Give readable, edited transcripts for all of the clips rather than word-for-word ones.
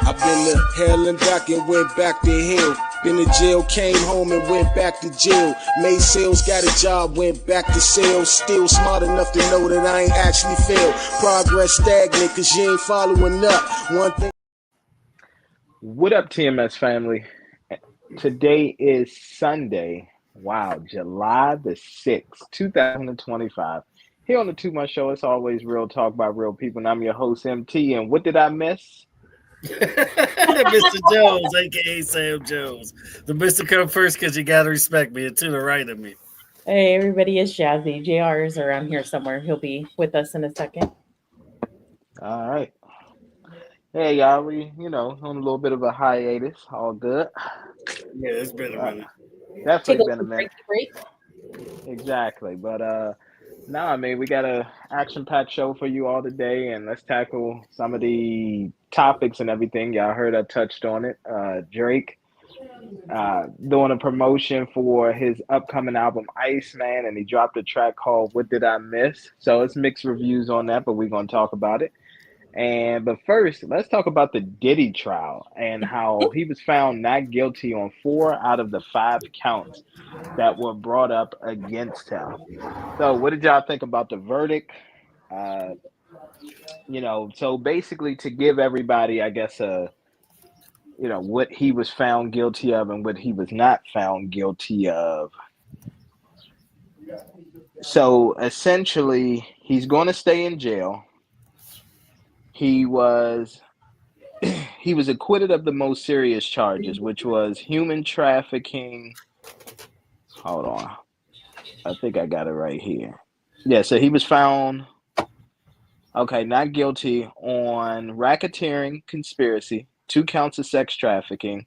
I've been to hell and back and went back to hell. Been to jail, came home and went back to jail. Made sales, got a job, went back to sales. Still smart enough to know that I ain't actually failed. Progress stagnant cause you ain't following up. One thing. What up, TMS family? Today is Sunday. Wow, July the 6th, 2025. Here on the 2 Month Show, it's always real talk by real people. And I'm your host, MT. And what did I miss? Mr. Jones, aka Sam Jones. The Mr. come first because you gotta respect me. And to the right of me. Hey everybody, it's Jazzy. JR is around here somewhere. He'll be with us in a second. All right. Hey, y'all, we, on a little bit of a hiatus. All good. Yeah, it's been a minute. Definitely been a minute. Break. Exactly. But we got a action-packed show for you all today, and let's tackle some of the topics and everything. Y'all heard I touched on it. Drake doing a promotion for his upcoming album Iceman, and he dropped a track called What Did I Miss? So it's mixed reviews on that, but we're going to talk about it. But first, let's talk about the Diddy trial and how he was found not guilty on 4 out of the 5 counts that were brought up against him. So what did y'all think about the verdict? So basically to give everybody, I guess, what he was found guilty of and what he was not found guilty of. So essentially, he's going to stay in jail. He was acquitted of the most serious charges, which was human trafficking. Hold on. I think I got it right here. Yeah, so he was found, not guilty on racketeering, conspiracy, 2 counts of sex trafficking,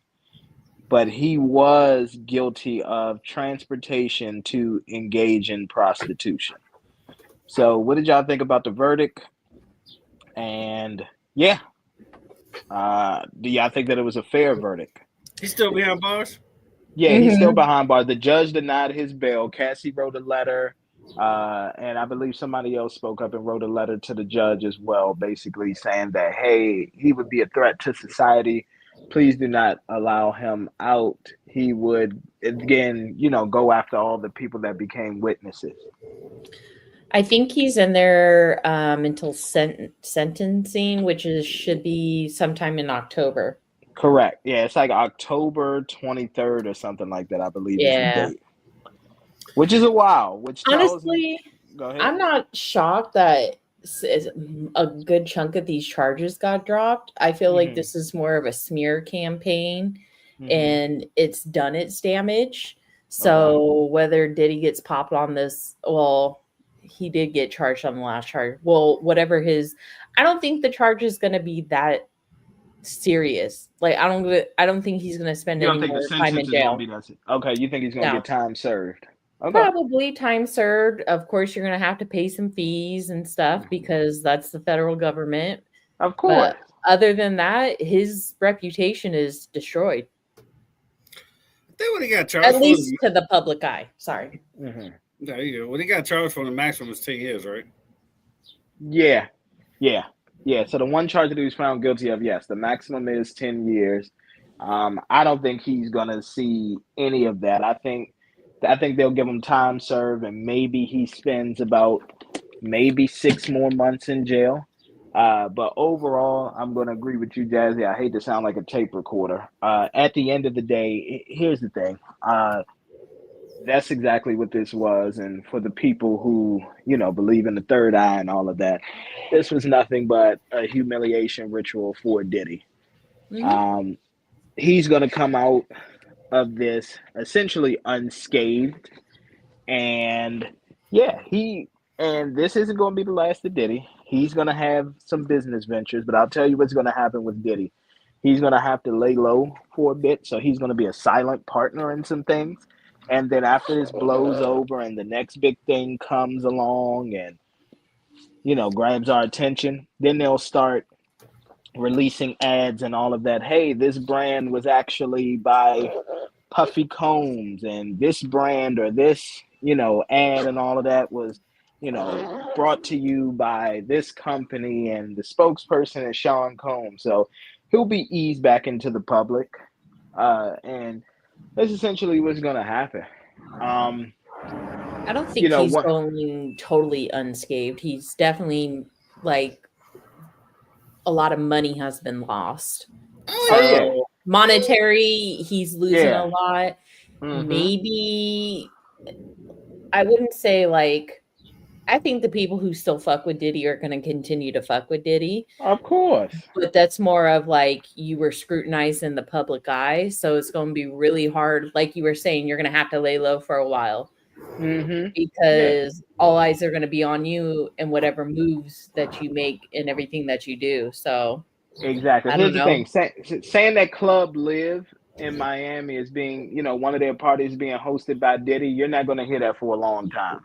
but he was guilty of transportation to engage in prostitution. So what did y'all think about the verdict? And do y'all think that it was a fair verdict? He's still behind bars? Yeah, he's still behind bars. The judge denied his bail. Cassie wrote a letter, and I believe somebody else spoke up and wrote a letter to the judge as well, basically saying that, hey, he would be a threat to society. Please do not allow him out. He would, again, go after all the people that became witnesses. I think he's in there until sentencing, which should be sometime in October. Correct. Yeah, it's like October 23rd or something like that, I believe is the date. Which is a while. Which honestly, go ahead. I'm not shocked that a good chunk of these charges got dropped. I feel like this is more of a smear campaign, and it's done its damage. So whether Diddy gets popped on this, well, he did get charged on the last charge. Well, whatever I don't think the charge is going to be that serious. Like, I don't think he's going to spend any more time in jail. Okay, you think he's going to get time served? Okay. Probably time served. Of course, you're going to have to pay some fees and stuff because that's the federal government. Of course. But other than that, his reputation is destroyed. Then when he got charged, at least to the public eye. Sorry. There you go. When he got charged for, the maximum was 10 years, right? Yeah. So the one charge that he was found guilty of, yes, the maximum is 10 years. I don't think he's gonna see any of that. I think they'll give him time served, and maybe he spends about 6 more months in jail. But overall, I'm going to agree with you, Jazzy. I hate to sound like a tape recorder. At the end of the day, here's the thing. That's exactly what this was. And for the people who, believe in the third eye and all of that, this was nothing but a humiliation ritual for Diddy. He's going to come out of this essentially unscathed. And this isn't going to be the last of Diddy. He's going to have some business ventures, but I'll tell you what's going to happen with Diddy. He's going to have to lay low for a bit. So he's going to be a silent partner in some things. And then after this blows over and the next big thing comes along and, grabs our attention, then they'll start releasing ads and all of that. Hey, this brand was actually by puffy combs and this brand or this, ad and all of that was, brought to you by this company and the spokesperson is Sean Combs. So he'll be eased back into the public. And that's essentially what's going to happen. I don't think he's going totally unscathed. He's definitely like a lot of money has been lost. So monetary, he's losing a lot. Mm-hmm. Maybe I wouldn't say like, I think the people who still fuck with Diddy are going to continue to fuck with Diddy. Of course. But that's more of like you were scrutinized in the public eye. So it's going to be really hard. Like you were saying, you're going to have to lay low for a while. Mm-hmm. Because all eyes are going to be on you and whatever moves that you make and everything that you do. So exactly. Here's the thing. Saying that Club Live in Miami is being, one of their parties being hosted by Diddy, you're not going to hear that for a long time.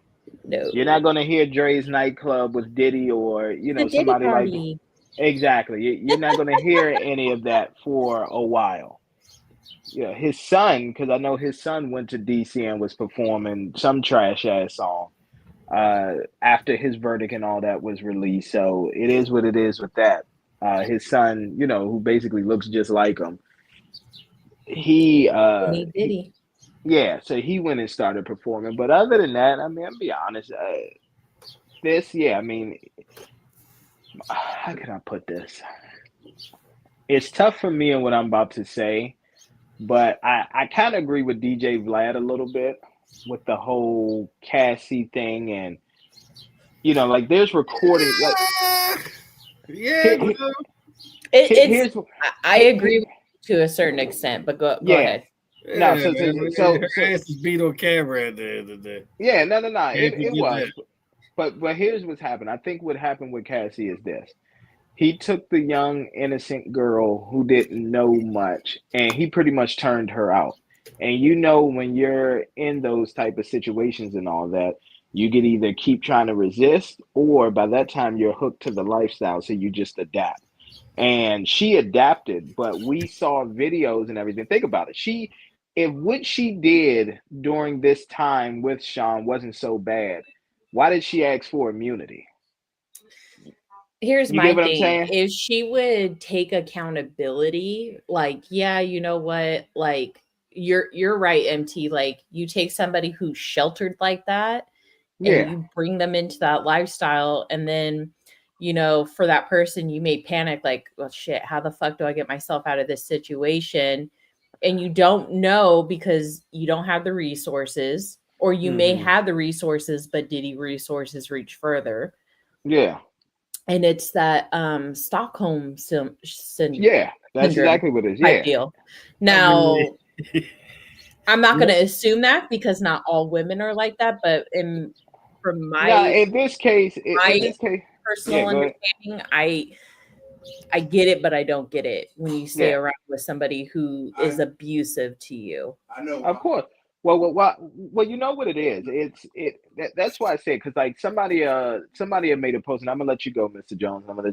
No. You're not going to hear Dre's nightclub with Diddy or, somebody like that. Exactly. You're not going to hear any of that for a while. His son, because I know his son went to DC and was performing some trash ass song after his verdict and all that was released. So it is what it is with that. His son, who basically looks just like him, Diddy. So he went and started performing. But other than that, I mean, I'll be honest, how can I put this? It's tough for me and what I'm about to say, but I kind of agree with DJ Vlad a little bit with the whole Cassie thing. And, like there's recording. Like, I agree to a certain extent, but go ahead. No, so her ass is beat on camera at the end of the day. Yeah, no. It was. But here's what's happened. I think what happened with Cassie is this. He took the young, innocent girl who didn't know much, and he pretty much turned her out. And when you're in those type of situations and all that, you can either keep trying to resist, or by that time you're hooked to the lifestyle, so you just adapt. And she adapted, but we saw videos and everything. Think about it. If what she did during this time with Sean wasn't so bad, why did she ask for immunity? Here's my thing. If she would take accountability, like, yeah, you know what? Like, you're right, MT. Like, you take somebody who's sheltered like that and you bring them into that lifestyle, and then for that person, you may panic like, well, shit, how the fuck do I get myself out of this situation? And you don't know because you don't have the resources, or you may have the resources, but Diddy resources reach further. Yeah. And it's that Stockholm syndrome. Yeah, that's exactly what it is. Yeah. Deal. Now, I'm not going to assume that because not all women are like that, but in this case, personal understanding, I get it, but I don't get it when you stay around with somebody who is abusive to you. I know, of course. Well, you know what it is. That's why I say, because like somebody had made a post, and I'm gonna let you go, Mr. Jones. I'm gonna,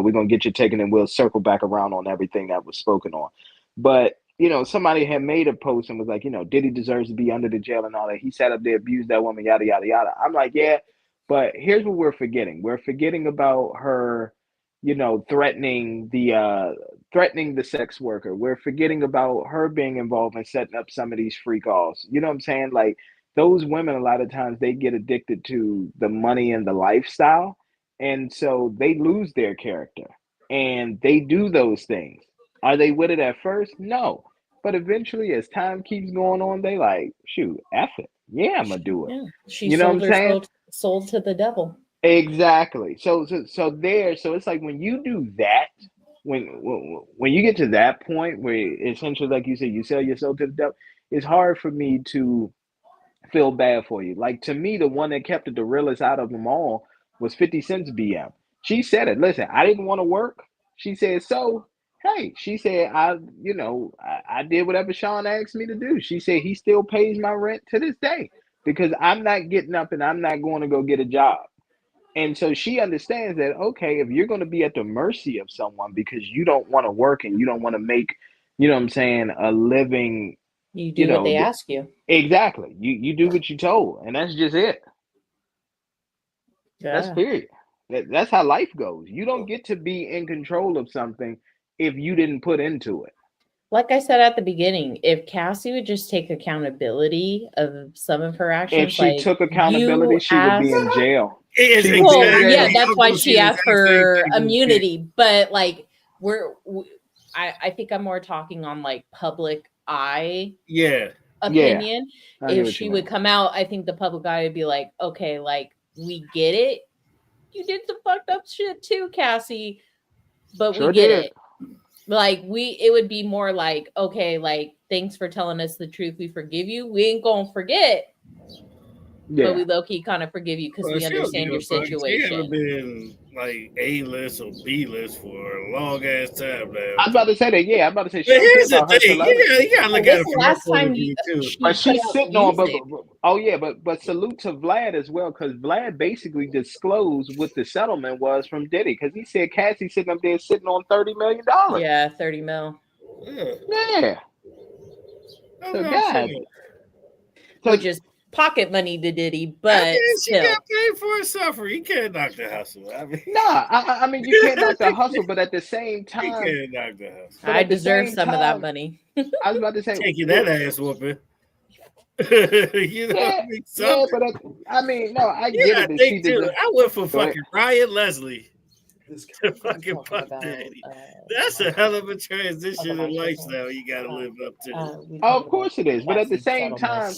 we're gonna get you taken, and we'll circle back around on everything that was spoken on. But somebody had made a post and was like, Diddy deserves to be under the jail and all that. He sat up there, abused that woman, yada yada yada. I'm like, yeah, but here's what we're forgetting. We're forgetting about her, threatening the sex worker. We're forgetting about her being involved in setting up some of these freak offs. You know what I'm saying? Like, those women, a lot of times they get addicted to the money and the lifestyle. And so they lose their character and they do those things. Are they with it at first? No. But eventually, as time keeps going on, they like, shoot, F it. Yeah, I'm going to do it. Yeah. She sold her soul to the devil. Exactly. So it's like when you do that, when you get to that point where essentially, like you said, you sell yourself to the devil, it's hard for me to feel bad for you. Like, to me, the one that kept it the realest out of them all was 50 Cent's BM. She said it. Listen, I didn't want to work. She said, so, hey, she said, I did whatever Sean asked me to do. She said he still pays my rent to this day because I'm not getting up and I'm not going to go get a job. And so she understands that, okay, if you're going to be at the mercy of someone because you don't want to work and you don't want to make, a living, You do what they ask you. Exactly. You do what you told, and that's just it. Yeah. That's period. That's how life goes. You don't get to be in control of something if you didn't put into it. Like I said at the beginning, if Cassie would just take accountability of some of her actions, If she took accountability, she would be in jail. It's She would be in exactly- yeah, jail. that's why she asked for Exactly. immunity. But like, I think I'm more talking on like public eye Yeah. opinion. I get If what she you would mean. come out, I think the public eye would be like, okay, like we get it. You did some fucked up shit too, Cassie, but Sure we get did. it. Like it would be more like, okay, like thanks for telling us the truth. We forgive you. We ain't gonna forget, Yeah. but we low key kind of forgive you because we understand your She haven't situation. been like A-list or B-list for a long ass time now. I was about to say that. Yeah, I'm about to say. But She here's the about her thing: celebrity. you gotta look When's at it the from her last point of time view too. she But put she's out sitting on, music? oh yeah, but salute to Vlad as well, because Vlad basically disclosed what the settlement was from Diddy, because he said Cassie sitting up there sitting on $30 million. Yeah, 30 mil. Yeah. That's So what I'm God, saying. Which is pocket money to Diddy, I but mean, she still. got paid for her suffering. You can't knock the hustle. I mean, nah. I mean, you can't knock the hustle, but at the same you time, can't knock the hustle. but I at the deserve same some of that time, money. I was about to say, Taking that ass whooping. You know, yeah, I mean, yeah, something. but I mean, no, I You get gotta it. That she think did. too. I went for Go ahead. fucking Ryan Leslie This to guy. fucking Talking Puff about, Daddy. That's a hell of a transition in lifestyle you gotta live up to. Oh, of course it is, but at the same time,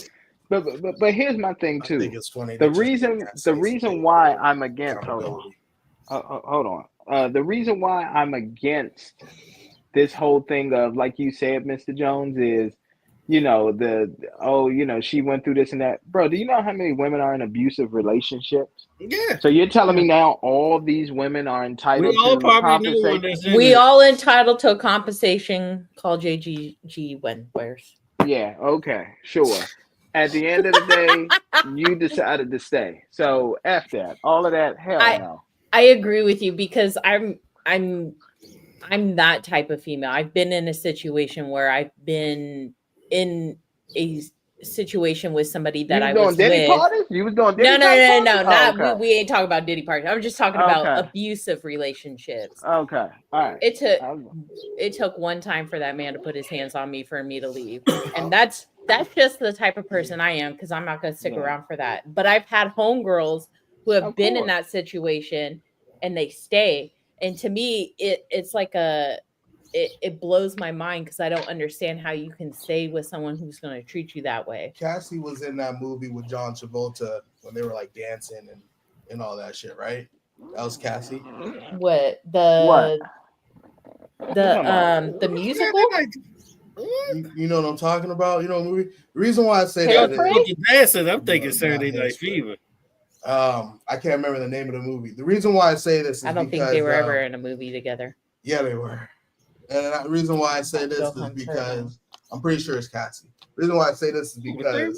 but here's my thing I too. think it's funny. The that you think reason that the Stacey reason Dash why is I'm against accountability. hold on. The reason why I'm against this whole thing of, like you said, Mr. Jones, is she went through this and that. Bro, do you know how many women are in abusive relationships? Yeah. So you're telling me now all these women are We entitled all to probably know one compensation? that's in We there. all entitled to a compensation. Call JGG when wears. Yeah, okay, sure. At the end of the day, you decided to stay. So F that. All of that, hell no. I agree with you because I'm that type of female. I've been in a situation where I've been in a situation with somebody that I was Diddy with. parties? You was doing Diddy No, parties? not Okay. we ain't talking about Diddy parties. I'm just talking about abusive relationships. Okay. All right. It took one time for that man to put his hands on me for me to leave. And that's just the type of person I am, because I'm not gonna stick around for that. But I've had homegirls who have been in that situation and they stay. And to me, it's like it blows my mind because I don't understand how you can stay with someone who's going to treat you that way. Cassie was in that movie with John Travolta when they were like dancing and all that shit, right? That was Cassie. What the musical? You know what I'm talking about? You know the movie. The reason why I say that is dancing. I'm thinking Saturday Night Fever. I can't remember the name of the movie. The reason why I say this is I don't think they were ever in a movie together. Yeah, they were. And the reason why I say this is because I'm pretty sure it's Cassie. The reason why I say this is because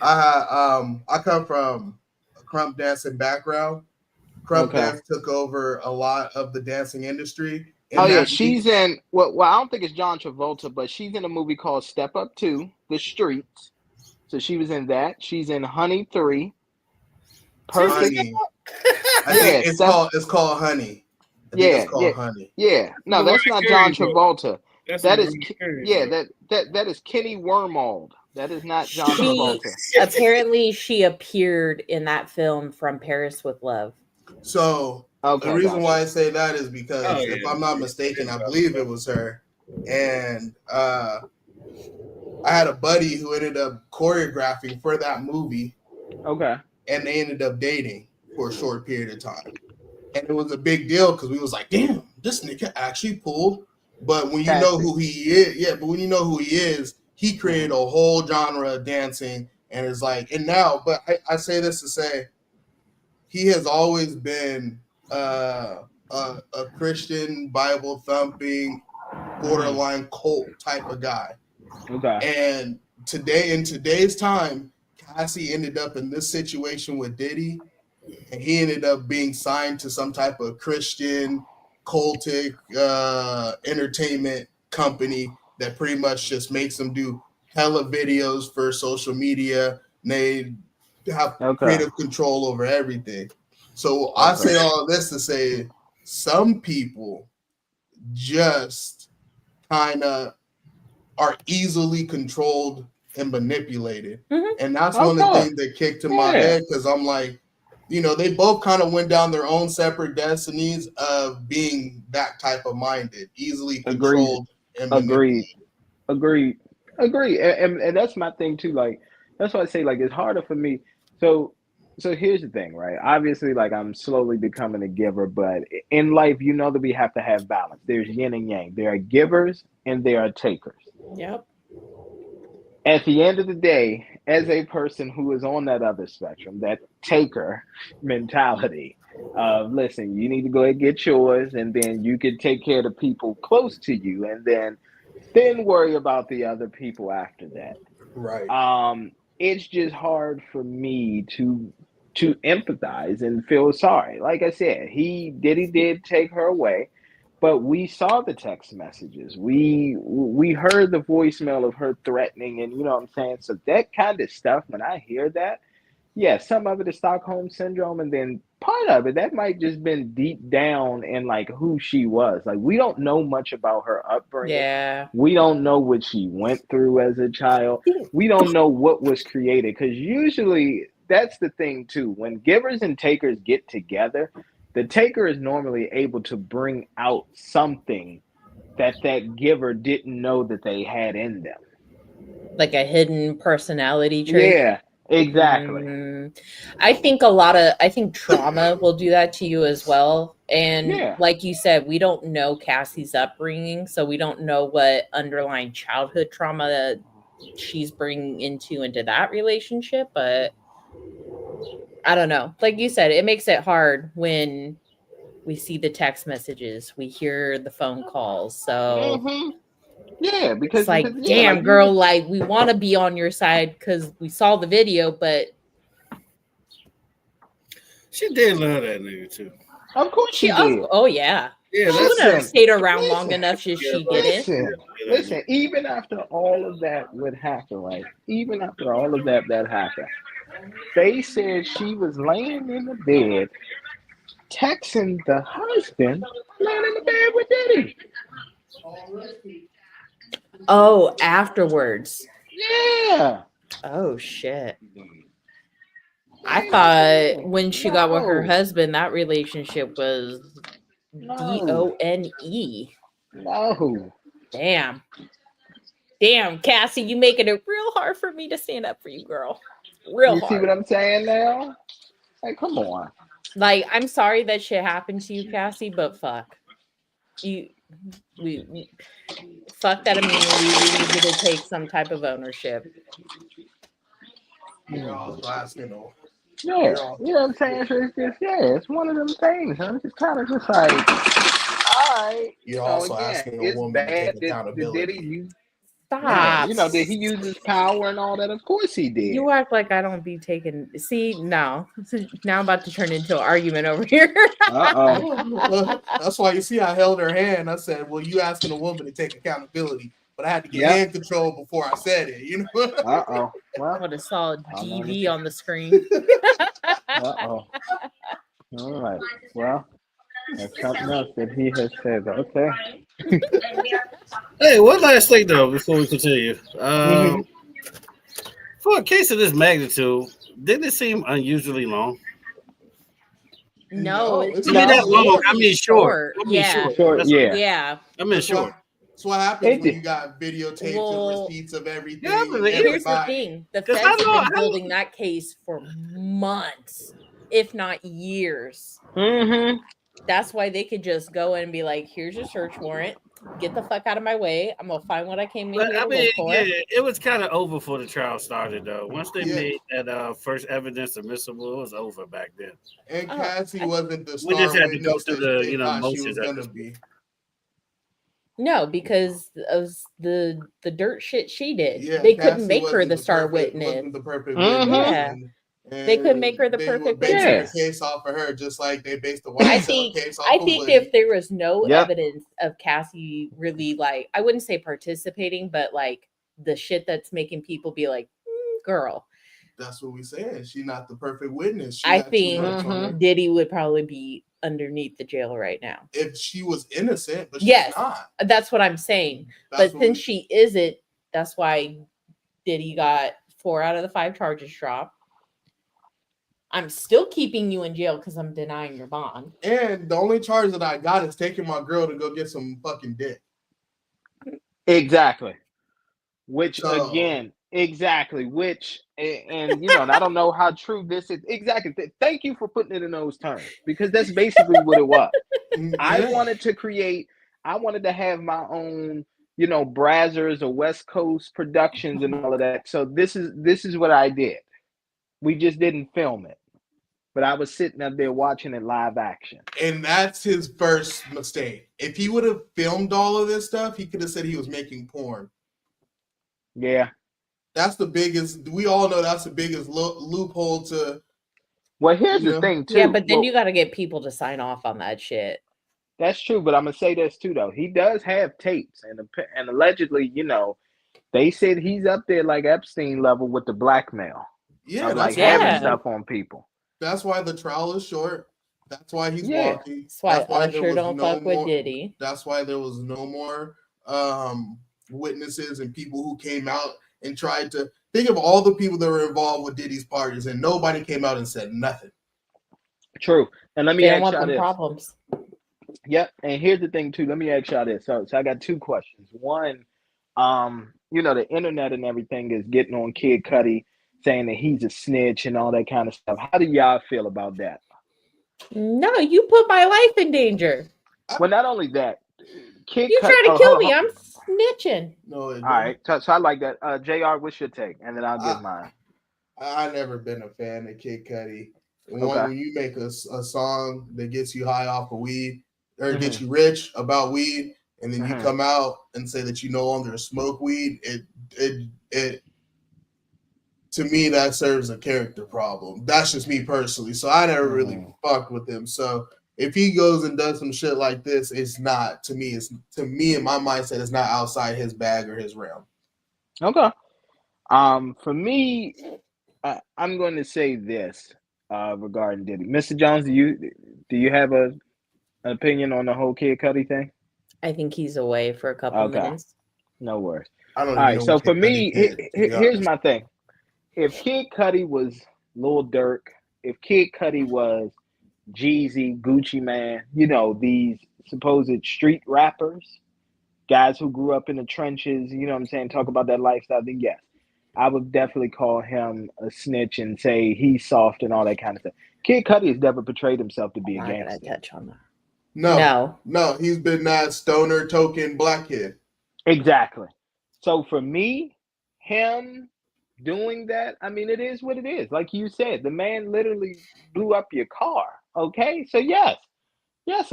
I come from a crump dancing background. Crump dance took over a lot of the dancing industry. She's in well, I don't think it's John Travolta, but she's in a movie called Step Up 2, The Streets. So she was in that. She's in Honey 3. Perfect. Honey. I think it's called Honey. Honey. Yeah. No, that's not John Travolta. That is Kenny Wormald. That is not John Travolta. Apparently she appeared in that film From Paris with Love. So the reason why I say that is because if I'm not mistaken, I believe it was her. And I had a buddy who ended up choreographing for that movie. Okay. And they ended up dating for a short period of time. And it was a big deal because we was like, damn, this nigga actually pulled. But when you know who he is, he created a whole genre of dancing and is like, and now, but I say this to say, he has always been a Christian, Bible thumping, borderline cult type of guy. Okay. And in today's time, Cassie ended up in this situation with Diddy, and he ended up being signed to some type of Christian cultic entertainment company that pretty much just makes him do hella videos for social media. They have creative control over everything. So I say all this to say some people just kind of are easily controlled and manipulated. And that's one of the things that kicked in my head, because I'm like, you know, they both kind of went down their own separate destinies of being that type of minded, easily controlled and manipulated. Agreed. And that's my thing too. Like, that's why I say, like, it's harder for me. So here's the thing, right? Obviously, like, I'm slowly becoming a giver, but in life, you know that we have to have balance. There's yin and yang. There are givers and there are takers. Yep. At the end of the day, as a person who is on that other spectrum, that taker mentality of, listen, you need to go ahead and get yours, and then you can take care of the people close to you, and then worry about the other people after that. Right. It's just hard for me to empathize and feel sorry. Like I said, he did take her away. But we saw the text messages. We heard the voicemail of her threatening, and you know what I'm saying? So that kind of stuff, when I hear that, yeah, some of it is Stockholm syndrome, and then part of it, that might just been deep down in like who she was. Like, we don't know much about her upbringing. Yeah. We don't know what she went through as a child. We don't know what was created, because usually that's the thing too. When givers and takers get together, the taker is normally able to bring out something that giver didn't know that they had in them. Like a hidden personality trait. Yeah, exactly. I think trauma will do that to you as well. And like you said, we don't know Cassie's upbringing, so we don't know what underlying childhood trauma that she's bringing into that relationship, but I don't know. Like you said, it makes it hard when we see the text messages, we hear the phone calls. So yeah, because it's like, damn, girl, like, we want to be on your side because we saw the video, but she did love that nigga too. Of course she did. Oh yeah. Yeah, she wouldn't have stayed around long enough if she didn't. Listen, even after all of that would happen, right? Even after all of that happened, they said she was laying in the bed, texting the husband, laying in the bed with Diddy. Oh, afterwards. Yeah. Oh shit. I thought when she got with her husband, that relationship was DONE. No. Damn, Cassie, you making it real hard for me to stand up for you, girl. Real hard. You see what I'm saying now? Like, come on. Like, I'm sorry that shit happened to you, Cassie, but fuck. Fuck that immunity. We need you to take some type of ownership. Yeah, you know what I'm saying? So it's just, it's one of them things. Huh? It's kind of just like, all right. You're also asking a woman to take accountability. Stop. Yeah, you know, did he use his power and all that? Of course he did. You act like I don't be taking. See, no. Now I'm about to turn into an argument over here. That's why you see I held her hand. I said, well, you asking a woman to take accountability. But I had to get hand control before I said it, you know? Well, I would have saw GD on the screen. All right. Well, that's something else that he has said. Okay. Hey, one last thing though before we continue. For a case of this magnitude, didn't it seem unusually long? No, it's not that long. I mean, short. Short. Yeah. I mean, short. That's what happens when you got videotapes and receipts of everything. Here's the thing. The feds have been building that case for months, if not years. That's why they could just go in and be like, here's your search warrant. Get the fuck out of my way. I'm going to find what I came in here to look for. Yeah, it was kind of over before the trial started, though. Once they made that first evidence admissible, it was over back then. And Cassie wasn't the star. We just had to go through the, motions going to be. No, because of the dirt shit she did. Yeah, they couldn't make her the star witness. Wasn't the perfect witness. And they couldn't make her the perfect witness. The case off of her, just like they based the White case off I think if there was no evidence of Cassie really, like, I wouldn't say participating, but like the shit that's making people be like, girl. That's what we saying. She's not the perfect witness. She I got too much think on her. Diddy would probably be underneath the jail right now if she was innocent, but she's yes, not. That's what I'm saying. That's but since she isn't, that's why Diddy got 4 out of the 5 charges dropped. I'm still keeping you in jail because I'm denying your bond. And the only charge that I got is taking my girl to go get some fucking dick. Exactly. Which again, exactly. Which and you know, and I don't know how true this is. Exactly. Thank you for putting it in those terms because that's basically what it was. Yeah. I wanted to have my own, you know, Brazzers or West Coast Productions and all of that. So this is what I did. We just didn't film it. But I was sitting up there watching it live action. And that's his first mistake. If he would have filmed all of this stuff, he could have said he was making porn. Yeah. That's the biggest, we all know that's the biggest loophole to. Well, here's the thing, too. Yeah, but then you got to get people to sign off on that shit. That's true, but I'm going to say this, too, though. He does have tapes, and allegedly, you know, they said he's up there like Epstein level with the blackmail. Yeah, like having stuff on people. That's why the trial is short. That's why he's walking. That's why Usher don't fuck with Diddy. That's why there was no more witnesses and people who came out and tried to think of all the people that were involved with Diddy's parties, and nobody came out and said nothing. True. And let me ask y'all this. Problems. Yep. And here's the thing too. Let me ask y'all this. So I got 2 questions. One, you know, the internet and everything is getting on Kid Cudi, saying that he's a snitch and all that kind of stuff. How do y'all feel about that? No, you put my life in danger. Well, not only that, you trying to kill me. I'm snitching. No, all right. So I like that. JR, what's your take? And then I'll give mine. I've never been a fan of Kid Cudi. When you make a song that gets you high off of weed or gets you rich about weed, and then you come out and say that you no longer smoke weed, it to me, that serves a character problem. That's just me personally. So I never really fucked with him. So if he goes and does some shit like this, it's not, to me, in my mindset, it's not outside his bag or his realm. Okay. For me, I'm going to say this regarding Diddy. Mr. Jones, do you have an opinion on the whole Kid Cudi thing? I think he's away for a couple minutes. No worries. I don't know. All right. So for me, here's my thing. If Kid Cudi was Lil Durk, if Kid Cudi was Jeezy, Gucci Man, you know, these supposed street rappers, guys who grew up in the trenches, you know what I'm saying, talk about that lifestyle, then yes, I would definitely call him a snitch and say he's soft and all that kind of stuff. Kid Cudi has never portrayed himself to be a gangster. I'm gonna touch on that. No, he's been that stoner token black kid. Exactly. So for me, him doing that, I mean, it is what it is. Like you said, the man literally blew up your car. Okay, so yes,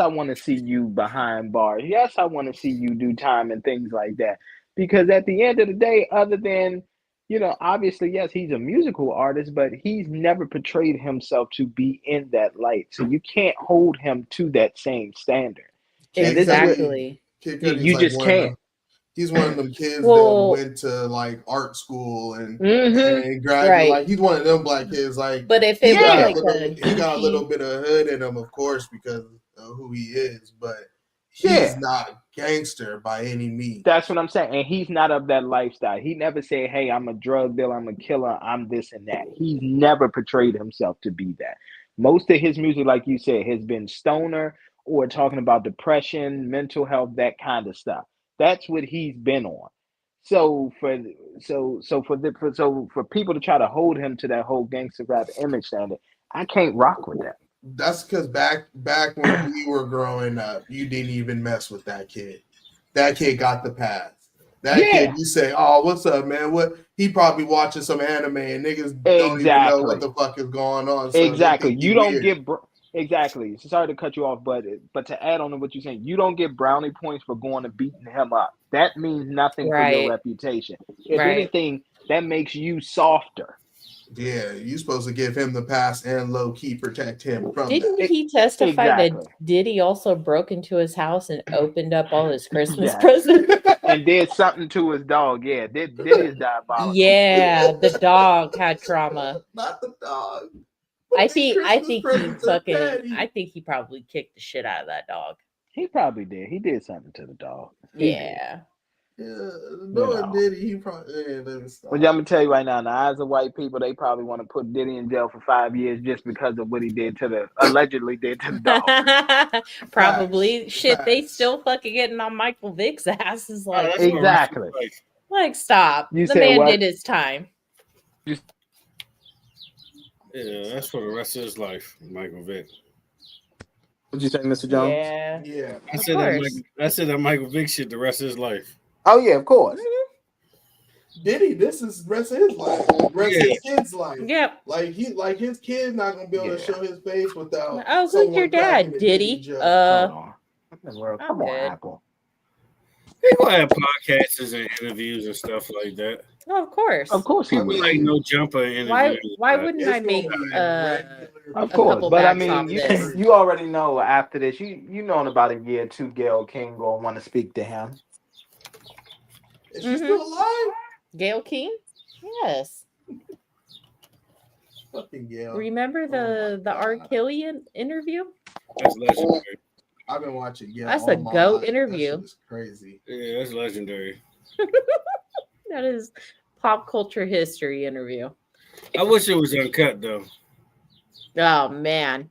I want to see you behind bars. Yes, I want to see you do time and things like that. Because at the end of the day, other than, you know, obviously, yes, he's a musical artist, but he's never portrayed himself to be in that light. So you can't hold him to that same standard. Exactly. You just can't. He's one of them kids that went to like art school and graduated. Right. Like he's one of them black kids. Like, but if it he got a little bit of hood in him, of course, because of who he is. But he's not gangster by any means. That's what I'm saying. And he's not of that lifestyle. He never said, "Hey, I'm a drug dealer, I'm a killer, I'm this and that." He's never portrayed himself to be that. Most of his music, like you said, has been stoner or talking about depression, mental health, that kind of stuff. That's what he's been on. So for people to try to hold him to that whole gangster rap image standard, I can't rock with that. That's because back when we were growing up, you didn't even mess with that kid. That kid got the pass. That kid, you say, "Oh, what's up, man?" What he probably watching some anime and niggas don't even know what the fuck is going on. So exactly, you don't get. Exactly. Sorry to cut you off, but to add on to what you're saying, you don't get brownie points for going and beating him up. That means nothing for your reputation. If anything, that makes you softer. Yeah, you're supposed to give him the pass and low key protect him from Didn't that. he testify that Diddy also broke into his house and opened up all his Christmas presents and did something to his dog? Yeah, Diddy's diabolical. Yeah, the dog had trauma. Not the dog. I think he probably kicked the shit out of that dog. He probably did. He did something to the dog. Yeah, Diddy, he probably. Well, I'm gonna tell you right now, in the eyes of white people, they probably want to put Diddy in jail for 5 years just because of what he did allegedly did to the dog. Probably. Shit, they still fucking getting on Michael Vick's ass. Is like exactly. Like stop. The man did his time. Yeah, that's for the rest of his life, Michael Vick. What'd you say, Mr. Jones? Yeah. I said that Michael Vick shit the rest of his life. Oh yeah, of course. Diddy, this is the rest of his life. Rest of his kid's life. Yep. Like his kid not gonna be able to show his face without. Oh, who's your dad, Diddy? Come on, Apple. He gonna have podcasts and interviews and stuff like that. Oh, of course. Of course he would. Like no jumper interview. Why wouldn't I make of course, but I mean, you already know after this, you know in about a year or two, Gail King gonna want to speak to him. Is she still alive? Gail King? Yes. Fucking Gail. Remember the R. Kelly interview? That's legendary. I've been watching Gail. That's a GOAT interview. That's crazy. Yeah, that's legendary. That is pop culture history interview. I wish it was uncut though. Oh man,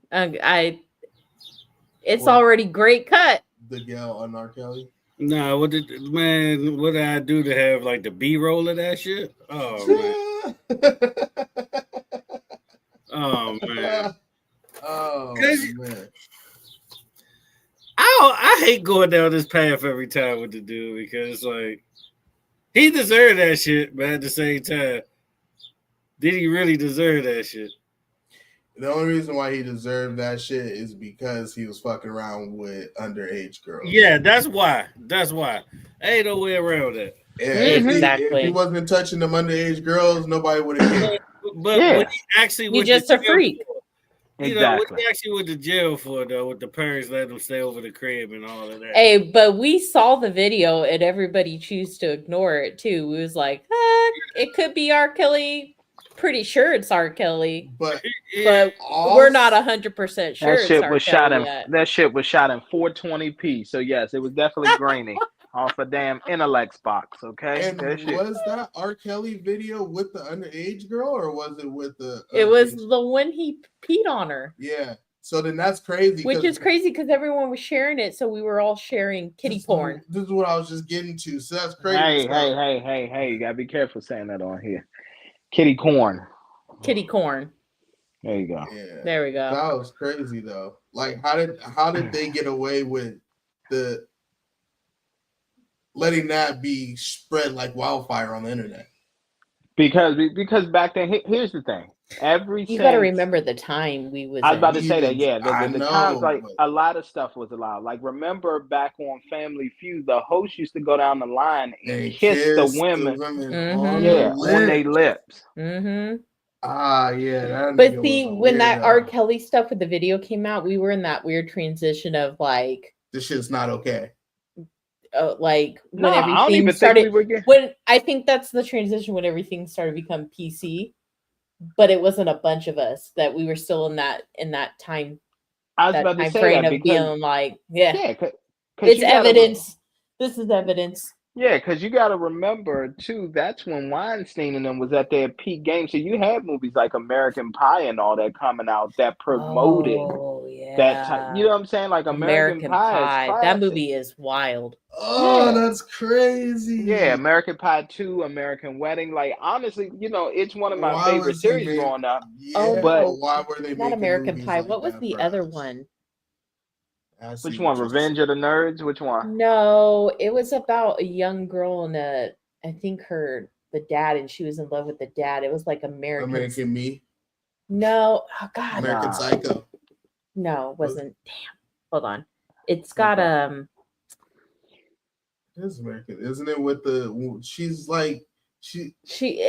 it's already great cut. The Gail on R. Kelly. Nah, what did I do to have like the B-roll of that shit? Oh man. Oh man. Oh man. I hate going down this path every time with the dude because like he deserved that shit, but at the same time, did he really deserve that shit? The only reason why he deserved that shit is because he was fucking around with underage girls. Yeah, that's why. Ain't no way around that. Yeah, if he wasn't touching them underage girls, nobody would have cared. But when he actually went just a freak. You know, what he actually went to jail for, though, with the parents letting him stay over the crib and all of that. Hey, but we saw the video and everybody chose to ignore it, too. We was like, it could be R. Kelly. Pretty sure it's R. Kelly. But we're not 100% sure that shit was shot in that shit was shot in 420p. So, yes, it was definitely grainy. Off a damn Intellect box, okay? And was that R. Kelly video with the underage girl, or was it with the? It was the one he peed on her. Yeah. So then that's crazy. Which is crazy because everyone was sharing it, so we were all sharing kitty porn. This is what I was just getting to. So that's crazy. Hey! You gotta be careful saying that on here. Kitty corn. Kitty corn. There you go. Yeah. There we go. That was crazy though. Like, how did they get away with the? Letting that be spread like wildfire on the internet? Because back then, here's the thing. You got to remember the time we was. I was about to say that. Yeah, the times like a lot of stuff was allowed. Like remember back on Family Feud, the host used to go down the line and kiss the women on their lips. Mm-hmm. Yeah. But see, when that R. Kelly stuff with the video came out, we were in that weird transition of like, this shit's not okay. Like when everything started, when I think that's the transition when everything started to become PC, but it wasn't a bunch of us that we were still in that time. I was about to say that being like, it's evidence. This is evidence. Yeah, because you got to remember too. That's when Weinstein and them was at their peak game. So you had movies like American Pie and all that coming out that promoted that time. You know what I'm saying? Like American Pie. That movie is wild. Oh, that's crazy. Yeah, American Pie 2, American Wedding. Like honestly, it's one of my favorite series growing up. Yeah, but why were they not American Pie? What was the other one? Which one? Revenge of the Nerds? Which one? No, it was about a young girl and I think the dad, and she was in love with the dad. It was like American Me. No, oh God, American Psycho. No, it wasn't. Damn, hold on. It's got It's American, isn't it? With she's like She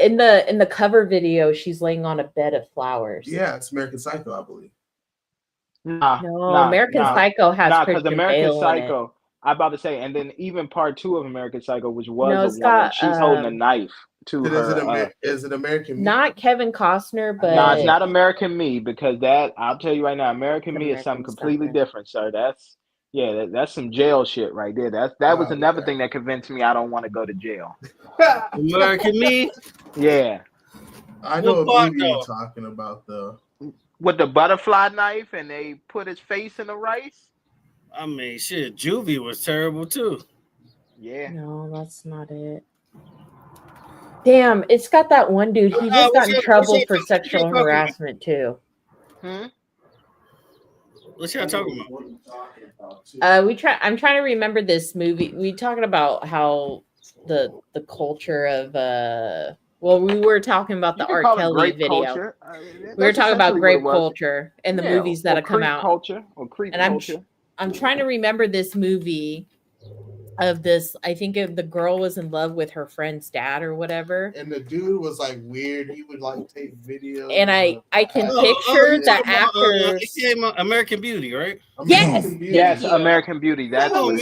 in the cover video, she's laying on a bed of flowers. Yeah, it's American Psycho, I believe. American Psycho has because Christian American Bale Psycho. in it. I'm about to say, and then even part 2 of American Psycho, which was No, a it's woman, got, she's holding a knife to Is her. it American Me? Not Kevin Costner, but No, it's not American Me, because that, I'll tell you right now, American Me is something American completely Psycho. different, sir. That's some jail shit right there. That was another thing that convinced me I don't want to go to jail. American Me? Yeah. I know what movie you're talking about, though. With the butterfly knife, and they put his face in the rice. I mean, shit, Juvie was terrible too. Yeah. No, that's not it. Damn, it's got that one dude. He just got in trouble for sexual harassment too. What's y'all talking about? I'm trying to remember this movie. We talking about how the culture of well, we were talking about the R. Kelly video. Culture. We were talking about grape culture and the movies that have come out. Culture or creep culture. I'm trying to remember this movie of this. I think the girl was in love with her friend's dad or whatever. And the dude was like weird. He would like take videos. And I can picture the actors. American Beauty, right? Yes. Yes, American Beauty. That's I'm a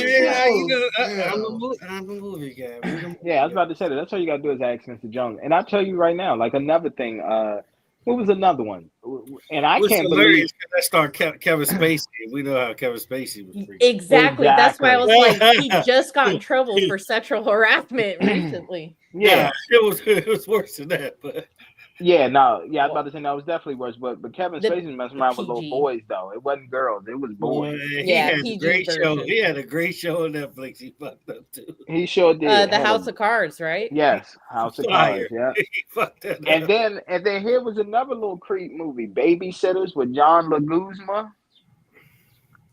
movie guy. Yeah, I was about to say that. That's all you gotta do is ask Mr. Jones. And I'll tell you right now, like another thing, what was another one? And I can't believe that starred Kevin Spacey. We know how Kevin Spacey was freaking. Exactly. That's why I was like, he just got in trouble for sexual harassment recently. Yeah, it was worse than that, but I was about to say no, it was definitely worse. But Kevin Spacey messing around with little boys though. It wasn't girls, it was boys. He had a great show. He had a great show on Netflix. He fucked up too. He sure did. The House of Cards, right? Yes, House of Cards. Yeah. He fucked that and up. then here was another little creep movie, Babysitters with John Leguizamo.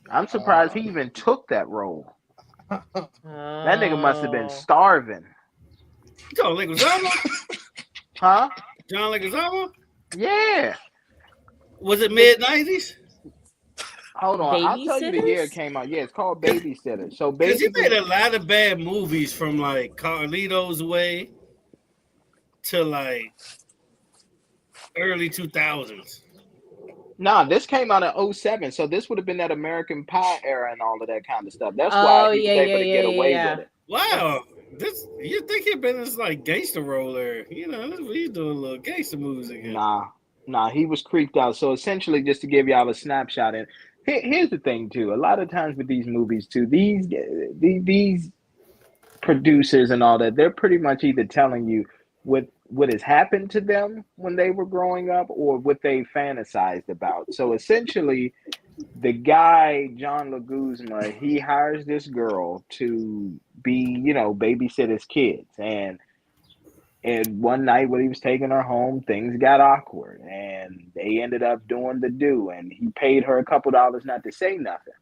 I'm surprised he even took that role. That nigga must have been starving. John Leguizamo? Huh? John Leguizamo? Yeah. Was it mid-90s? Hold on, I'll tell you the year it came out. Yeah, it's called Babysitter. So basically, he made a lot of bad movies from like Carlito's Way to like early 2000s. Nah, this came out in 2007, so this would have been that American Pie era and all of that kind of stuff. That's why he was able to get away with it. Wow. You think he'd been this like gangster roller? You know, he's doing little gangster moves again. Nah, he was creeped out. So essentially, just to give y'all a snapshot, and here's the thing too. A lot of times with these movies too, these producers and all that, they're pretty much either telling you what has happened to them when they were growing up or what they fantasized about. So essentially, the guy, John Leguizamo, he hires this girl to be, babysit his kids. And one night when he was taking her home, things got awkward and they ended up doing the do. And he paid her a couple dollars not to say nothing.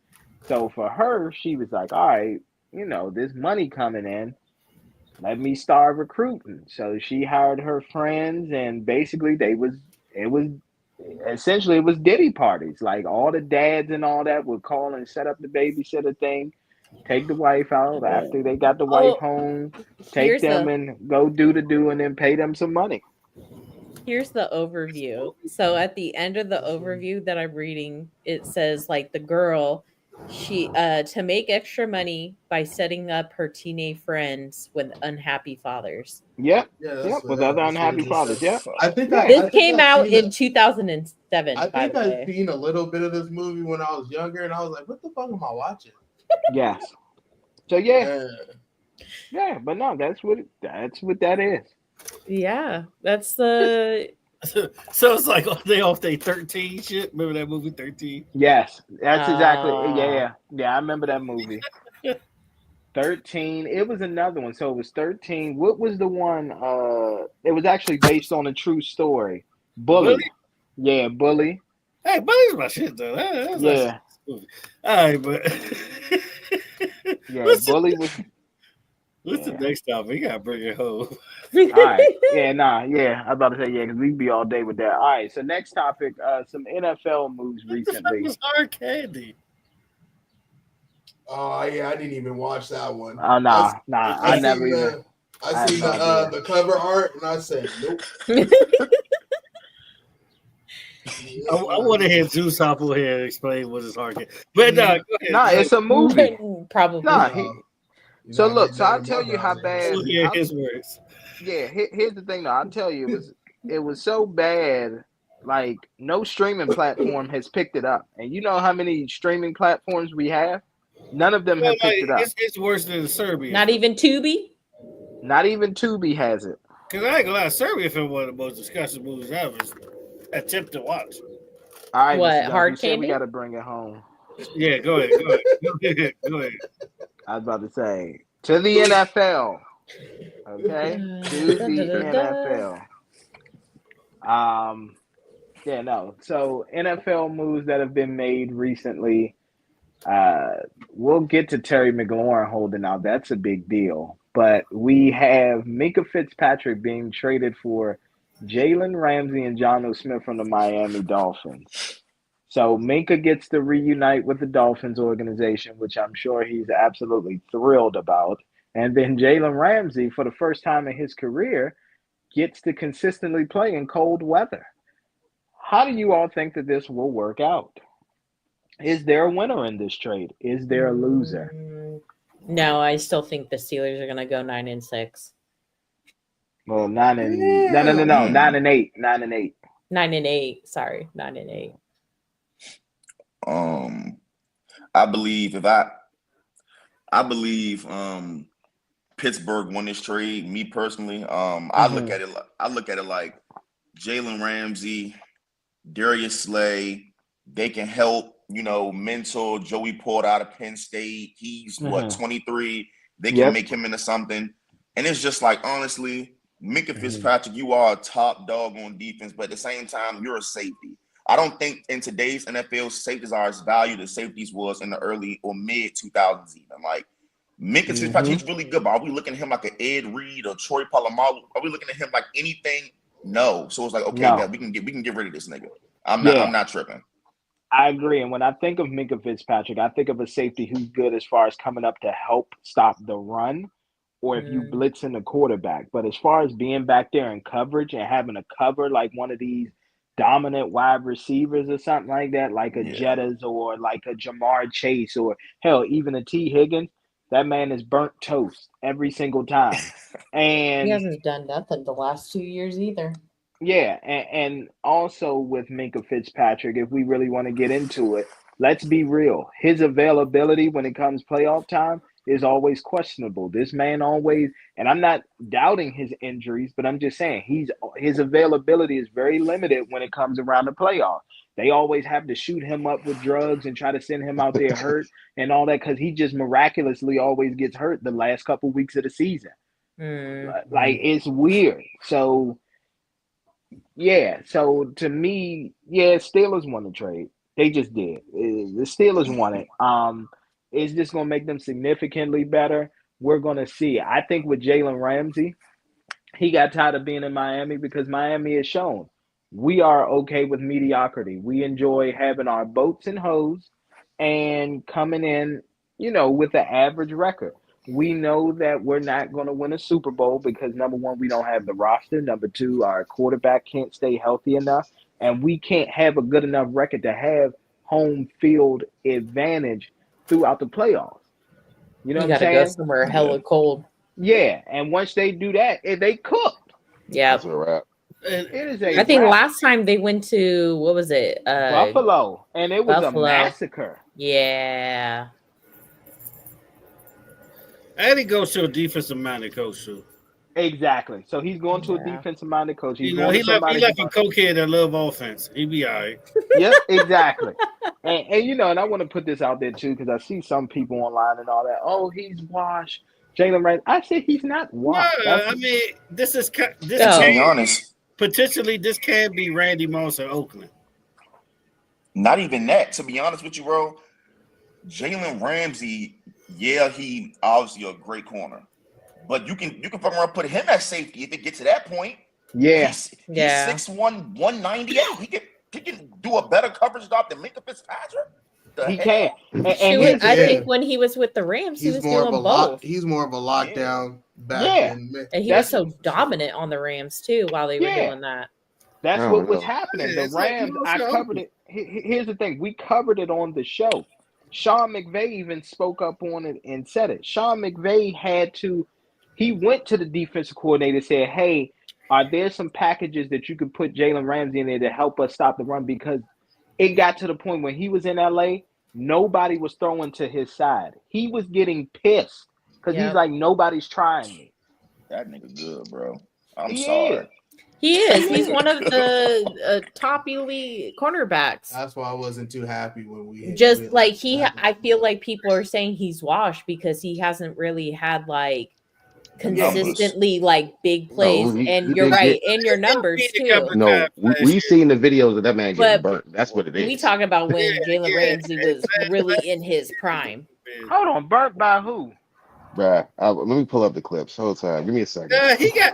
So for her, she was like, all right, this money coming in, let me start recruiting. So she hired her friends, and basically it was Diddy parties. Like all the dads and all that would call and set up the babysitter thing, take the wife out after they got the wife home, take them and go do the do, and then pay them some money. Here's the overview. So at the end of the overview that I'm reading, it says like the girl, she to make extra money by setting up her teenage friends with unhappy fathers. Yep. With other unhappy fathers. Yep. This came out in 2007. I think I've seen a little bit of this movie when I was younger, and I was like, "What the fuck am I watching?" Yes. So yeah, but no, that's what that is. Yeah, that's the. So it's like they off day 13 shit. Remember that movie 13? Yes, that's exactly. Yeah. I remember that movie. 13. It was another one. So it was 13. What was the one? It was actually based on a true story. Bully. Yeah, Bully. Hey, Bully's my shit though. That's yeah. All right, but Bully was. What's the next topic? We gotta bring it home. All right. I'm about to say because we'd be all day with that. All right. So next topic, some NFL moves recently. What was Hard Candy? Oh yeah, I didn't even watch that one. Oh no, I never even. I seen the cover art and I said, nope. I want to hear Zeus hop over here and explain what his heart is. But go ahead. Nah, it's a movie. Probably. Nah, so look, so I'll tell you how bad. We'll hear his words. Yeah, here's the thing though. I'll tell you, it was so bad. Like no streaming platform has picked it up, and you know how many streaming platforms we have? None of them have picked it up. It's worse than Serbia. Not even Tubi. Not even Tubi has it. Cause I ain't gonna lie, Serbia film one of the most disgusting movies I ever attempt to watch. All right, what hard candy? We got to bring it home. Yeah, go ahead. Go ahead. I was about to say to the NFL. Okay, to the NFL. Yeah, no. So NFL moves that have been made recently. We'll get to Terry McLaurin holding out. That's a big deal. But we have Minkah Fitzpatrick being traded for Jalen Ramsey and Jonnu Smith from the Miami Dolphins. So Minkah gets to reunite with the Dolphins organization, which I'm sure he's absolutely thrilled about. And then Jalen Ramsey, for the first time in his career, gets to consistently play in cold weather. How do you all think that this will work out? Is there a winner in this trade? Is there a loser? No, I still think the Steelers are going to go 9-6. Well, 9 and no, 9-8, 9-8, 9-8. Sorry, 9-8. I believe Pittsburgh won this trade. Me personally, I look at it like Jalen Ramsey, Darius Slay, they can help, mentor Joey Porter out of Penn State. He's 23. They can make him into something. And it's just like, honestly, Minkah Fitzpatrick, you are a top dog on defense, but at the same time, you're a safety. I don't think in today's NFL, safeties are as valued as safeties was in the early or mid 2000s even. Like, Minkah Fitzpatrick, he's really good, but are we looking at him like an Ed Reed or Troy Polamalu? Are we looking at him like anything? No. So it's like, okay, yeah, we can get rid of this nigga. I'm not tripping. I agree. And when I think of Minkah Fitzpatrick, I think of a safety who's good as far as coming up to help stop the run or if you blitzing the quarterback. But as far as being back there in coverage and having a cover like one of these dominant wide receivers or something like that, like a Jettas or like a Jamar Chase or hell, even a T. Higgins, that man is burnt toast every single time. And he hasn't done nothing the last 2 years either. Yeah, and also with Minkah Fitzpatrick, if we really want to get into it, let's be real. His availability when it comes playoff time is always questionable. This man always, and I'm not doubting his injuries, but I'm just saying his availability is very limited when it comes around the playoffs. They always have to shoot him up with drugs and try to send him out there hurt and all that because he just miraculously always gets hurt the last couple weeks of the season. Like, it's weird. So, yeah. So, to me, Steelers won the trade. They just did. The Steelers won it. It's just going to make them significantly better. We're going to see. I think with Jalen Ramsey, he got tired of being in Miami because Miami has shown we are okay with mediocrity. We enjoy having our boats and hoes and coming in, with an average record. We know that we're not going to win a Super Bowl because, number one, we don't have the roster. Number two, our quarterback can't stay healthy enough. And we can't have a good enough record to have home field advantage throughout the playoffs. You know what I'm saying? You got to go somewhere hella cold. Yeah, and once they do that, they cooked. Yeah. That's a wrap. I think last time they went to, what was it? Buffalo, and it was a massacre. Yeah. And he goes to a defensive-minded coach, too. Exactly. So he's going to a defensive-minded coach. He left a cokehead that love offense. He be all right. Yep, exactly. and I want to put this out there, too, because I see some people online and all that. Oh, he's washed. Jalen Ramsey. I said he's not washed. No, this is to be honest. Potentially, this can be Randy Moss in Oakland. Not even that. To be honest with you, bro, Jalen Ramsey, he obviously a great corner, but you can fucking around put him at safety if it gets to that point. Yeah, he's 6'1", 198. He can do a better coverage job than Minkah Fitzpatrick. He can. I think when he was with the Rams, he was doing both. He's more of a lockdown. back in May. And he was so dominant on the Rams too while they were doing that. That's what was happening. The Rams, I covered it. Here's the thing. We covered it on the show. Sean McVay even spoke up on it and said it. Sean McVay he went to the defensive coordinator and said, hey, are there some packages that you could put Jalen Ramsey in there to help us stop the run? Because it got to the point when he was in LA, nobody was throwing to his side. He was getting pissed because he's like, nobody's trying me. That nigga good, bro. I'm sorry. He is. He's one of the top elite cornerbacks. That's why I wasn't too happy when we I feel like people are saying he's washed because he hasn't really had like consistently like big plays. And you're right in your numbers too. No, we've seen the videos of that man getting burnt. That's what it is. We talking about when Jalen Ramsey was really in his prime. Hold on, burnt by who? Bruh, let me pull up the clips. Hold time. Give me a second. He did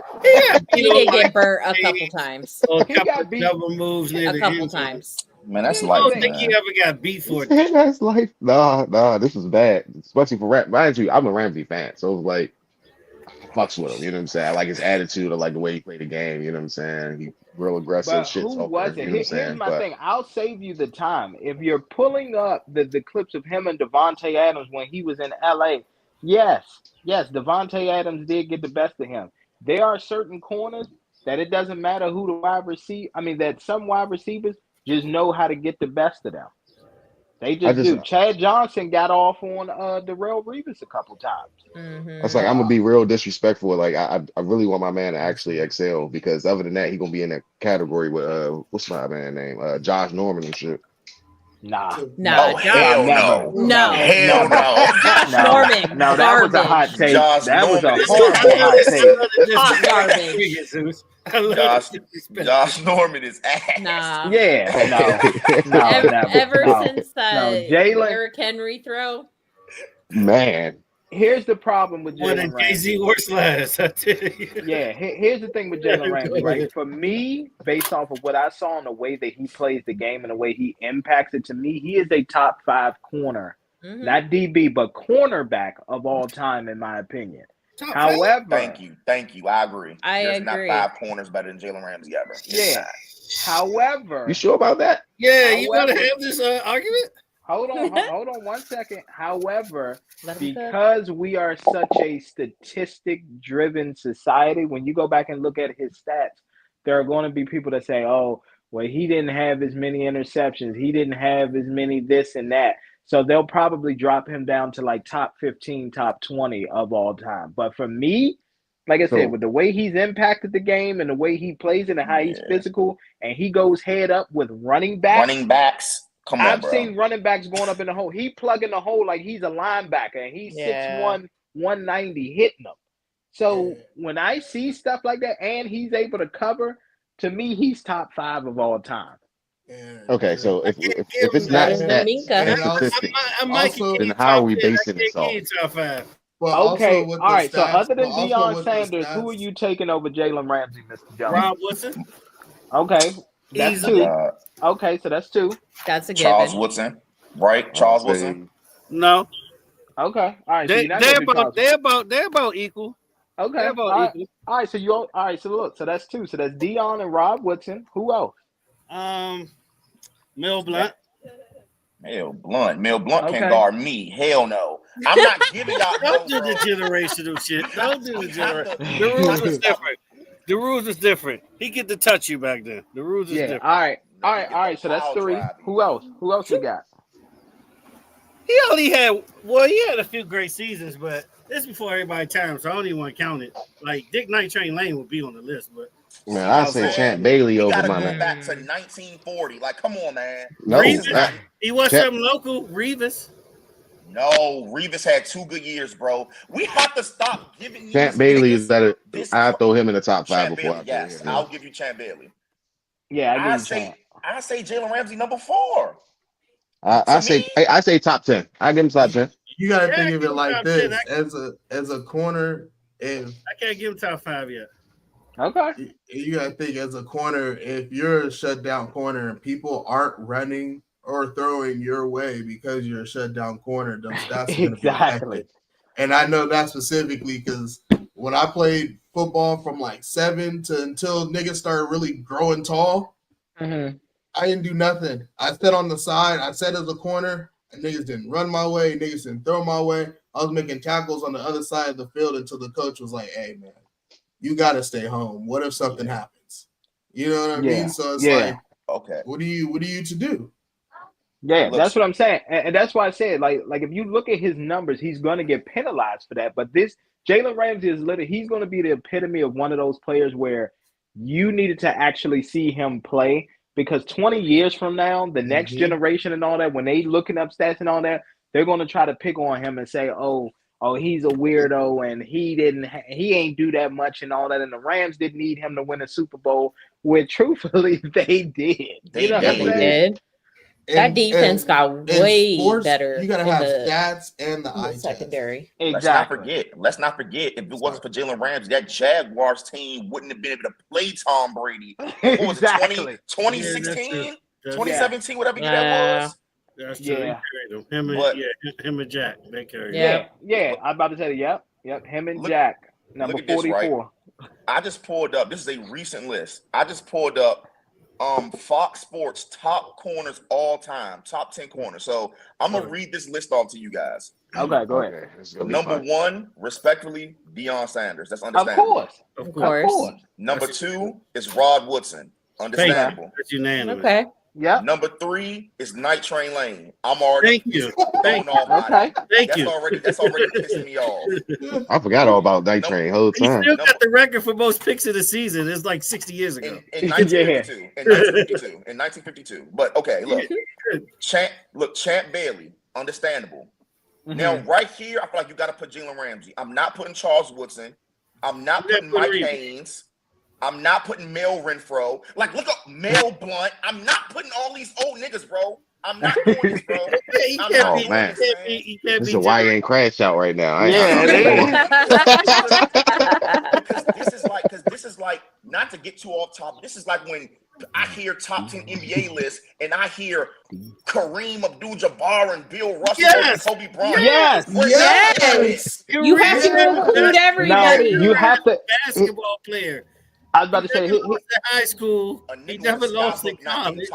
get burnt a couple times. He got beat double moves a couple times. Man, that's life. I don't think he ever got beat for it. That's life. Nah, this is bad. Especially for Ramsey. I'm a Ramsey fan, so it's like fucks with him. You know what I'm saying? I like his attitude. I like the way he played the game. You know what I'm saying? He real aggressive but shit. Who was it? Here's my thing. I'll save you the time. If you're pulling up the clips of him and Devontae Adams when he was in LA, yes, Devontae Adams did get the best of him. There are certain corners that it doesn't matter who the wide receiver. I mean, that some wide receivers just know how to get the best of them. They just do. Chad Johnson got off on Darrelle Revis a couple times. It's like I'm gonna be real disrespectful. Like I really want my man to actually excel because other than that, he gonna be in that category with what's my man name? Josh Norman and shit. Nah. No, hell no. No. Hell no. Josh Norman. No, that was a hot take. Josh that was a Norman. horrible hot take. Josh Norman is ass. Nah. Yeah. No. Ever since that Derrick Henry throw. Man. Here's the problem with Jalen Ramsey. Here's the thing with Jalen Ramsey, right? For me, based off of what I saw and the way that he plays the game and the way he impacts it, to me, he is a top 5 corner. Not DB, but cornerback of all time, in my opinion. However, thank you. I agree. There's agree. not 5 corners better than Jalen Ramsey ever. Yeah. However, you sure about that? Yeah, you want to have this argument? Hold on 1 second. However, because we are such a statistic-driven society, when you go back and look at his stats, there are going to be people that say, oh, well, he didn't have as many interceptions. He didn't have as many this and that. So they'll probably drop him down to like top 15, top 20 of all time. But for me, like I said, with the way he's impacted the game and the way he plays it and how he's physical, and he goes head up with running backs. Come on, I've seen running backs going up in the hole. He plugging the hole like he's a linebacker, and he's 6'1", 190 hitting them. So when I see stuff like that, and he's able to cover, to me, he's top 5 of all time. Okay, so if it's not that statistic, then how are we basing this off? Okay, all right. So other than Deion Sanders, who are you taking over Jalen Ramsey, Mr. Jones? Rob Woodson. Okay, that's 2. Okay, so that's 2. That's a Charles given. Woodson, right? Charles Woodson. No. Okay, all right. They're about equal. Okay, all right. So look. So that's 2. So that's Deion and Rob Woodson. Who else? Mel Blount. Mel Blount can guard me. Hell no. I'm not giving y'all. Don't do the generational shit. Don't do the generation. The rules was different. The rules was different. He get to touch you back then. The rules is different. All right. So that's 3. Who else? Who else you got? He only had a few great seasons, but this before everybody's time, so I don't even want to count it. Like Dick Night Train Lane would be on the list, but man, I say Champ Bailey over my man. Back to 1940. Like, come on, man. No, he was something local. Revis. No, Revis had 2 good years, bro. We have to stop giving you Champ Bailey is better. I throw him in the top 5 Champ before Bailey, yes, I'll give you Champ Bailey. Yeah, I say Jalen Ramsey number 4. I say top 10. I give him top 10. You gotta think of it like this: as a corner, if I can't give him top 5 yet. Okay. You gotta think as a corner, if you're a shutdown corner and people aren't running or throwing your way because you're a shutdown corner, those stats are gonna be affected. And I know that specifically because when I played football from like 7 to until niggas started really growing tall, I didn't do nothing. I sat on the side. I sat as a corner, and niggas didn't run my way. Niggas didn't throw my way. I was making tackles on the other side of the field until the coach was like, "Hey, man, you got to stay home. What if something happens?" You know what I mean? So it's like, okay, what are you to do? Yeah, that's what I'm saying, and that's why I said, like if you look at his numbers, he's going to get penalized for that. But this Jalen Ramsey is literally, he's going to be the epitome of one of those players where you needed to actually see him play, because 20 years from now, the next generation and all that, when they looking up stats and all that, they're going to try to pick on him and say, oh, he's a weirdo and he ain't do that much and all that, and the Rams didn't need him to win a Super Bowl. Where truthfully they did. They did. That defense got way better. You gotta have stats and the eye secondary. Exactly. Let's not forget. If it wasn't for Jalen Ramsey, that Jaguars team wouldn't have been able to play Tom Brady. What was it, 2016, 2017, whatever year that was? That's true. Him and Jack. They carried. Yeah. I was about to say, yep. Him and Jack, number 44. Right? I just pulled up. This is a recent list. I just pulled up Fox Sports top corners all time, top 10 corners. So I'm gonna read this list off to you guys. Okay, go ahead. Number 1, respectfully, Deion Sanders. That's understandable. Of course. Number 2 is Rod Woodson. Understandable. That's unanimous. Okay. Yeah. Number 3 is Night Train Lane. I'm already Thank you. That's already pissing me off. I forgot all about Night Train whole He time. still got the record for most picks of the season. It's like 60 years ago. In 1952. But okay, look. Champ Bailey, understandable. Now, right here, I feel like you got to put Jalen Ramsey. I'm not putting Charles Woodson. I'm not putting Mike Haynes. I'm not putting Mel Renfro. Like, look up Mel Blunt. I'm not putting all these old niggas, bro. I'm not doing this, bro. Oh, man. This is a YN crash out right now. Because this is like, not to get too off topic, this is like when I hear top 10 NBA lists and I hear Kareem Abdul-Jabbar and Bill Russell and Kobe Bryant. Yes. You have to include everybody. No, you have to. Basketball player. I was about to say, he high school. He never lost in college.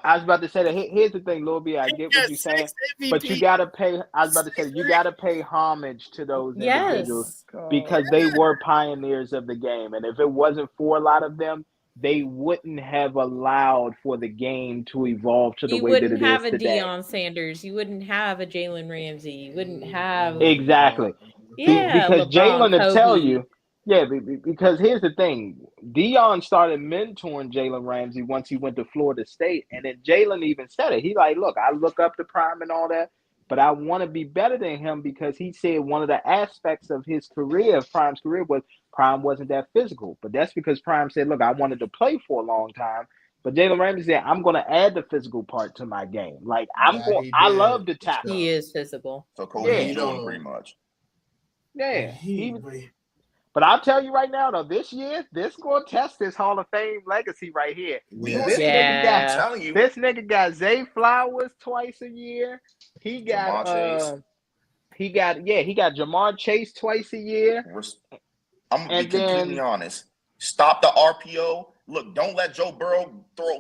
I was about to say that. Here's the thing, Lil B. I get what you're saying, but you gotta pay. I was about to say you gotta pay homage to those individuals because they were pioneers of the game, and if it wasn't for a lot of them, they wouldn't have allowed for the game to evolve to the way that it is today. You wouldn't have a Deion Sanders. You wouldn't have a Jalen Ramsey. You wouldn't have exactly. Yeah, because Jalen will tell you. Yeah, because here's the thing. Deion started mentoring Jalen Ramsey once he went to Florida State. And then Jalen even said it. He like, look, I look up to Prime and all that, but I want to be better than him because he said one of the aspects of his career, of Prime's career, was Prime wasn't that physical. But that's because Prime said, look, I wanted to play for a long time. But Jalen Ramsey said, I'm going to add the physical part to my game. Like, I love the tackle. He is physical. So Cody doing pretty much. Yeah. But I'll tell you right now, though, this year, this going to test this Hall of Fame legacy right here. This nigga got Zay Flowers twice a year. He got Jamar Chase twice a year. I'm gonna be completely honest. Stop the RPO. Look, don't let Joe Burrow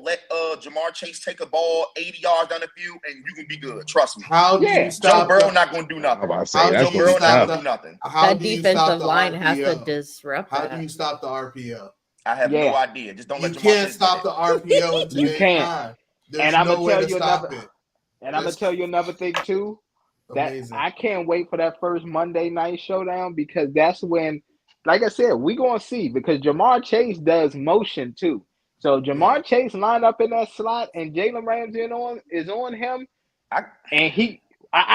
let Jamar Chase take a ball 80 yards down the field and you can be good. Trust me. How do you stop Joe Burrow not gonna do nothing. Joe Burrow not gonna do nothing. That defensive line has to disrupt How do you stop the RPO? I have no idea. Just don't let you can't stop the RPO in today's time. And I'm gonna tell you another. And I'm gonna tell you another thing too. That I can't wait for that first Monday night showdown because that's when, like I said, we're going to see because Jamar Chase does motion too. So Jamar Chase line up in that slot and Jalen Ramsey is on him. I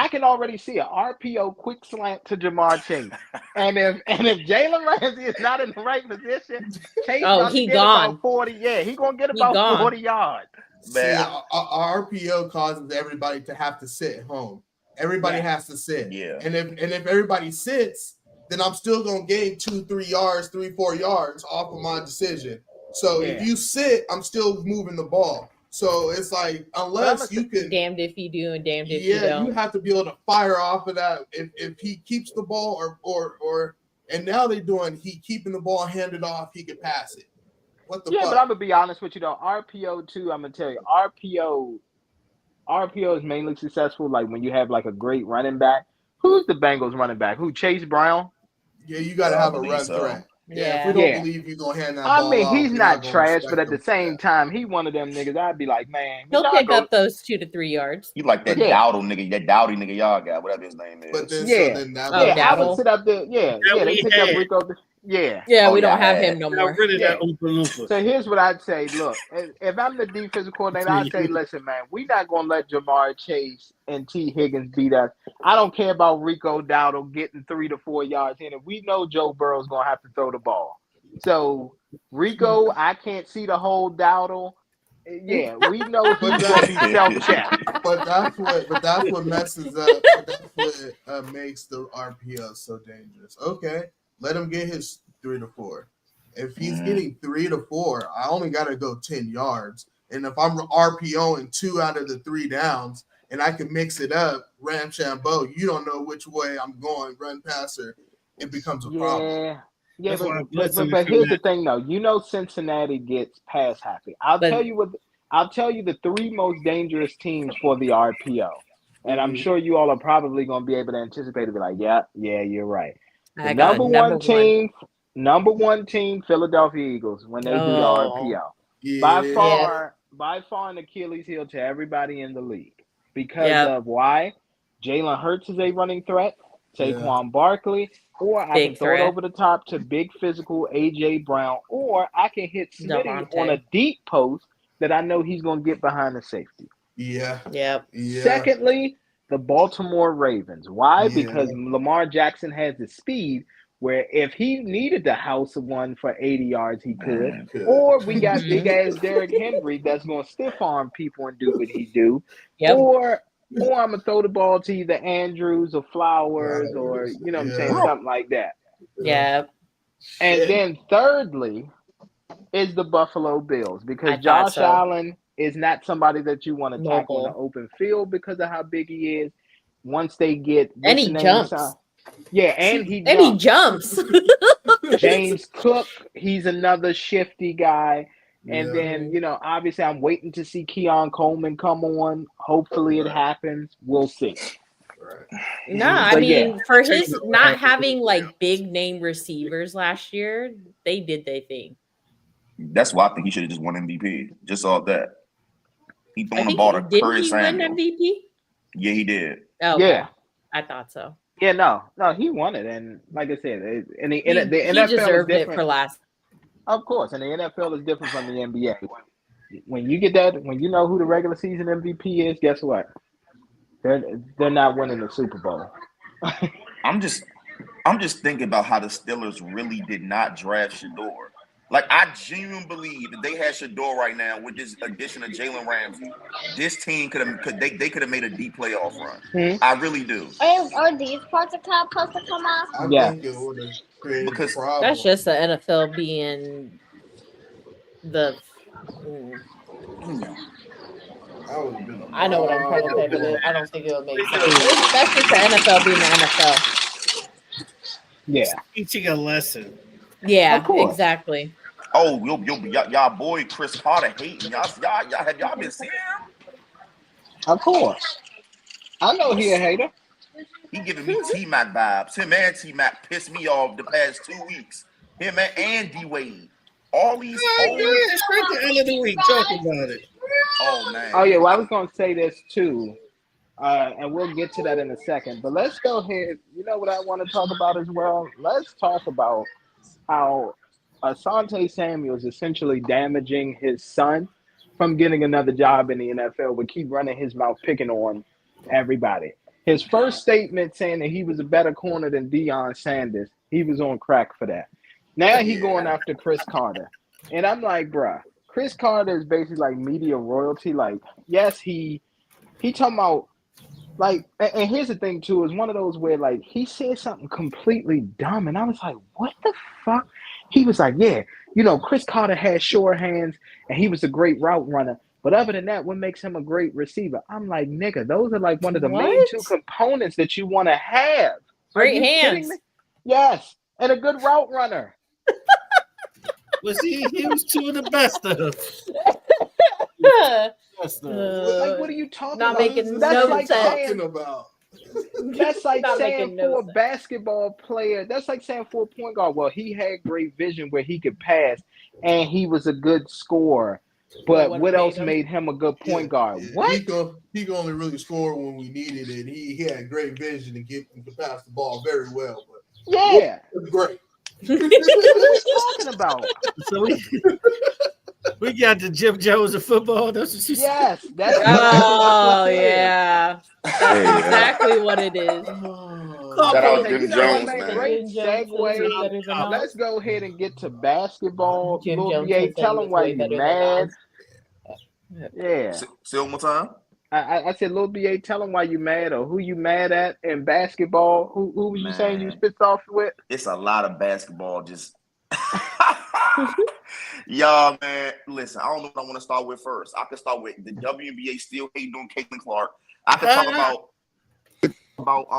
can already see an RPO quick slant to Jamar Chase. and if Jalen Ramsey is not in the right position, Chase he gone. About 40. Yeah, he's going to get about 40 yards. Man, RPO causes everybody to have to sit at home. Everybody has to sit. Yeah. And if everybody sits, then I'm still going to gain 2-3 yards, 3-4 yards off of my decision. So if you sit, I'm still moving the ball. So it's like, unless you can... Damned if you do and damned if you don't. Yeah, you have to be able to fire off of that. If he keeps the ball or And now they're doing he keeping the ball handed off, he can pass it. What the fuck? But I'm gonna be honest with you though. RPO too. I'm gonna tell you, RPO is mainly successful like when you have like a great running back. Who's the Bengals running back? Who? Chase Brown? Yeah, you got to have a run threat. Yeah, if we don't believe you're gonna hand that ball off, he's not trash, but at the same time, he one of them niggas. I'd be like, man, he'll pick up those 2 to 3 yards. You like that Dowdle nigga, that Dowdy nigga y'all got, whatever his name is. But then, I would sit up there. They pick up Rico. We don't have him no more. So here's what I'd say. Look, if I'm the defensive coordinator, I'd say, listen, man, we're not gonna let Jamar Chase and T. Higgins beat us. I don't care about Rico Dowdle getting 3 to 4 yards in, and we know Joe Burrow's gonna have to throw the ball. So Rico, I can't see the whole Dowdle. Yeah, we know he's gonna be self-checked. But that's what messes up. That's what makes the RPO so dangerous. Okay, let him get his 3 to 4. If he's getting 3 to 4, I only got to go 10 yards. And if I'm RPOing 2 out of the 3 downs, and I can mix it up, Ramshambo, you don't know which way I'm going, run passer, it becomes a problem. Yeah, but here's the thing, though. You know, Cincinnati gets pass happy. I'll tell you the 3 most dangerous teams for the RPO, and I'm sure you all are probably going to be able to anticipate and be like, yeah, you're right. The number one team, Philadelphia Eagles, when they do the RPO, by far an Achilles heel to everybody in the league because of why Jalen Hurts is a running threat, Saquon Barkley. Or I can throw it over the top to big physical A.J. Brown, or I can hit Smitty on a deep post that I know he's going to get behind the safety. Yeah. Secondly, the Baltimore Ravens. Why? Because Lamar Jackson has the speed where if he needed the house of one for 80 yards, he could. Or we got big-ass Derrick Henry that's going to stiff-arm people and do what he do. Or I'm going to throw the ball to either Andrews or Flowers or, you know what I'm saying, something like that. Yeah. And then thirdly is the Buffalo Bills because Josh Allen is not somebody that you want to tackle in the open field because of how big he is. Once they get... And he jumps. And he jumps. James Cook, he's another shifty guy. And then, you know, obviously I'm waiting to see Keon Coleman come on. Hopefully it happens. We'll see. For his not having like big name receivers last year, they did their thing. That's why I think he should have just won MVP. Just all that. He throwing the ball to Curtis Samuel. Didn't he win MVP? Yeah, he did. Oh, okay. Yeah. I thought so. Yeah, no, he won it. And like I said, the NFL deserved it for last. Of course, and the NFL is different from the NBA. When you get that, when you know who the regular season MVP is, guess what? They're not winning the Super Bowl. I'm just thinking about how the Steelers really did not draft Shador. Like, I genuinely believe if they had Shador right now with this addition of Jalen Ramsey, this team could have made a deep playoff run. Mm-hmm. I really do. Are these parts supposed to come off? I think it would have created a problem. That's just the NFL being the. I know what I'm trying to say, but I don't think it would make sense. That's just the NFL being the NFL. Yeah, teaching a lesson. Yeah, exactly. Oh, y'all boy Chris Carter hating y'all. Have y'all been seeing him? Of course. I know he a hater. He giving me T-Mac vibes. Him and T-Mac pissed me off the past 2 weeks. Him and D-Wade. All these straight to the end of the week talking about it. Oh, man. Oh, yeah. Well, I was going to say this, too. And we'll get to that in a second. But let's go ahead. You know what I want to talk about as well? Let's talk about how Asante Samuel is essentially damaging his son from getting another job in the NFL. We keep running his mouth, picking on everybody. His first statement saying that he was a better corner than Deion Sanders, he was on crack for that. Now he going after Chris Carter. And I'm like, bruh, Chris Carter is basically like media royalty. Like, yes, he talking about, like, and here's the thing, too, is one of those where, like, he said something completely dumb, and I was like, what the fuck? He was like, yeah, you know, Chris Carter had sure hands, and he was a great route runner, but other than that, what makes him a great receiver? I'm like, nigga, those are, like, one of the main 2 components that you want to have. Great hands. Yes. and a good route runner. Was he was two of the best of them. Like, what are you talking not about? making That's no like sense. saying about. That's like Not saying making no for a sense. basketball player, that's like saying for a point guard, well, he had great vision where he could pass and he was a good scorer. But what else made him a good point guard? What? He could only really score when we needed it. He had great vision to get him to pass the ball very well. But yeah, it was great. What are you talking about? So we got the Jim Jones of football. That's what she said. Yes, that's oh yeah, that's exactly what it is. Shout out Jim Jones, man. Great segue. Let's go ahead and get to basketball. Jim Lil Jones BA, tell them why you mad. Yeah. Say one more time. I said, Lil BA, tell them why you mad or who you mad at in basketball. Who was you saying you was pissed off with? It's a lot of basketball. Just y'all, man. Listen, I don't know what I want to start with first. I could start with the WNBA still hating on Caitlin Clark. I could talk about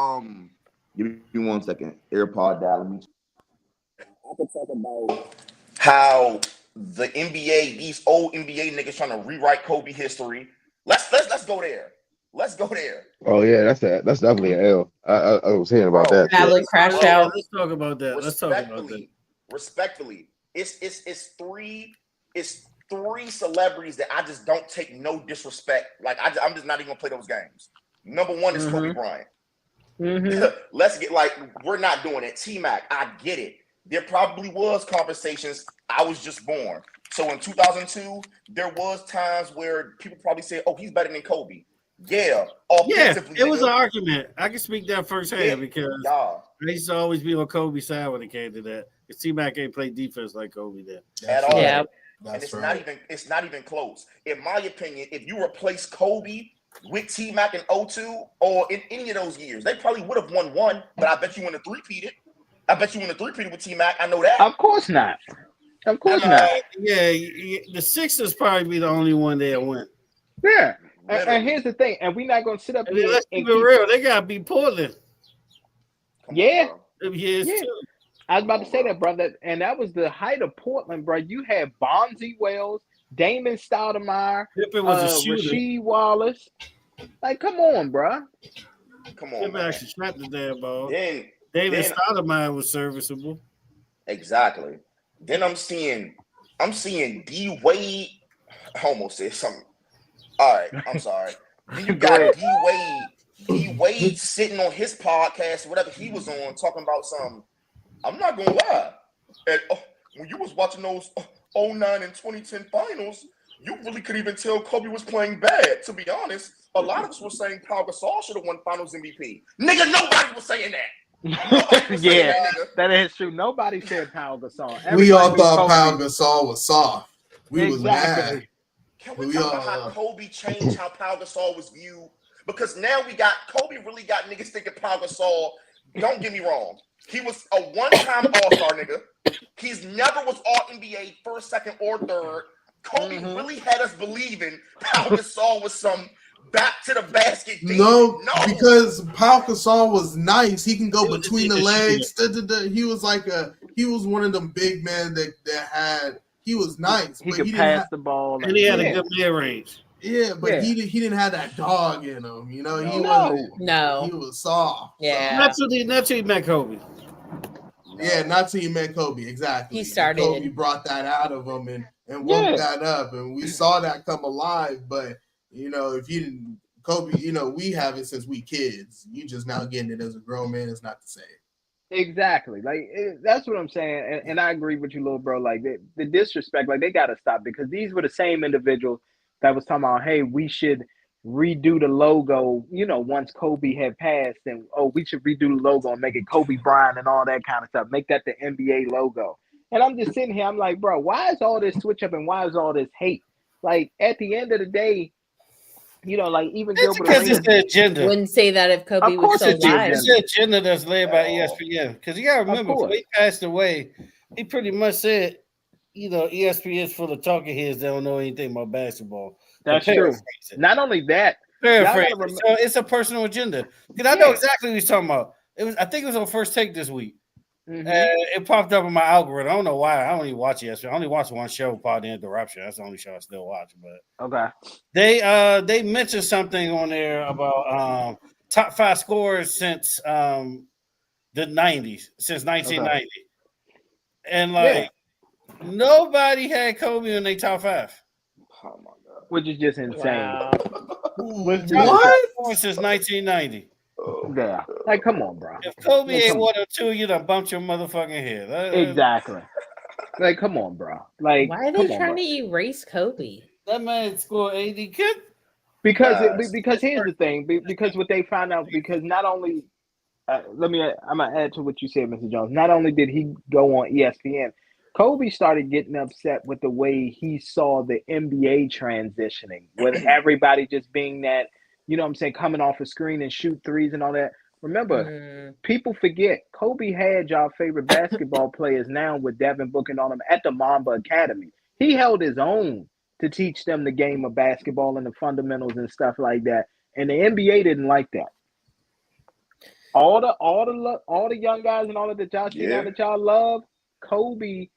Give me 1 second. AirPod dial. I could talk about how the NBA, these old NBA niggas trying to rewrite Kobe history. Let's go there. Let's go there. Oh yeah, that's definitely an L. I was hearing about that. Allen crashed out. Let's talk about that. Respectfully, it's three celebrities that I just don't take no disrespect. Like I'm just not even gonna play those games. Number one is Kobe Bryant. Let's get we're not doing it. T-Mac, I get it. There probably was conversations. I was just born. So in 2002, there was times where people probably said, "Oh, he's better than Kobe." Yeah, it was an argument. I can speak that firsthand because I used to always be on Kobe's side when it came to that. Because T-Mac ain't play defense like Kobe did at all. Yeah, and it's not even close. In my opinion, if you replace Kobe with T-Mac in 2002 or in any of those years, they probably would have won one. But I bet you wouldn't have three-peated. I bet you wouldn't have three-peated with T-Mac. I know that. Of course not. Of course not. Yeah, the Sixers probably be the only one that went. Yeah. And here's the thing, and we're not gonna sit up here. Let's keep it real. They gotta be Portland. Yeah. Yes, too. I was about to say that, brother. And that was the height of Portland, bro. You had Bonzi Wells, Damon Stoudemire, Rasheed Wallace. Like, come on, bro. Come on, man. Actually snapped the damn ball. David Stoudemire was serviceable. Exactly. Then I'm seeing D Wade. I almost said something. All right, I'm sorry. Then you got D Wade sitting on his podcast, whatever he was on, talking about something. I'm not gonna lie. And when you was watching those 09 and 2010 finals, you really could even tell Kobe was playing bad. To be honest, a lot of us were saying Pau Gasol should have won Finals MVP. Nigga, nobody was saying that. That is true. Nobody said Pau Gasol. We all thought Pau Gasol was soft. We was mad. Can we talk about how Kobe changed how Pau Gasol was viewed? Because now Kobe really got niggas thinking Pau Gasol. Don't get me wrong. He was a one-time All-Star nigga. He's never was All-NBA first, second, or third. Kobe really had us believing Pau Gasol was some back to the basket. No, because Pau Gasol was nice. He can go between the legs. He was one of them big men that had. He was nice. He could pass the ball, and he had a good mid range. Yeah, but he didn't have that dog in him. You know, he was soft. Yeah, not till he met Kobe. Yeah, not till he met Kobe. Exactly. He started. Kobe brought that out of him and woke that up, and we saw that come alive. But if you didn't, Kobe, we have it since we kids. You just now getting it as a grown man. It's not the same. Exactly. That's what I'm saying. And I agree with you, little bro. Like the disrespect, they got to stop, because these were the same individuals that was talking about, hey, we should redo the logo, once Kobe had passed, and we should redo the logo and make it Kobe Bryant and all that kind of stuff. Make that the NBA logo. And I'm just sitting here, I'm like, bro, why is all this switch up and why is all this hate? Like, at the end of the day, even Gilbert because it's the agenda. Wouldn't say that if Kobe was so alive. It's the agenda that's led by ESPN. Because you got to remember, when he passed away, he pretty much said, ESPN's full of talking heads that don't know anything about basketball. That's true. Not only that, so it's a personal agenda. Because I know exactly what he's talking about. I think it was on First Take this week. It popped up in my algorithm. I don't know why. I don't even watch it yesterday. I only watched one show, Pod the Interruption. That's the only show I still watch. But okay, they mentioned something on there about top 5 scorers since the 90s, since 1990, and like nobody had Kobe in their top 5. Oh my god, which is just insane. Wow. What? Since 1990. Yeah, like come on, bro. If Kobe Like, ain't 1 or 2, you done bumped your motherfucking head. Exactly. Like, come on, bro. Like, why are they trying to erase Kobe? That man scored 80 kids. Because here's the thing. Because what they found out, because not only I'm gonna add to what you said, Mr. Jones. Not only did he go on ESPN, Kobe started getting upset with the way he saw the NBA transitioning, with everybody just being that, you know what I'm saying, coming off a screen and shoot threes and all that. Remember, people forget Kobe had y'all favorite basketball players now with Devin Booker on him at the Mamba Academy. He held his own to teach them the game of basketball and the fundamentals and stuff like that. And the NBA didn't like that. All the young guys and all of the y'all see now that y'all love, Kobe.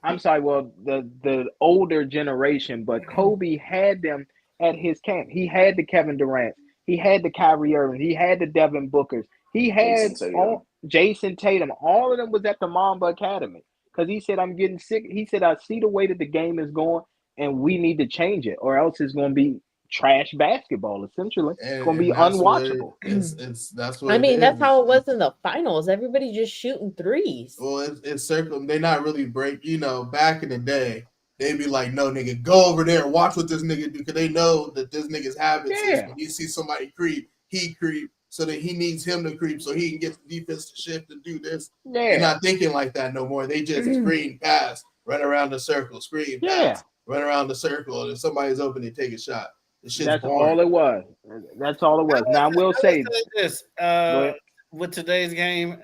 I'm sorry, well, the older generation, but Kobe had them at his camp. He had the Kevin Durant, he had the Kyrie Irving, he had the Devin Bookers, he had Jason Tatum. All of them was at the Mamba Academy because he said, I'm getting sick. He said, I see the way that the game is going, and we need to change it, or else it's going to be trash basketball. Essentially, it's going to be unwatchable. That's what. I mean, that's how it was in the finals. Everybody just shooting threes. Well, it's circle. They not really break. You know, back in the day, they'd be like, "No, nigga, go over there and watch what this nigga do," because they know that this nigga's habits is when you see somebody creep, he creep, so that he needs him to creep so he can get the defense to shift and do this. They're not thinking like that no more. They just screen pass, run around the circle, screen pass, run around the circle, and if somebody's open, they take a shot. That's all it was. That's all it was. Now, I will say this with today's game,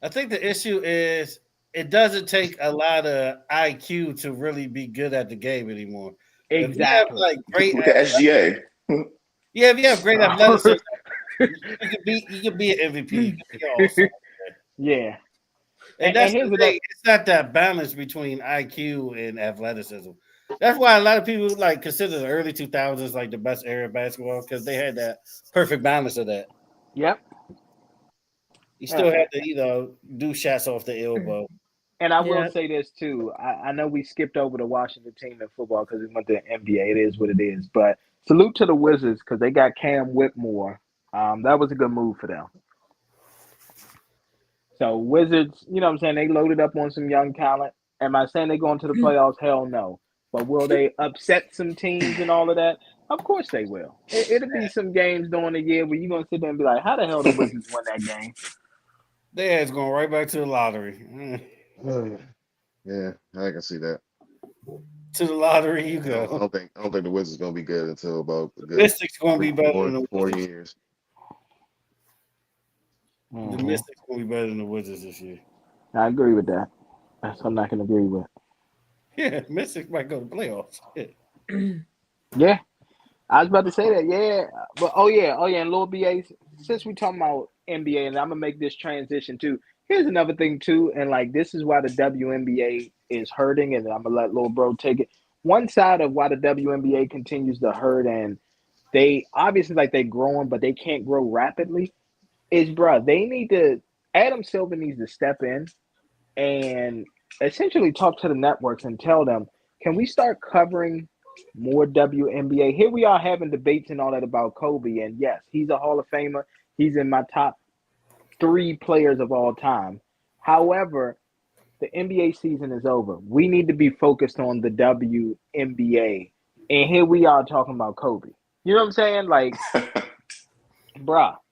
I think the issue is it doesn't take a lot of IQ to really be good at the game anymore. Exactly. If you have, like, great look at SGA. Yeah, if you have great athleticism, you can be an MVP. Yeah. And that's the thing. It's not that balance between IQ and athleticism. That's why a lot of people like consider the early 2000s like the best era of basketball because they had that perfect balance of that. Yep. You still had to, do shots off the elbow. And I will say this too. I know we skipped over the Washington team in football because we went to the NBA. It is what it is. But salute to the Wizards because they got Cam Whitmore. That was a good move for them. So Wizards, you know what I'm saying, they loaded up on some young talent. Am I saying they're going to the playoffs? Hell no. But will they upset some teams and all of that? Of course they will. It'll be some games during the year where you're going to sit there and be like, how the hell the Wizards win that game? Their ass going right back to the lottery. Yeah, I can see that. To the lottery you go. I don't think the Wizards going to be good until about a good Mystics going to be better than the 4 years. The Mystics going to be better than the Wizards this year. I agree with that. That's what I'm not going to agree with. Yeah, Mystics might go to playoffs. Yeah. I was about to say that, yeah. But and Lil BA, since we talking about NBA, and I'm gonna make this transition too. Here's another thing too, and like this is why the WNBA is hurting, and I'm gonna let Lil Bro take it. One side of why the WNBA continues to hurt, and they obviously like they're growing, but they can't grow rapidly, is they need to Adam Silver needs to step in and essentially talk to the networks and tell them, can we start covering more WNBA? Here we are having debates and all that about Kobe, and yes, he's a Hall of Famer. He's in my top 3 players of all time. However, the NBA season is over. We need to be focused on the WNBA. And here we are talking about Kobe. You know what I'm saying? Like,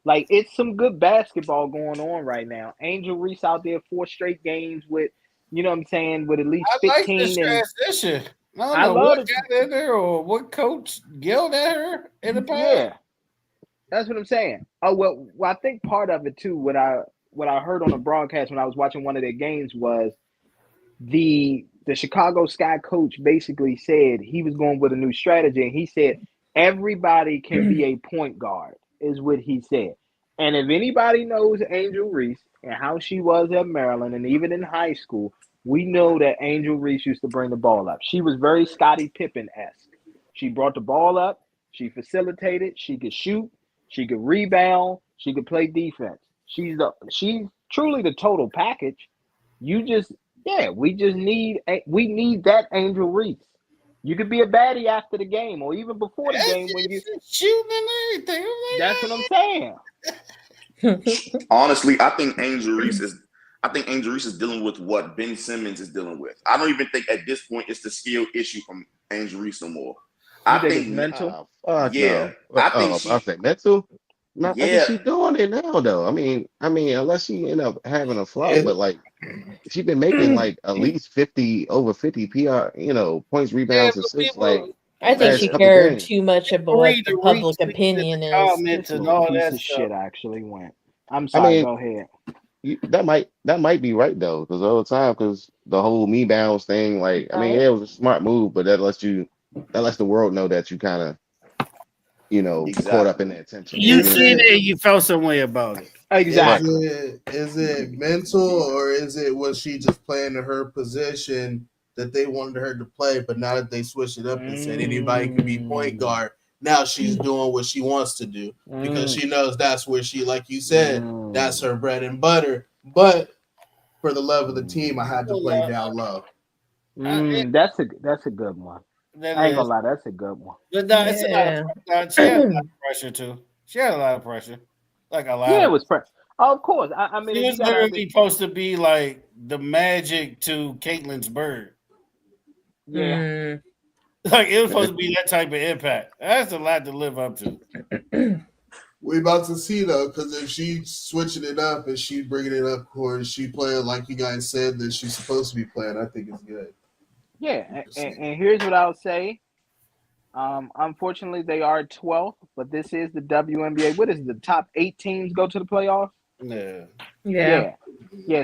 like it's some good basketball going on right now. Angel Reese out there 4 straight games with, you know what I'm saying, with at least 15. I like this transition. I don't know what got in there or what coach yelled at her in the past. Yeah, that's what I'm saying. Oh well, I think part of it too. What I heard on the broadcast when I was watching one of their games was the Chicago Sky coach basically said he was going with a new strategy, and he said everybody can be a point guard, is what he said. And if anybody knows Angel Reese and how she was at Maryland and even in high school, we know that Angel Reese used to bring the ball up. She was very Scottie Pippen-esque. She brought the ball up. She facilitated. She could shoot. She could rebound. She could play defense. She's truly the total package. We need that Angel Reese. You could be a baddie after the game or even before the game when you shooting and everything. That's what I'm saying. Honestly, I think Angel Reese is dealing with what Ben Simmons is dealing with. I don't even think at this point it's the skill issue from Angel Reese no more. I think it's mental. Yeah, no. I think I think mental. No, I think Yeah, she's doing it now though. I mean, unless she end up having a flop, but like she's been making like at least 50 over 50 PR, points, rebounds, assists. Like I think last she couple cared games. too much about what the public opinion is. This little piece of shit actually went. I'm I sorry. mean, Go ahead. that might be right though, because all the time, because the whole me bounce thing, like I mean, Right. yeah, it was a smart move, but that lets the world know that you kind of caught up in the attention. You know what I'm seen saying? it, you felt some way about it. Exactly. Is it mental, or was she just playing in her position that they wanted her to play? But now that they switched it up and said anybody can be point guard, now she's doing what she wants to do because she knows that's where she, like you said, that's her bread and butter. But for the love of the team, I had to play down low. That's a good one. I ain't gonna lie, that's a good one. But no, it's a lot of, she had a lot of pressure too. She had a lot of pressure, like a lot. Yeah, of it was pressure. Of course. I mean, she was literally supposed to be like the Magic to Caitlin's Bird. Yeah. Like it was supposed to be that type of impact. That's a lot to live up to. We about to see though, because if she's switching it up and she bringing it up, or she playing like you guys said that she's supposed to be playing, I think it's good. Yeah, and here's what I'll say. Unfortunately, they are 12th, but this is the WNBA. What is it, the top 8 teams go to the playoffs? Yeah.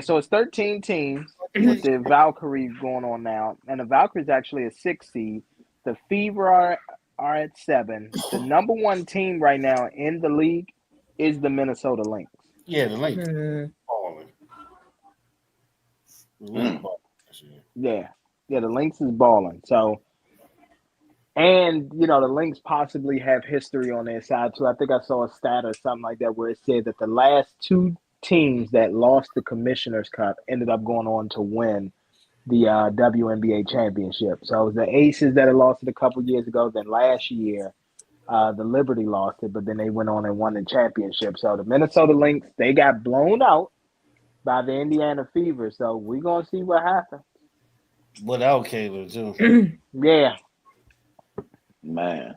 So it's 13 teams with the Valkyries going on now, and the Valkyries actually a 6 seed. The Fever are at 7. The number 1 team right now in the league is the Minnesota Lynx. Yeah, the Lynx. Balling. Yeah, the Lynx is balling. So, and the Lynx possibly have history on their side too. I think I saw a stat or something like that where it said that the last 2 teams that lost the Commissioner's Cup ended up going on to win the WNBA championship. So it was the Aces that had lost it a couple years ago. Then last year, the Liberty lost it, but then they went on and won the championship. So the Minnesota Lynx, they got blown out by the Indiana Fever. So we're going to see what happens. Without Kayla, too. Yeah. Man.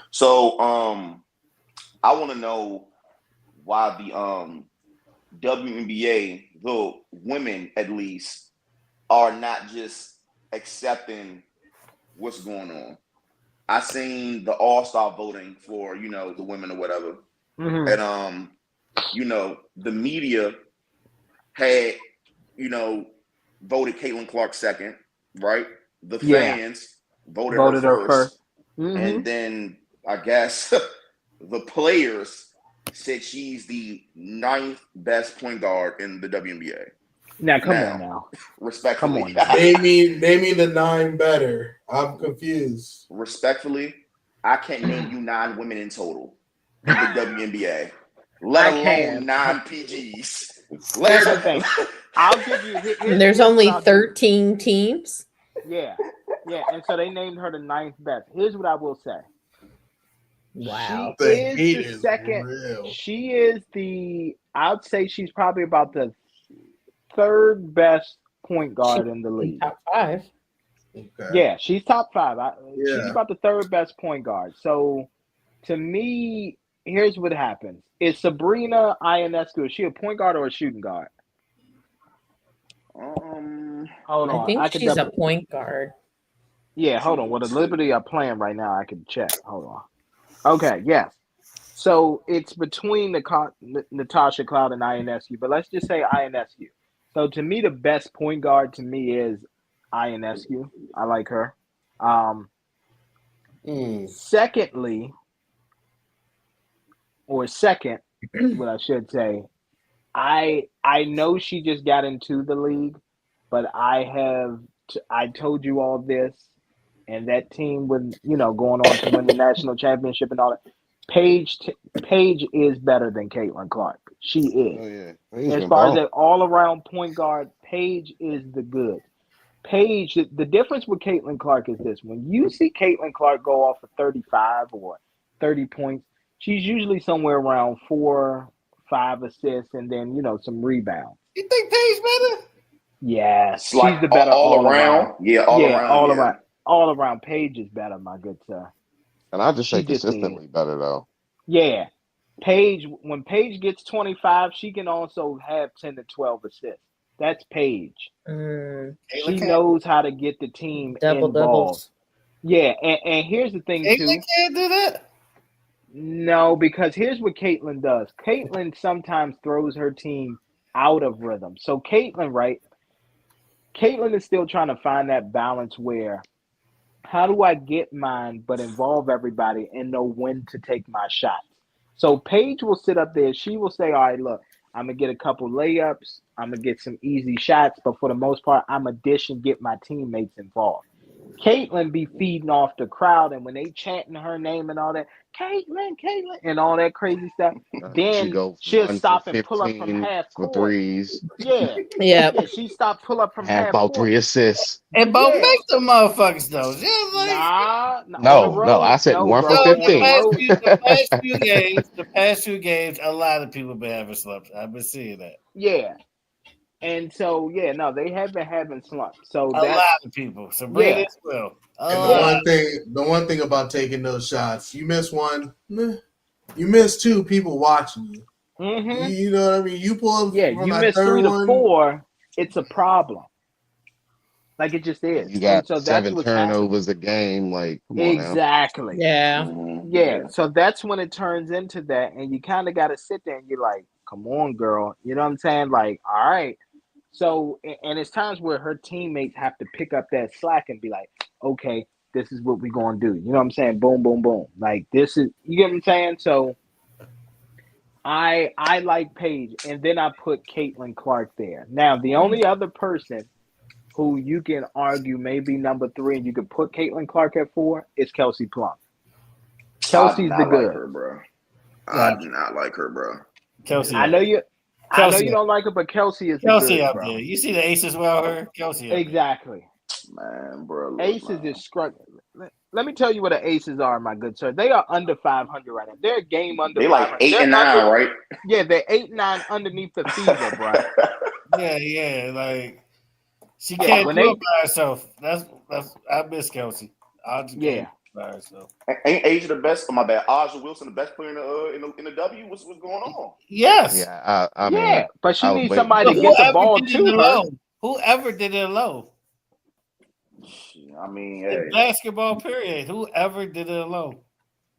So, I want to know why the WNBA, the women at least, are not just accepting what's going on. I seen the All-Star voting for, the women or whatever. And the media had, voted Caitlin Clark second, right? The fans voted her first. And then I guess the players said she's the 9th best point guard in the WNBA. Now, come on now. Respectfully. Come on now. Name me the 9 better. I'm confused. Respectfully, I can't name you 9 women in total in the WNBA, let alone 9 PGs. Here's the thing. I'll give you. There's only 13 teams. Yeah, and so they named her the 9th best. Here's what I will say. Wow, she is the second. Real. She is the. I'd say she's probably about the 3rd best point guard in the league. Top 5. Okay. Yeah, she's top 5. She's about the 3rd best point guard. So, to me, here's what happens: is Sabrina Ionescu, is she a point guard or a shooting guard? Hold on. I think she's a point guard. Yeah, hold on. Well, the Liberty are playing right now. I can check. Hold on. Okay, yes. So it's between Natasha Cloud and Ionescu, but let's just say Ionescu. So to me, the best point guard to me is Ionescu. I like her. Second what I should say. I know she just got into the league, but I told you all this, and that team with going on to win the national championship and all that. Paige is better than Caitlin Clark. She is. Oh yeah, As far as an all-around point guard, Paige is the good. Paige, the difference with Caitlin Clark is this: when you see Caitlin Clark go off for 35 or 30 points, she's usually somewhere around 4-5 assists and then some rebounds. You think Paige better? Yes, It's like she's the better all around. Yeah, all around. All around. Paige is better, my good sir. And I just say She just consistently better though. Yeah. Paige, when Paige gets 25, she can also have 10 to 12 assists. That's Paige. She knows how to get the team involved. Doubles. Yeah, and here's the thing too. Caitlin can't do that? No, because here's what Caitlin does. Caitlin sometimes throws her team out of rhythm. So Caitlin is still trying to find that balance where how do I get mine but involve everybody and know when to take my shots? So Paige will sit up there. She will say, all right, look, I'm going to get a couple layups. I'm going to get some easy shots. But for the most part, I'm going to dish and get my teammates involved. Caitlin be feeding off the crowd. And when they chanting her name and all that, Caitlin, and all that crazy stuff, then she'll stop and pull up from half court. Threes. Yeah. Yeah. She stopped pull up from half about court. 3 assists. And both make the motherfuckers though. Just like No, I said 1 for 15. The past few games, a lot of people been having slumps. I've been seeing that. Yeah. And so they have been having slumps. So a lot of people. So bring it as well. And the one thing about taking those shots, you miss one, you miss two, people watching you. Mm-hmm. You know what I mean? You pull up. Yeah, you miss 3 to 4, it's a problem. Like it just is. You got 7 that's turnovers a game. Like come exactly. On now. Yeah. So that's when it turns into that, and you kind of got to sit there and you're like, "Come on, girl." You know what I'm saying? Like, all right. So, and it's times where her teammates have to pick up that slack and be like, "Okay, this is what we're gonna do." You know what I'm saying? Boom, boom, boom. Like this is, you get what I'm saying? So, I like Paige, and then I put Caitlin Clark there. Now, the only other person who you can argue maybe number 3 and you could put Caitlin Clark at 4 is Kelsey Plum. Kelsey's the good. Like her, bro. I do not like her, bro. Kelsey. I know you don't like her, but Kelsey is Kelsey good, up bro. there. You see the aces well her? Kelsey exactly. Man, bro. Aces is struggling. Let me tell you what the aces are, my good sir. They are under 500 right now. They're a game under. They like 8 and 9, right? Yeah, they're 8 and 9 underneath the fever, bro. Yeah, like she can't do it by herself. That's I miss Kelsey. By herself. Ain't Asia the best? Oh, my bad. Aja Wilson the best player in the W? What's going on? Yes. Yeah, I mean, but she needs somebody to get the ball to her. Whoever did it low. I mean, in basketball period, whoever did it alone.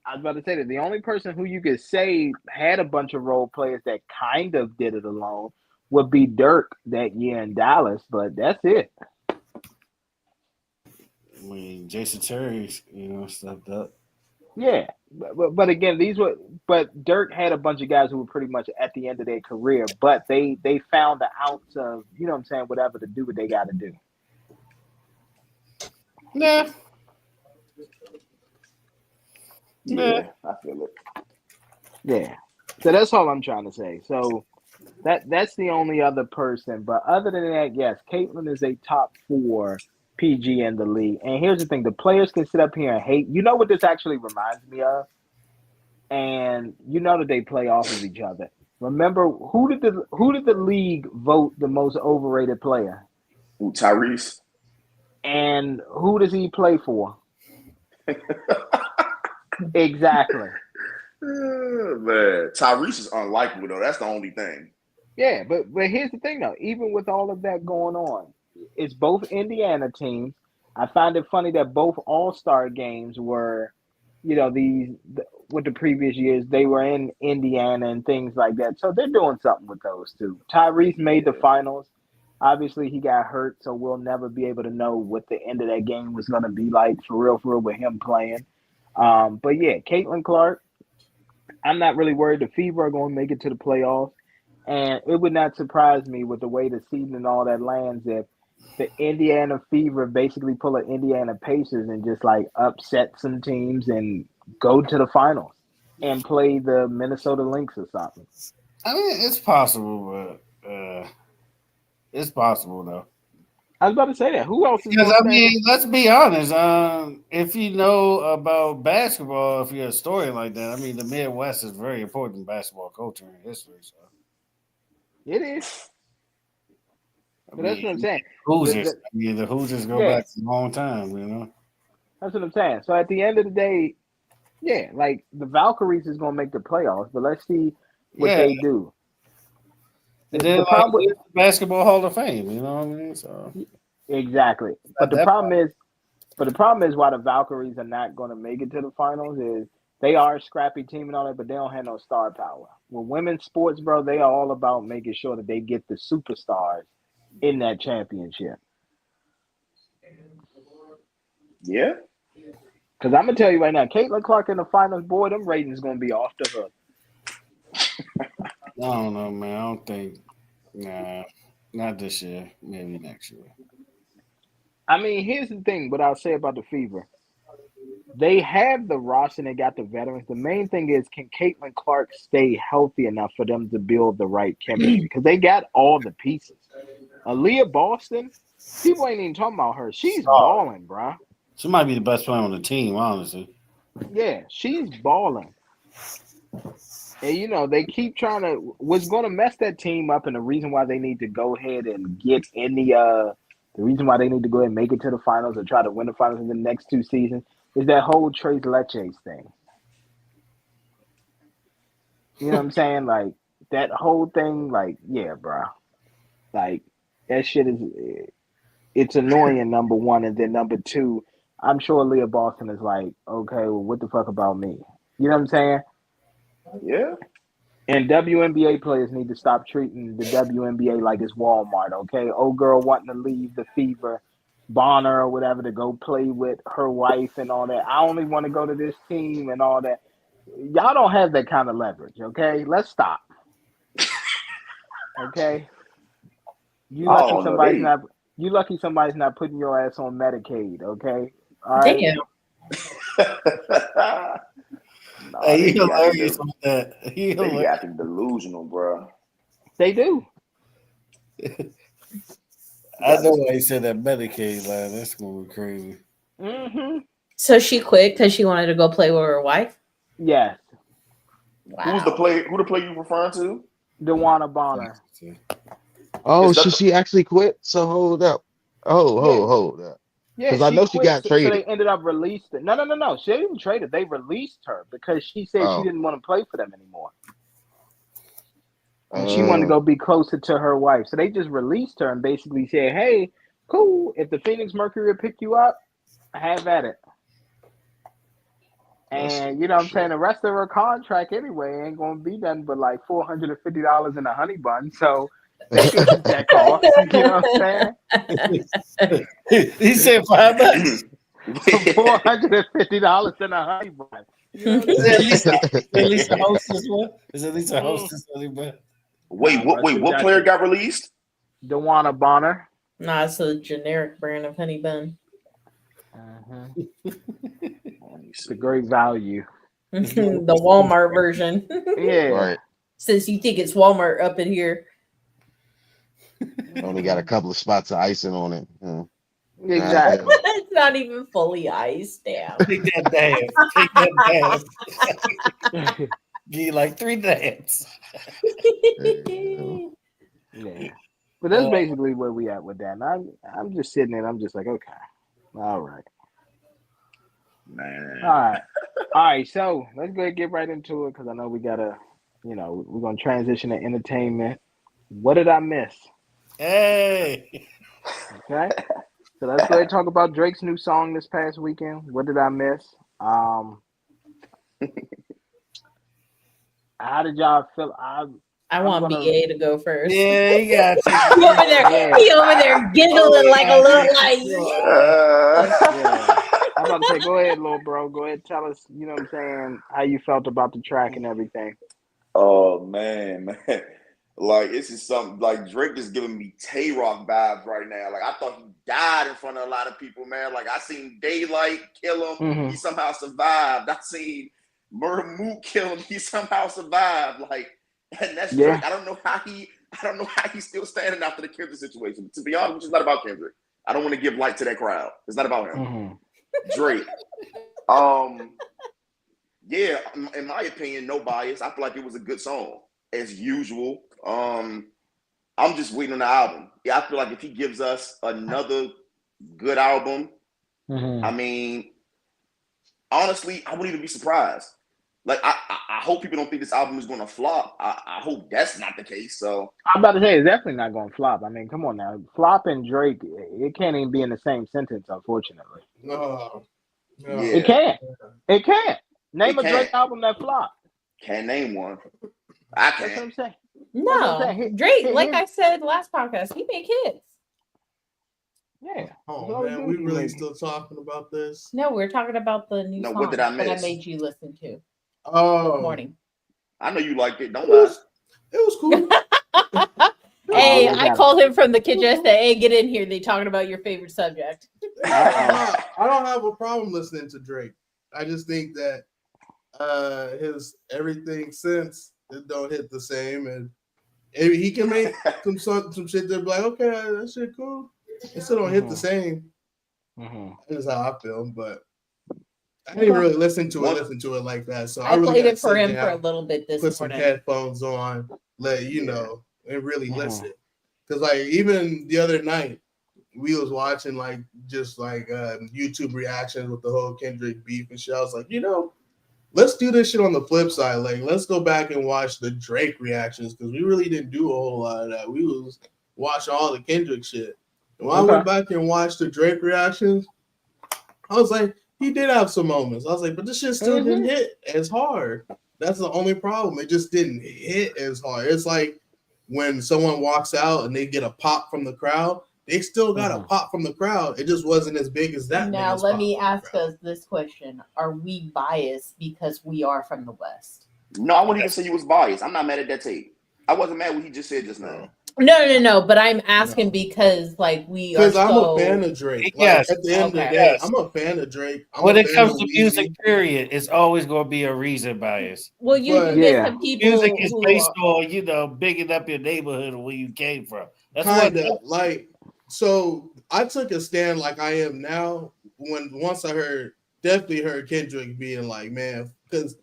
I was about to say that the only person who you could say had a bunch of role players that kind of did it alone would be Dirk that year in Dallas, but that's it. I mean, Jason Terry, stepped up. Yeah, but again, but Dirk had a bunch of guys who were pretty much at the end of their career, but they found the ounce of, whatever to do what they got to do. Yeah, I feel it. Yeah, so that's all I'm trying to say. So that's the only other person, but other than that, yes, Caitlin is a top 4 PG in the league. And here's the thing: the players can sit up here and hate. You know what this actually reminds me of? And you know that they play off of each other. Remember who did the league vote the most overrated player? Ooh, Tyrese. And who does he play for? Exactly. Man, Tyrese is unlikely though. That's the only thing. Yeah, but here's the thing though. Even with all of that going on, it's both Indiana teams. I find it funny that both All-Star games were, with the previous years, they were in Indiana and things like that. So they're doing something with those two. Tyrese made the finals. Obviously, he got hurt, so we'll never be able to know what the end of that game was going to be like for real with him playing. But yeah, Caitlin Clark, I'm not really worried the Fever are going to make it to the playoffs. And it would not surprise me with the way the season and all that lands if the Indiana Fever basically pull an Indiana Pacers and just like upset some teams and go to the finals and play the Minnesota Lynx or something. I mean, it's possible, but it's possible though. I was about to say that. Who else is Because I mean, let's be honest. If you know about basketball, if you're a story like that, I mean, the Midwest is very important in basketball culture and history. So it is. But that's what I'm saying. Hoosiers. The Hoosiers go back a long time, you know. That's what I'm saying. So at the end of the day, yeah, like the Valkyries is going to make the playoffs, but let's see what they do. And then the with Basketball Hall of Fame, you know what I mean? So exactly. But the problem is why the Valkyries are not going to make it to the finals is they are a scrappy team and all that, but they don't have no star power. With women's sports, bro, they are all about making sure that they get the superstars in that championship. Yeah. Because I'm going to tell you right now, Caitlin Clark in the finals, boy, them ratings going to be off the hook. I don't know, man. I don't think. Nah, not this year. Maybe next year. I mean, here's the thing. What I'll say about the Fever, they have the roster and they got the veterans. The main thing is, can Caitlin Clark stay healthy enough for them to build the right chemistry? Because they got all the pieces. Aaliyah Boston, people ain't even talking about her. She's balling, bro. She might be the best player on the team, honestly. Yeah, she's balling. And, you know, they keep trying to – what's going to mess that team up and the reason why they need to go ahead and get in the reason why they need to go ahead and make it to the finals or try to win the finals in the next two seasons is that whole Tres Leches thing. You know what I'm saying? Like, that whole thing, like, yeah, bro. Like, that shit is – it's annoying, number one. And then number two, I'm sure Leah Boston is like, okay, well, what the fuck about me? You know what I'm saying? Yeah. And WNBA players need to stop treating the WNBA like it's Walmart, okay? Old girl wanting to leave the Fever, Bonner or whatever to go play with her wife and all that. I only want to go to this team and all that. Y'all don't have that kind of leverage, okay? Let's stop. Okay? You lucky somebody's not putting your ass on Medicaid, okay? All right? Damn. Hey, you hilarious with that. They be acting delusional, bro. They do. I know why he said that Medicaid line. That's gonna be crazy. Mm-hmm. So she quit because she wanted to go play with her wife? Yes. Wow. Who the player you referring to? DeWanna Bonner. Oh, she actually quit? So hold up. Hold up. Yeah, because I know she got traded. So they ended up releasing. No. She didn't even traded. They released her because she said she didn't want to play for them anymore. And she wanted to go be closer to her wife. So they just released her and basically said, hey, cool. If the Phoenix Mercury will pick you up, have at it. And, you know what I'm saying? The rest of her contract anyway ain't going to be nothing but like $450 in a honey bun. So they can keep that cost. You know what I'm saying? He said $5. $450 in a honey bun. You know is at least a hostess one? Is at least a hostess honey bun? Wait, what player got released? DeWanna Bonner. No, it's a generic brand of honey bun. It's a great value. The Walmart version. Yeah. Right. Since you think it's Walmart up in here. Only got a couple of spots of icing on it. Exactly. It's not even fully iced. Damn. Take that dance. Give you like 3 dance. Yeah. But that's basically where we at with that. And I'm just sitting there and I'm just like, okay. All right. Man. All right. So let's go ahead and get right into it because I know we gotta, we're gonna transition to entertainment. What did I miss? Hey. Okay. So let's go ahead and talk about Drake's new song this past weekend. What did I miss? How did y'all feel? I want BA to go first. Yeah, you got He over there giggling like a little like. I'm about to say, go ahead, little bro. Go ahead, tell us. You know what I'm saying? How you felt about the track and everything. Oh man. Like this is something like Drake is giving me Tay-Rock vibes right now. Like I thought he died in front of a lot of people, man. Like I seen Daylight kill him, he somehow survived. I seen Murder Mook kill him, he somehow survived. Like, and that's Drake. I don't know how he's still standing after the Kendrick situation. To be honest, which is not about Kendrick. I don't want to give light to that crowd. It's not about him. Drake. Yeah, in my opinion, no bias. I feel like it was a good song as usual. I'm just waiting on the album. Yeah, I feel like if he gives us another good album, I mean, honestly, I wouldn't even be surprised. Like, I hope people don't think this album is going to flop. I hope that's not the case. So I'm about to say it's definitely not going to flop. I mean, come on now, flop and Drake, it can't even be in the same sentence, unfortunately. No. Yeah. It can't. It can't. Name a Drake album that flopped. Can't name one. I can't. That's what I'm saying. No, Drake, like I said last podcast, he make hits. Yeah. Oh man, we really still talking about this? No, we're talking about the new song what did I miss? that I made you listen to. Oh, this morning. I know you liked it. Don't lie. It was cool. Hey, I called him from the kitchen. I said, "Hey, get in here. They talking about your favorite subject." I don't have a problem listening to Drake. I just think that his everything since it don't hit the same, and he can make some shit that be like, okay, that shit cool. It still don't hit the same. That's how I feel, but I didn't really listen to it like that. So I really played it for him for a little bit this morning. Put some headphones on, let you know, and really listen. Because like even the other night, we was watching just YouTube reactions with the whole Kendrick beef and shit. I was like, let's do this shit on the flip side. Like, let's go back and watch the Drake reactions because we really didn't do a whole lot of that. We was watching all the Kendrick shit. And when I went back and watched the Drake reactions, I was like, he did have some moments. I was like, but this shit still didn't hit as hard. That's the only problem. It just didn't hit as hard. It's like when someone walks out and they get a pop from the crowd, they still got a pop from the crowd. It just wasn't as big as that. Now, let me ask us this question. Are we biased because we are from the West? No, I wouldn't even say you was biased. I'm not mad at that tape. I wasn't mad what he just said just now. No. But I'm asking because we are. Because I'm a fan of Drake. At the end of the day, I'm a fan of Drake. When it comes to music, period, it's always going to be a reason bias. Well, you get some people. Music is based on bigging up your neighborhood or where you came from. That's kind of So I took a stand like I am now. Once I definitely heard Kendrick being like, man, because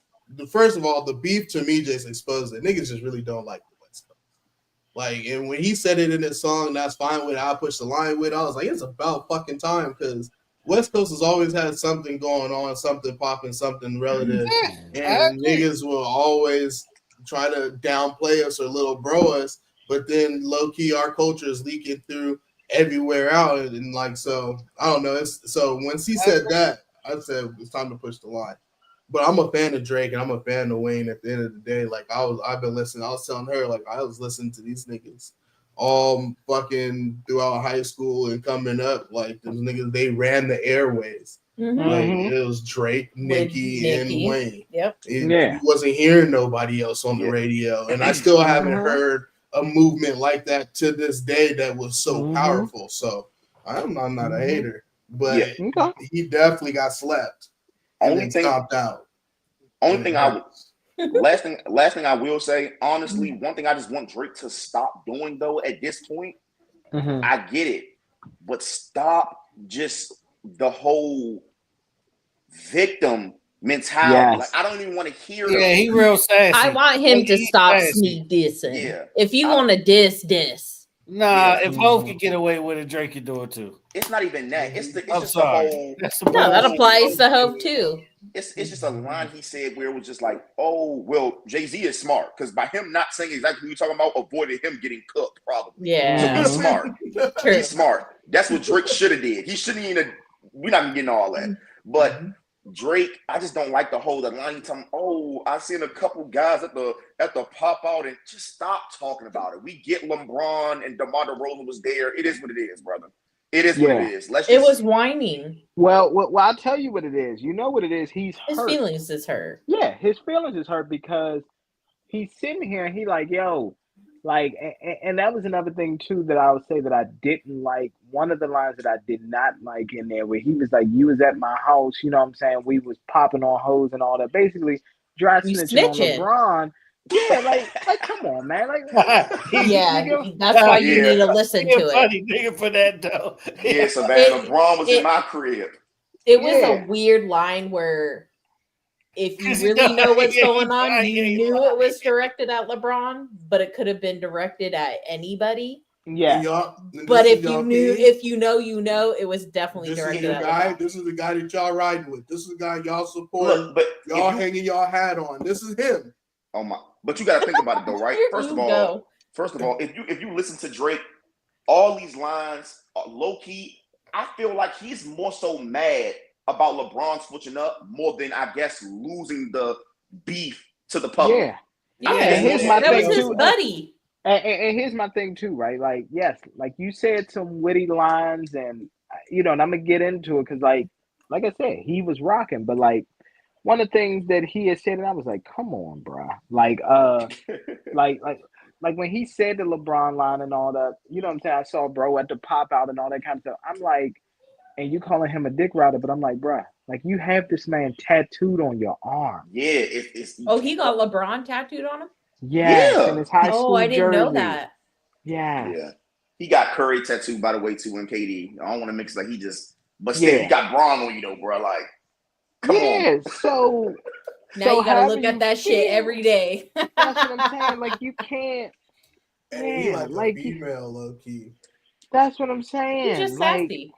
first of all, the beef to me just exposed it. Niggas just really don't like the West Coast. And when he said it in his song, that's fine with it. I pushed the line with it. I was like, it's about fucking time because West Coast has always had something going on, something popping, something relative, and niggas will always try to downplay us or little bro us. But then low key, our culture is leaking through everywhere out, and so I don't know. So when he said that, I said it's time to push the line. But I'm a fan of Drake and I'm a fan of Wayne. At the end of the day, I've been listening. I was telling her I was listening to these niggas all fucking throughout high school and coming up. Those niggas, they ran the airways. It was Drake, Nicki, and Wayne. Yep. You wasn't hearing nobody else on the radio, and I still haven't heard a movement like that to this day that was so powerful. So I'm not a hater, but he definitely got slept and then stomped out. Last thing I will say, honestly, one thing I just want Drake to stop doing though at this point, I get it, but stop just the whole victim mentality. I don't even want to hear him. He real sassy. I want him to stop sneak dissing. Yeah. If you want to diss. Nah, if Hov can get away with it, Drake can do it too. It's not even that. It's just sorry. the whole. No, that applies to Hov too. It's just a line he said where it was just like, oh, well, Jay-Z is smart because by him not saying exactly what you're talking about, avoided him getting cooked probably. Yeah, so he's smart. He's smart. That's what Drake should have did. He shouldn't even. We're not even getting all that, but. Drake, I just don't like the line. Oh, I seen a couple guys at the pop out and just stop talking about it. We get LeBron and DeMar DeRozan was there. It is what it is, brother. It is what it is. It was whining. Well, I'll tell you what it is. You know what it is? He's his hurt. feelings is hurt. Yeah, his feelings is hurt because he's sitting here and he like, yo, like, and that was another thing too that I would say that I didn't like. One of the lines that I did not like in there where he was like, you was at my house, you know what I'm saying? We was popping on hoes and all that. Basically, dry snitching on LeBron. Yeah, like come on, man. Like that's why you need to listen to it. Funny nigga for that though. Yeah, Savannah, LeBron was in my crib. It was a weird line where if you really know what's going on, you knew it was directed at LeBron, but it could have been directed at anybody. Yeah. But if you know, it was definitely directed at LeBron. This is the guy that y'all riding with. This is the guy y'all support. But y'all hanging y'all hat on. This is him. Oh my! But you got to think about it though, right? First of all, if you listen to Drake, all these lines are low key. I feel like he's more so mad about LeBron switching up more than I guess losing the beef to the public. Yeah. And here's my that thing was his too. buddy. And here's my thing too, right? Like, yes, like you said some witty lines, and and I'm gonna get into it because, like I said, he was rocking, but like. One of the things that he had said, and I was like, "Come on, bro!" Like when he said the LeBron line and all that, you know what I'm saying? I saw bro at the pop out and all that kind of stuff. I'm like, and you calling him a dick rider, but I'm like, bro, like you have this man tattooed on your arm. Yeah, it's. Oh, he got LeBron tattooed on him. Yes, in his high school I didn't know jersey. that. Yeah, he got Curry tattooed by the way too, and KD. I don't want to mix like he just, but still, he got Braun on you though, bro. Like. Come on. So now you gotta look at that shit every day. That's what I'm saying. Like you can't. He like a female low key. That's what I'm saying. He's just sassy.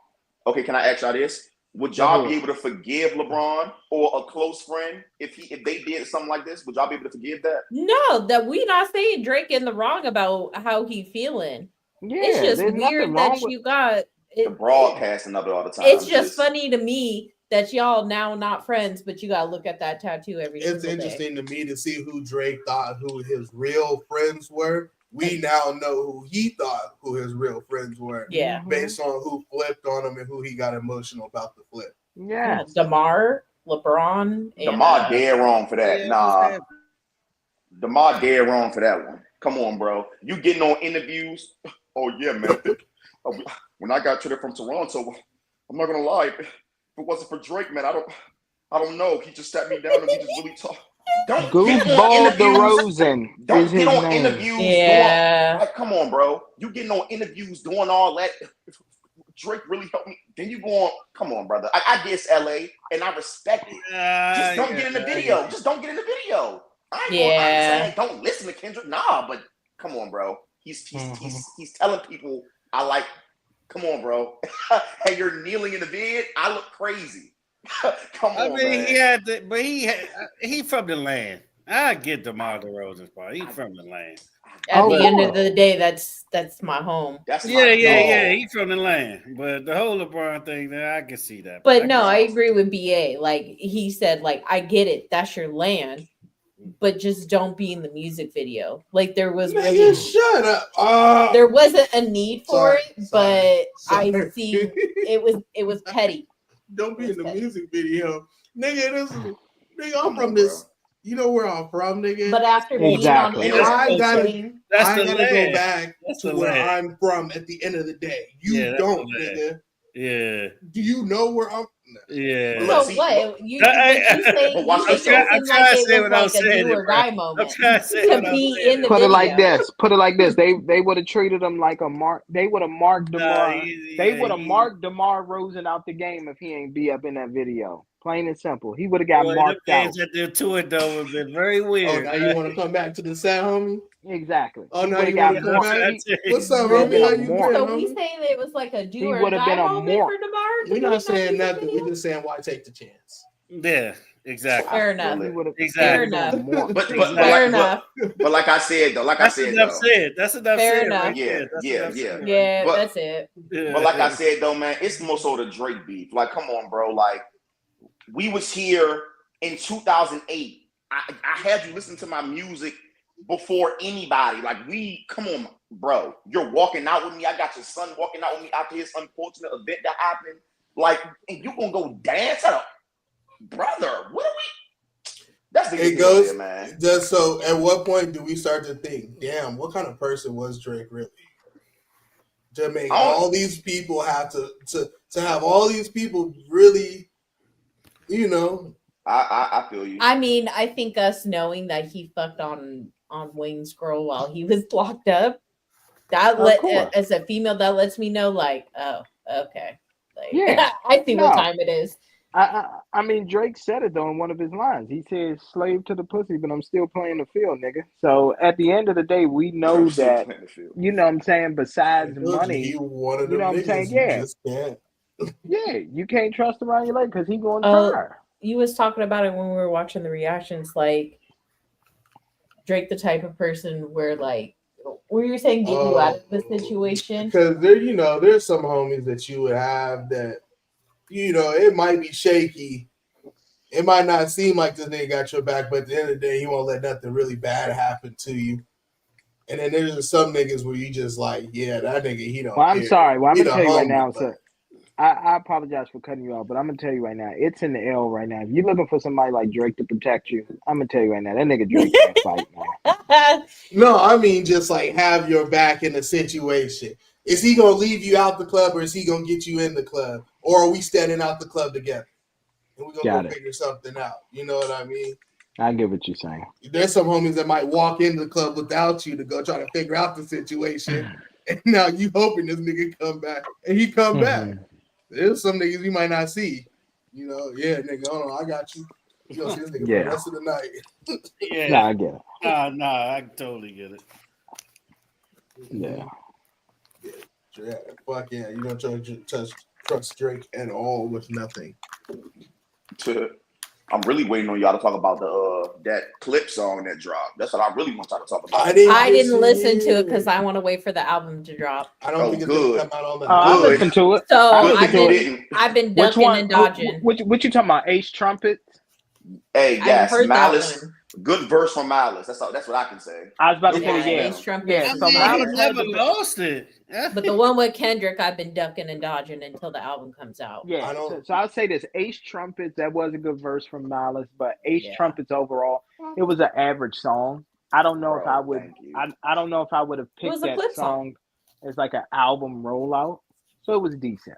Okay, can I ask y'all this? Would y'all be able to forgive LeBron or a close friend if they did something like this? Would y'all be able to forgive that? No, that we not saying Drake in the wrong about how he feeling. Yeah, it's just weird that you got the broadcasting of it all the time. It's just funny to me that y'all now not friends, but you gotta look at that tattoo every single day. It's interesting to me to see who Drake thought who his real friends were. We now know who he thought who his real friends were. Yeah. Based on who flipped on him and who he got emotional about the flip. Yeah. DeMar, LeBron. DeMar dead wrong for that. Nah. DeMar dead wrong for that one. Come on, bro. You getting on interviews? Oh yeah, man. When I got traded from Toronto, I'm not gonna lie. If it wasn't for Drake, man, I don't know. He just sat me down and we just really talked. Don't Goofball DeRozan. Don't get on interviews. Yeah. Like, come on, bro. You getting on interviews doing all that. Drake really helped me. Then you go on. Come on, brother. I guess LA, and I respect it. Just don't get in the video. Just don't get in the video. I ain't saying don't listen to Kendrick. Nah, but come on, bro. He's telling people I like. Come on, bro. And you're kneeling in the vid. I look crazy. Come on, man. He from the land. I get DeMar DeRozan's part. He's from the land. At the end of the day, that's my home. Yeah. He's from the land. But the whole LeBron thing, I can see that. But I agree with BA. Like he said, like I get it. That's your land. But just don't be in the music video. Like there was really shut up. There wasn't a need for it, but I see it was petty. Don't be in the music video, nigga. I'm from this. You know where I'm from, nigga. But after being on the I gotta go back to where I'm from at the end of the day. You don't, nigga. Yeah. Do you know where I'm? Yeah. So what? You say I'm trying to say what I was saying. To be in the Put video. it like this. Put it like this. They would have treated him like a mark. They would have marked DeMar. They would have marked DeMar DeRozan out the game if he ain't be up in that video. Plain and simple. He would have got marked out. That they're touring though have been very weird. Oh, now you want to come back to the set, homie? Exactly. Oh, now you want to come back? What's up, homie? How you doing? So we saying it was like a do or die moment for DeMar? We're not saying nothing. We're just saying why take the chance. Yeah, exactly. Fair enough. Fair enough. Fair enough. But like I said though, that's enough said. That's enough fair said. Enough. Yeah. But, that's it. But like I said though, man, it's more so the Drake beef. Like, come on, bro. Like, we was here in 2008. I had you listen to my music before anybody. Like, come on, bro. You're walking out with me. I got your son walking out with me after his unfortunate event that happened. Like, and you gonna go dance at brother? What are we? That's the it goes, here, man. Just so, at what point do we start to think, damn, what kind of person was Drake really? To make all these people have to have all these people really, you know. I feel you. I mean, I think us knowing that he fucked on Wayne's girl while he was locked up, that as a female, that lets me know, like, oh, okay, like, yeah, I see what time it is. I mean, Drake said it though in one of his lines. He said, "Slave to the pussy, but I'm still playing the field, nigga." So at the end of the day, we know that, you know what I'm saying. Besides money, he one of you know what I'm saying? Yeah, you just can't. Yeah, you can't trust him around your leg because he going to try her. You was talking about it when we were watching the reactions, like Drake, the type of person where, like, were you saying get you out of the situation? Because there's some homies that you would have that, it might be shaky. It might not seem like this nigga got your back, but at the end of the day, he won't let nothing really bad happen to you. And then there's some niggas where you just like, yeah, that nigga, he don't. Well, I'm care. sorry. Well, I'm gonna tell you right now, but... sir. I apologize for cutting you off, but I'm gonna tell you right now, it's in the L right now. If you're looking for somebody like Drake to protect you, I'm gonna tell you right now, that nigga Drake can't fight, man. No, I mean just like have your back in the situation. Is he gonna leave you out the club, or is he gonna get you in the club, or are we standing out the club together and we're gonna go figure something out? You know what I mean? I get what you're saying. There's some homies that might walk into the club without you to go try to figure out the situation, and now you hoping this nigga come back, and he come back. There's some niggas you might not see. Yeah, nigga, hold on, I got you. You gonna see this nigga for the rest of the night. Yeah. Nah, I get it. Nah, I totally get it. Yeah. Fuck yeah, you don't trust Drake at all with nothing. I'm really waiting on y'all to talk about that clip song that dropped. That's what I really want y'all to talk about. I didn't listen to it because I want to wait for the album to drop. I don't think it's gonna come out on the. I listened to it. So I've been ducking and dodging. What you talking about? Ace Trumpet? Hey, yes, Malice. Good verse from Malice. That's what I can say. I was about to say, Ace Trumpet. Yeah, so Malice never lost it. But the one with Kendrick, I've been ducking and dodging until the album comes out. Yeah, so I'll say this: Ace Trumpets, that was a good verse from Malice, but Ace Trumpets overall, it was an average song. I don't know if I would. I don't know if I would have picked that song as like an album rollout. So it was decent.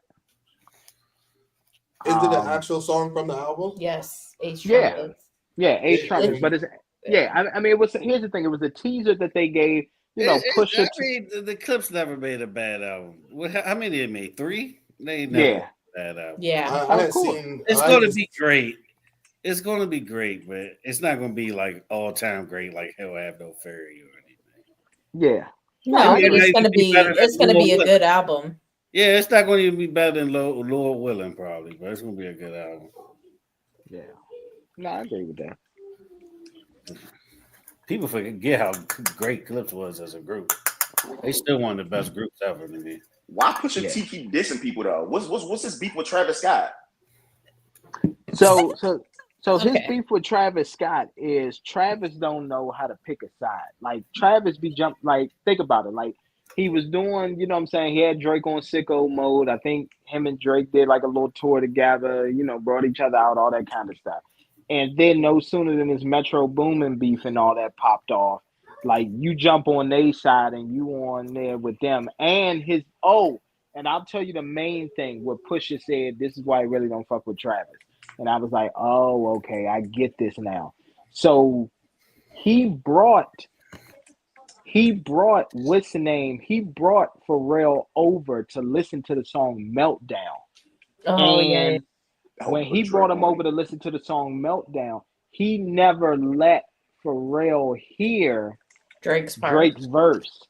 Is it an actual song from the album? Yes, Ace Trumpets. Yeah, Ace Trumpets, but it's I mean, it was. Here's the thing: it was a teaser that they gave. Push it. I mean, the Clips never made a bad album. How many they made? 3? They never made a bad album. Yeah, It's going to be great. It's going to be great, but it's not going to be like all time great, like Hell Have No Fairy or anything. Yeah, no, it's going to be. It's going to be a good album. Yeah, it's not going to even be better than Lord Willing probably, but it's going to be a good album. Yeah, no, I agree with that. People forget how great Clips was as a group. They still one of the best groups ever to me. Why Pusha T keep dissing people though? What's his beef with Travis Scott? So his beef with Travis Scott is Travis don't know how to pick a side. Like Travis think about it. Like he was doing, you know what I'm saying? He had Drake on sicko mode. I think him and Drake did like a little tour together, brought each other out, all that kind of stuff. And then no sooner than his Metro Boomin beef and all that popped off, like you jump on their side and you on there with them. And and I'll tell you the main thing, what Pusha said, this is why I really don't fuck with Travis. And I was like, oh, okay, I get this now. So he brought what's the name? He brought Pharrell over to listen to the song Meltdown. And when he brought him over to listen to the song Meltdown, he never let Pharrell hear Drake's verse.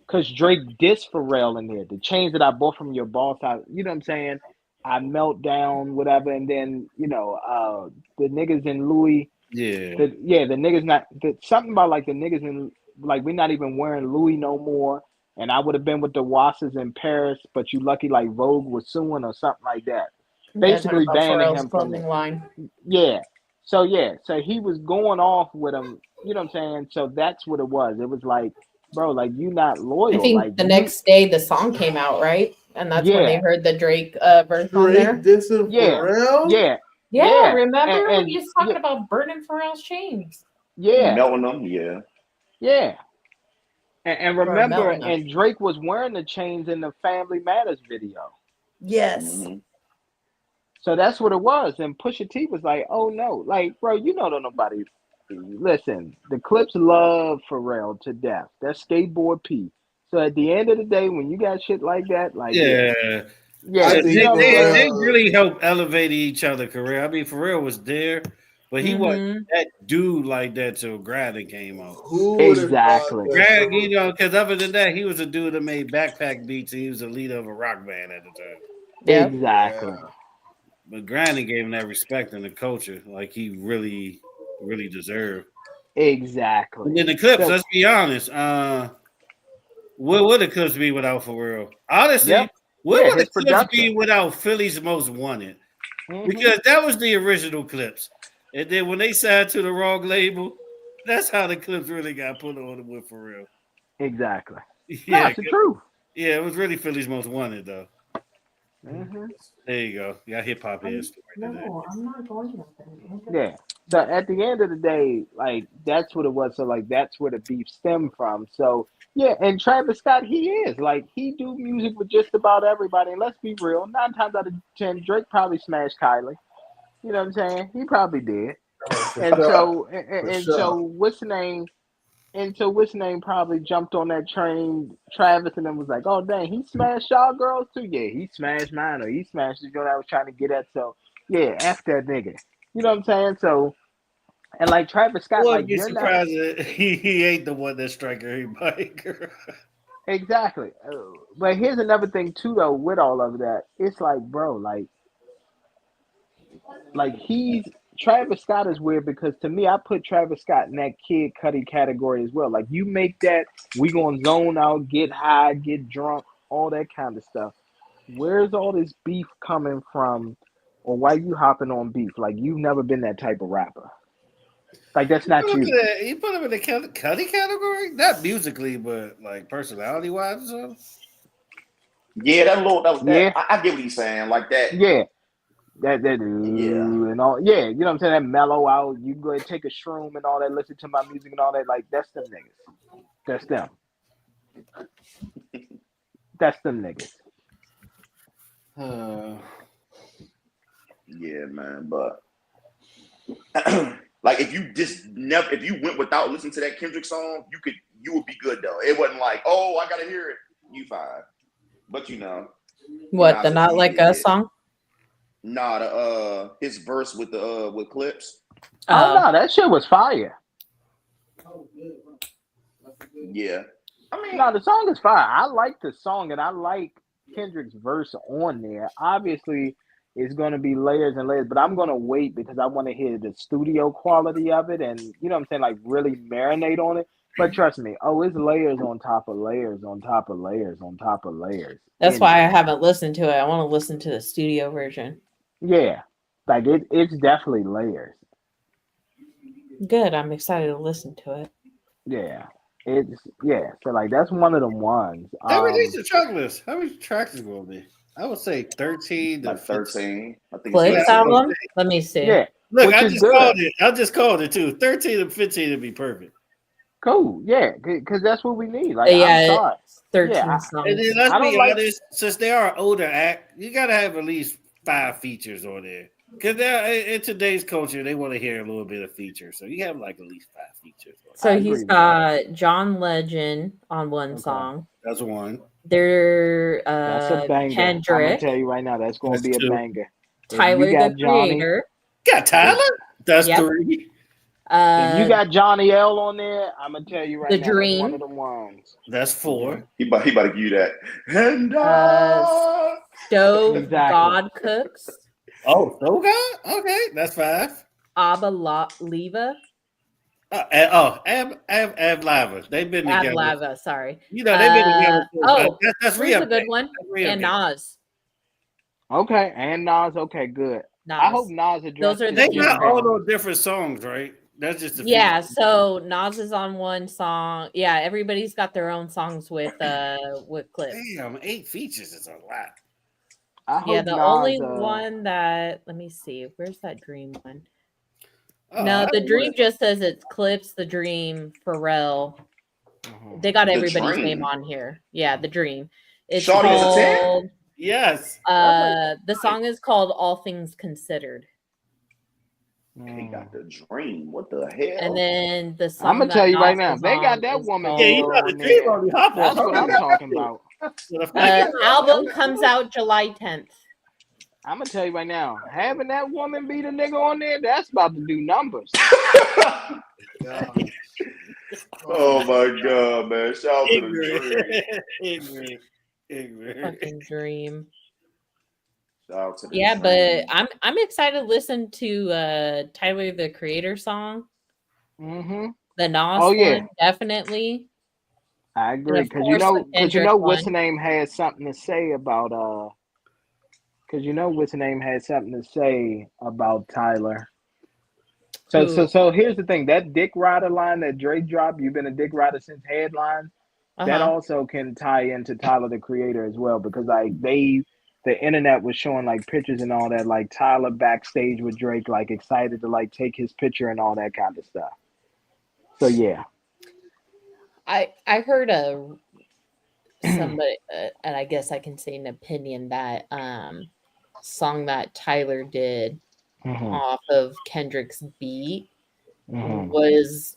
Because Drake dissed Pharrell in there. The chains that I bought from your boss, you know what I'm saying? I melt down, whatever. And then, the niggas in Louis. Yeah. The niggas not. Something about like the niggas in, like, we're not even wearing Louis no more. And I would have been with the Wasses in Paris, but you lucky like Vogue was suing or something like that. Basically banning him from clothing line. Yeah. So yeah, so he was going off with him. You know what I'm saying? So that's what it was. It was like, bro, like you not I loyal. think Like the you, next day the song came out, right? And that's when they yeah, heard the Drake verse on there. Drake dissing yeah, Pharrell? yeah, Yeah, yeah, remember when and he was yeah, talking about burning Pharrell's chains? yeah, Melting them, yeah. yeah. And Or remember, melting them. and Drake was wearing the chains in the Family Matters video. Yes. Mm-hmm. So that's what it was. And Pusha T was like, "Oh no, like, bro, you know that nobody listen. The Clips love Pharrell to death. That's skateboard P. So at the end of the day, when you got shit like that, like, Yeah. yeah, I They, you think know what I'm saying? they Pharrell. really helped elevate each other career. I mean, Pharrell was there, but he wasn't Mm-hmm. that dude like that till Gradden came out. Who would have thought Exactly, that Gradden, some you know, because other than that, he was a dude that made backpack beats and he was a leader of a rock band at the time. Yep. exactly, But Gradden gave him that respect in the culture like he really, really deserved. And exactly. then the Clips, So, let's be honest, what would the Clips be without Pharrell? Honestly, yep, what yeah, would the his Clips be production. without Philly's Most Wanted? Hmm. Because that was the original Clips. And then when they signed to the wrong label, that's how the Clips really got put on with Pharrell. Exactly. No, Yeah, it's the truth. yeah, it was really Philly's Most Wanted though. Hmm. There you go. Yeah, hip hop is right today. No, I'm not going to. Yeah. So at the end of the day, like that's what it was. So like that's where the beef stemmed from. So yeah, and Travis Scott, he is like he do music with just about everybody. And let's be real, 9 times out of 10, Drake probably smashed Kylie. You know what I'm saying? He probably did. for And sure, so for and so sure. what's the name? And so what's the name probably jumped on that train, Travis, and then was like, "Oh dang, he smashed y'all girls too. Yeah, he smashed mine, or he smashed the girl I was trying to get at." So yeah, f that nigga. You know what I'm saying? So and like Travis I Scott, like wouldn't be you're not surprised that he ain't the one that strike everybody. exactly. But here's another thing too, though. With all of that, it's like, bro, like he's Travis Scott is weird because to me, I put Travis Scott in that Kid Cudi category as well. Like you make that, we gonna zone out, get high, get drunk, all that kind of stuff. Where's all this beef coming from, or why you hopping on beef? Like you've never been that type of rapper. Like that's not you. You put him in the Cuddy category, not musically, but like personality wise. So. Yeah, that little that Yeah, I get what he's saying. Like that. yeah. That Yeah. and all, yeah, you know what I'm saying? That mellow out, you go ahead take a shroom and all that, listen to my music and all that, like that's them niggas. That's them. That's them niggas. Yeah, man. But like if you went without listening to that Kendrick song, you would be good though. It wasn't like, oh, I gotta hear it. You fine. But What, the Not Like Us song? Nah, his verse with the with Clips. Oh no, that shit was fire. Yeah. I mean, no, the song is fire. I like the song and I like Kendrick's verse on there. Obviously, it's going to be layers and layers, but I'm going to wait because I want to hear the studio quality of it and, you know what I'm saying, like really marinate on it. But trust me, it's layers on top of layers on top of layers on top of layers. That's why I haven't listened to it. I want to listen to the studio version. Yeah, like it's definitely layers. Good. I'm excited to listen to it. Yeah. So like that's one of them ones. How many the track list? How many tracks is going to be? I would say 13 to like 13. I think Clips album? Let me see. Yeah. Look, I just called it too. 13 to 15 would be perfect. Cool. Yeah, because that's what we need. Like, yeah, I'm sorry. 13 songs. And then let's be honest, since they are an older act, you got to have at least 5 features on there. Because in today's culture, they want to hear a little bit of features. So you have like at least 5 features. So he's got John Legend on one song. That's one. That's a banger. Kendrick. I'm going to tell you right now, that's going to be a banger. Tyler, the Creator. Got Tyler? That's 3. If you got Johnny L on there, I'm gonna tell you right the now, Dream. that's one of the ones. That's 4. He about to give you that. And Stove God Cooks. Oh, Stove God? Okay, that's 5. Abba Leva. Ab Lava. They've been together. Ab Lava, sorry. You know, they've been together. That's here's a good one. And Nas. Okay, and Nas. Okay, good. I hope Nas addressed They got all those different songs, right? That's just yeah. So Nas is on one song. Yeah, everybody's got their own songs with clips. Damn, 8 features is a lot. Yeah, the only one that let me see, where's that Dream one? No, the Dream just says it's Clips, the Dream, Pharrell. They got everybody's name on here. Yeah, the Dream. It's called yes. The song is called All Things Considered. He got the Dream. What the hell? And then the song I'm gonna tell you right now, they got that woman. Yeah, you got the Dream on the hop. That's what I'm talking about. Album comes out July 10th. I'm gonna tell you right now, having that woman be the nigga on there, that's about to do numbers. Oh my god, man! Shout out to the Dream. Ignorant. Fucking Dream. Shout out to the yeah, Dream. but I'm excited to listen to Tyler the Creator song. The Nas one, definitely. I agree because you know what's the name had something to say about because you know what's the name had something to say about Tyler. So here's the thing, that Dick Rider line that Drake dropped, you've been a Dick Rider since headlines, that also can tie into Tyler the Creator as well, because like the internet was showing like pictures and all that, like Tyler backstage with Drake, like excited to like take his picture and all that kind of stuff. So yeah. I heard somebody and I guess I can say an opinion that song that Tyler did off of Kendrick's beat was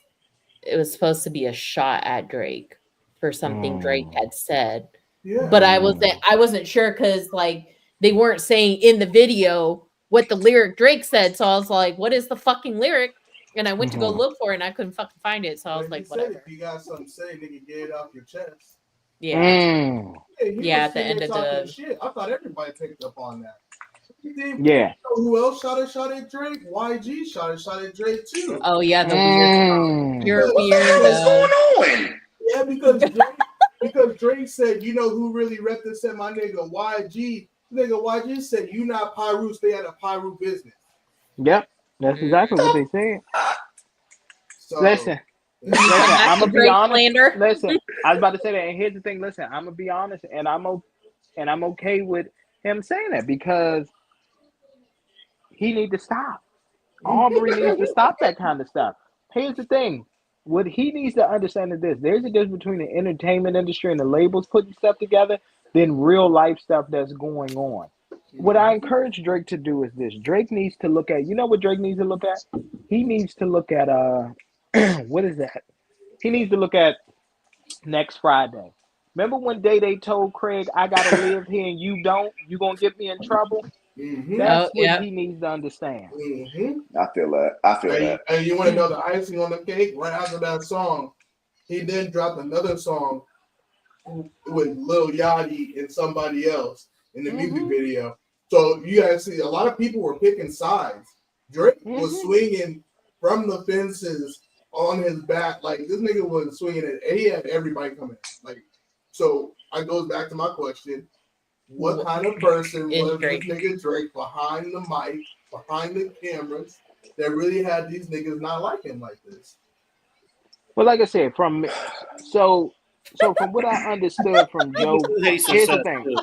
supposed to be a shot at Drake for something Drake had said. Yeah. But I wasn't sure because like they weren't saying in the video what the lyric Drake said. So I was like, what is the fucking lyric? And I went to go look for it and I couldn't fucking find it. So I was like, whatever. If you got something to say, nigga, get it off your chest. Yeah. Yeah, at the end of the shit. I thought everybody picked up on that. Yeah. You know who else shot at Drake? YG shot at Drake too. Oh yeah, the weird. You're weird. What's going on? Yeah, because Drake said, you know who really represent my nigga YG? Nigga YG said, you not Pyru, stay out of Pyru business. Yep, that's exactly what they said. So, listen, I'm gonna be honest. Listen, I was about to say that, and here's the thing. Listen, I'm gonna be honest, and I'm okay with him saying that because he needs to stop. Aubrey needs to stop that kind of stuff. Here's the thing. What he needs to understand is this. There's a difference between the entertainment industry and the labels putting stuff together than real life stuff that's going on. What I encourage Drake to do is this. Drake needs to look at, you know what Drake needs to look at? He needs to look at, what is that? He needs to look at next Friday. Remember when Day told Craig, I got to live here and you don't? You going to get me in trouble? That's what he needs to understand. I feel that. And you want to know the icing on the cake? Right after that song, he then dropped another song with Lil Yachty and somebody else in the music video. So you guys see, a lot of people were picking sides. Drake was swinging from the fences on his back. Like, this nigga was swinging it, and he had everybody coming. Like, so I goes back to my question. What kind of person was this nigga Drake behind the mic, behind the cameras, that really had these niggas not liking like this? Well, like I said, from what I understood from Joe, here's the thing.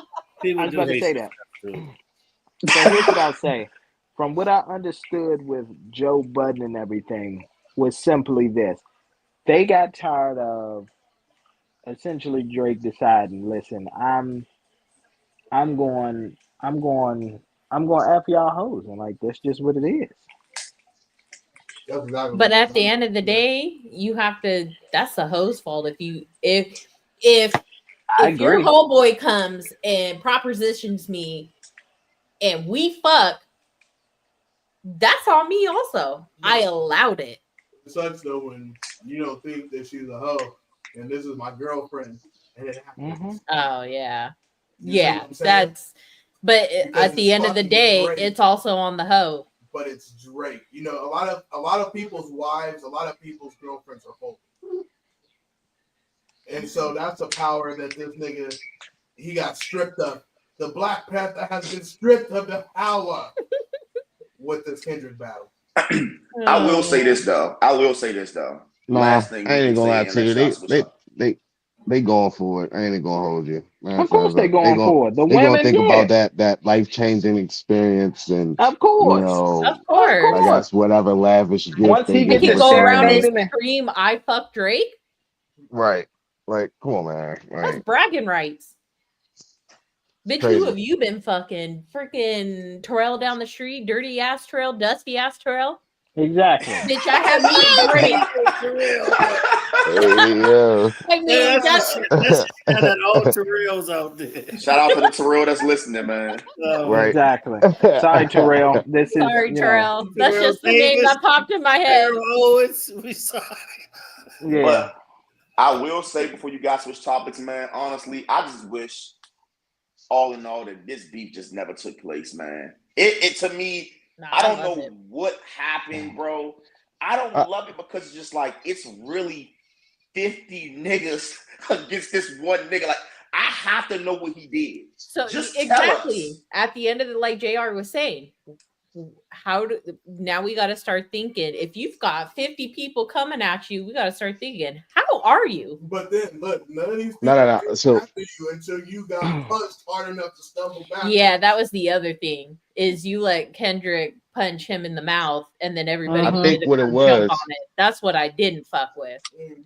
I was about to say that. So here's what I'll say. From what I understood with Joe Budden and everything was simply this. They got tired of essentially Drake deciding, listen, I'm going F y'all hoes, and like that's just what it is. But at the end of the day, you have to. That's the hoe's fault. If your homeboy comes and propositions me, and we fuck, that's on me also. I allowed it. It sucks though when you don't think that she's a hoe, and this is my girlfriend, and it happens. Oh yeah. Yeah, that's. But at the end of the day, it's also on the hoe. But it's Drake. You know, a lot of people's wives, a lot of people's girlfriends are hoes, and so that's a power that this nigga he got stripped of. The Black Panther has been stripped of the power. with this Kendrick battle. I will say this though. Last thing I ain't gonna lie to you. they They going for it. I ain't gonna hold you. Of course they going for it. The They gonna women, think about that life-changing experience and of course. Of course. I guess whatever lavish gift Once he they gets give to go around and serenading, scream, "I fuck Drake." right. Like, come on, man. That's bragging rights. Bitch, Crazy. who have you been fucking? Freaking Terrell down the street, dirty ass Terrell, dusty ass Terrell. exactly. Bitch, I have me Hey, I mean, that's that all Terrells out there. Shout out to the Terrell that's listening, man. right. Exactly. Sorry, Terrell. This is sorry, Terrell. That's Terrell just the name Davis, that popped in my head. Terrell Owens, we sorry. Yeah. But I will say before you guys switch topics, man, honestly, I just wish all in all that this beef just never took place, man. It to me, I don't know what happened, bro. I don't love it because it's just like it's really 50 niggas against this one nigga. Like, I have to know what he did. So just exactly at the end of the, like JR was saying, now we got to start thinking, if you've got 50 people coming at you, we got to start thinking, how are you? But then look, none of these people No. So after you until you got punched hard enough to stumble back. Yeah, that was the other thing, is you let Kendrick punch him in the mouth and then everybody I think what it jump was, on it. That's what I didn't fuck with.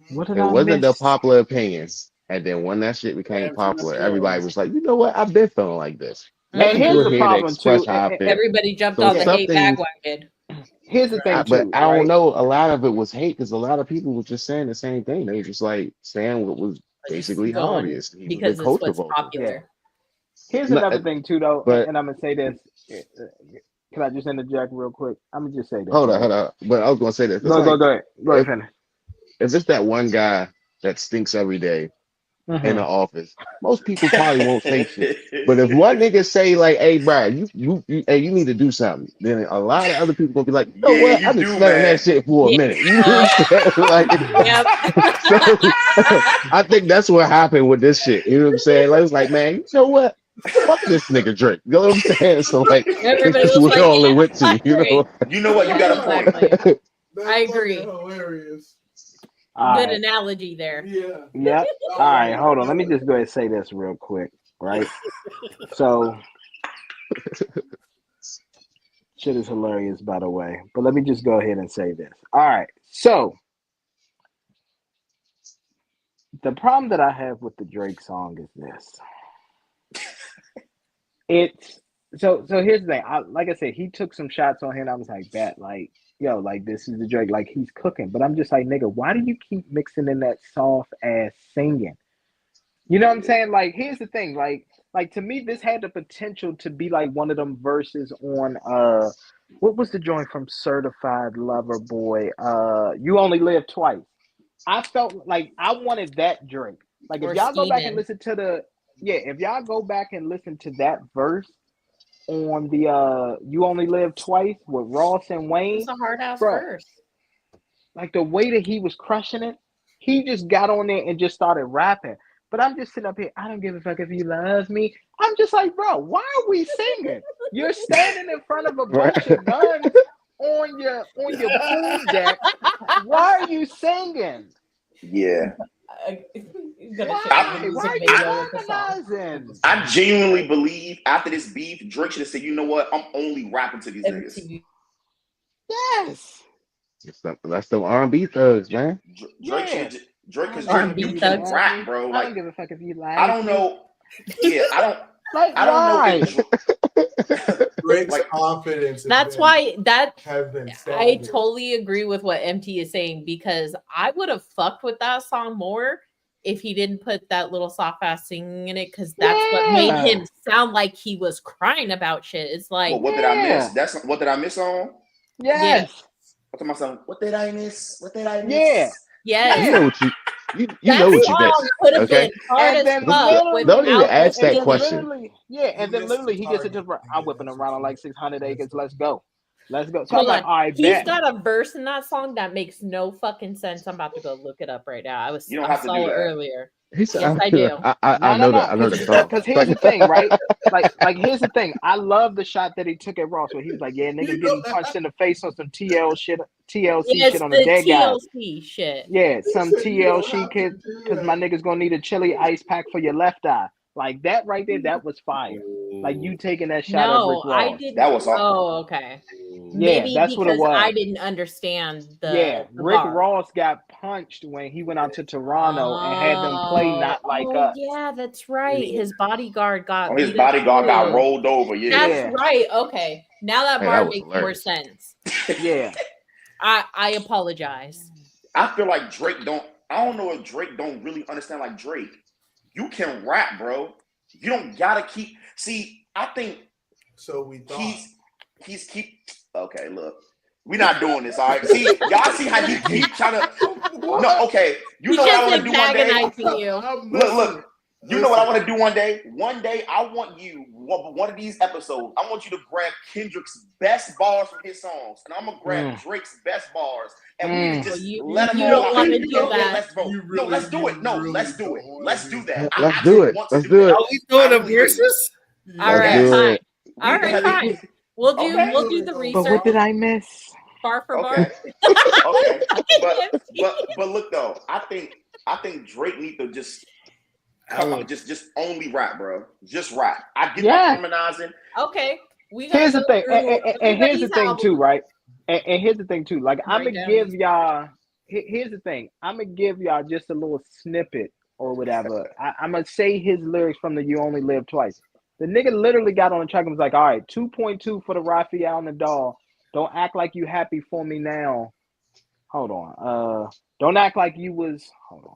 What did it I wasn't miss? the popular opinion. And then when that shit became popular, everybody was like, you know what? I've been feeling like this. Most And people here's are the here to problem express too. how I feel. Everybody jumped So on the hate something, bandwagon. Here's the thing but too. I don't know. A lot of it was hate because a lot of people were just saying the same thing. They were just like saying what was basically obvious. He was Because a it's culture what's vocal. popular. Here's No, another thing too, though, but and I'm gonna say this. Can I just interject real quick? I'm gonna just say this. hold on. But I was gonna say this. It's Go like, ahead. Go ahead, finish. if it's that one guy that stinks every day in the office, most people probably won't say shit. But if one nigga say like, "Hey, bro, you need to do something," then a lot of other people gonna be like, "You know what? you I've been do, smelling man. that shit for a minute." You know what I'm saying? Like, Yep. so I think that's what happened with this shit. You know what I'm saying? Like, it's like, man, you know what? Fuck this nigga Drake. You know what I'm saying? So like, Everybody this is was what like, all it yeah, went to. fuck You know? Drake. You know what? You got a point. Exactly. That's I agree. fucking hilarious. All Good right. analogy there. Yeah. Yep. All right. Hold on. Let me just go ahead and say this real quick. Right. So, shit is hilarious, by the way. But let me just go ahead and say this. All right. So, the problem that I have with the Drake song is this. It's so here's the thing. Like I said, he took some shots on him. I was like, "Bet, like, yo, like this is the Drake, like he's cooking." But I'm just like, nigga, why do you keep mixing in that soft ass singing? You know what I'm saying? Like, here's the thing. Like to me, this had the potential to be like one of them verses on what was the joint from Certified Lover Boy? You Only Live Twice. I felt like I wanted that Drake. Like if Or y'all go back and Steven. listen to if y'all go back and listen to that verse on the You Only Live Twice with Ross and Wayne, It's a hard ass bro, verse. like the way that he was crushing it, he just got on there and just started rapping. But I'm just sitting up here, I don't give a fuck if you love me. I'm just like, bro, why are we singing? You're standing in front of a bunch of guns on your pool deck. Why are you singing? Yeah. Why are you harmonizing? I genuinely believe after this beef, Drake should have said, "You know what? I'm only rapping to these niggas." Yes. That's the R&B thugs, man. Drake, because R&B you thugs. can rap, bro. I Like, don't give a fuck if you like. I don't know. Yeah, I don't. Like, I don't why? know. Drake's Like, confidence. That's why has been I stagnant. totally agree with what MT is saying, because I would have fucked with that song more if he didn't put that little soft ass singing in it, because that's what made him sound like he was crying about shit. It's like, well, what did I miss? That's what did I miss on? yes. I'm talking about something. What did I miss? What did I miss? Yeah. Yes. You know what you That know what you song missed. could have Okay. been hard And as then fuck Don't even without ask the that singing. question. And then literally he gets into I'm whipping around on like 600 acres. Let's go. Let's go. So Hold I'm like, on. all right, He's bet. got a verse in that song that makes no fucking sense. I'm about to go look it up right now. I saw it earlier. He said, Yes, I do. I know that. I know the song. Because here's the thing, right? Like here's the thing. I love the shot that he took at Ross where he was like, "Yeah, nigga, getting punched in the face on some TLC shit on a dead guy." TLC shit. Yeah, some TLC kid, because my nigga's gonna need a chili ice pack for your left eye. Like that right there, that was fire. Like you taking that shot at Rick Ross. I didn't. That was Oh, okay. Yeah, Maybe that's what it because was. I didn't understand the Rick bar. Ross got punched when he went out to Toronto and had them play Not Like Us. Yeah, that's right. His bodyguard got. Oh, his bodyguard got rolled over. Yeah, that's right. Okay, now that bar makes more sense. Yeah, I apologize. I feel like Drake don't. I don't know if Drake don't really understand. Like Drake, you can rap, bro. You don't gotta keep. See, I think. So we thought he's keep. Okay, look, we're not doing this. All right. See, y'all see how he keep trying to. No, okay. You know what I want to do one day. You. Look. You know what I want to do one day? One day, I want you, one of these episodes, I want you to grab Kendrick's best bars from his songs, and I'm going to grab Drake's best bars, and we can just let them all out. Let's vote. No, let's do it. No, let's do it. Let's do that. Let's do it. Let's do it. Are we doing the verses? All right, fine. All right, fine. We'll do the research. But what did I miss? Bar for bar. Okay. But look though, I think Drake needs to just just only rap, bro. Just rap. I get my harmonizing. Okay. Here's the thing, and here's the thing too, right? And here's the thing too. Like I'm gonna give y'all. Here's the thing. I'm gonna give y'all just a little snippet or whatever. I'm gonna say his lyrics from the "You Only Live Twice." The nigga literally got on the track and was like, "All right, 2.2 for the Raphael Nadal. Don't act like you happy for me now. Hold on. Don't act like you was. Hold on.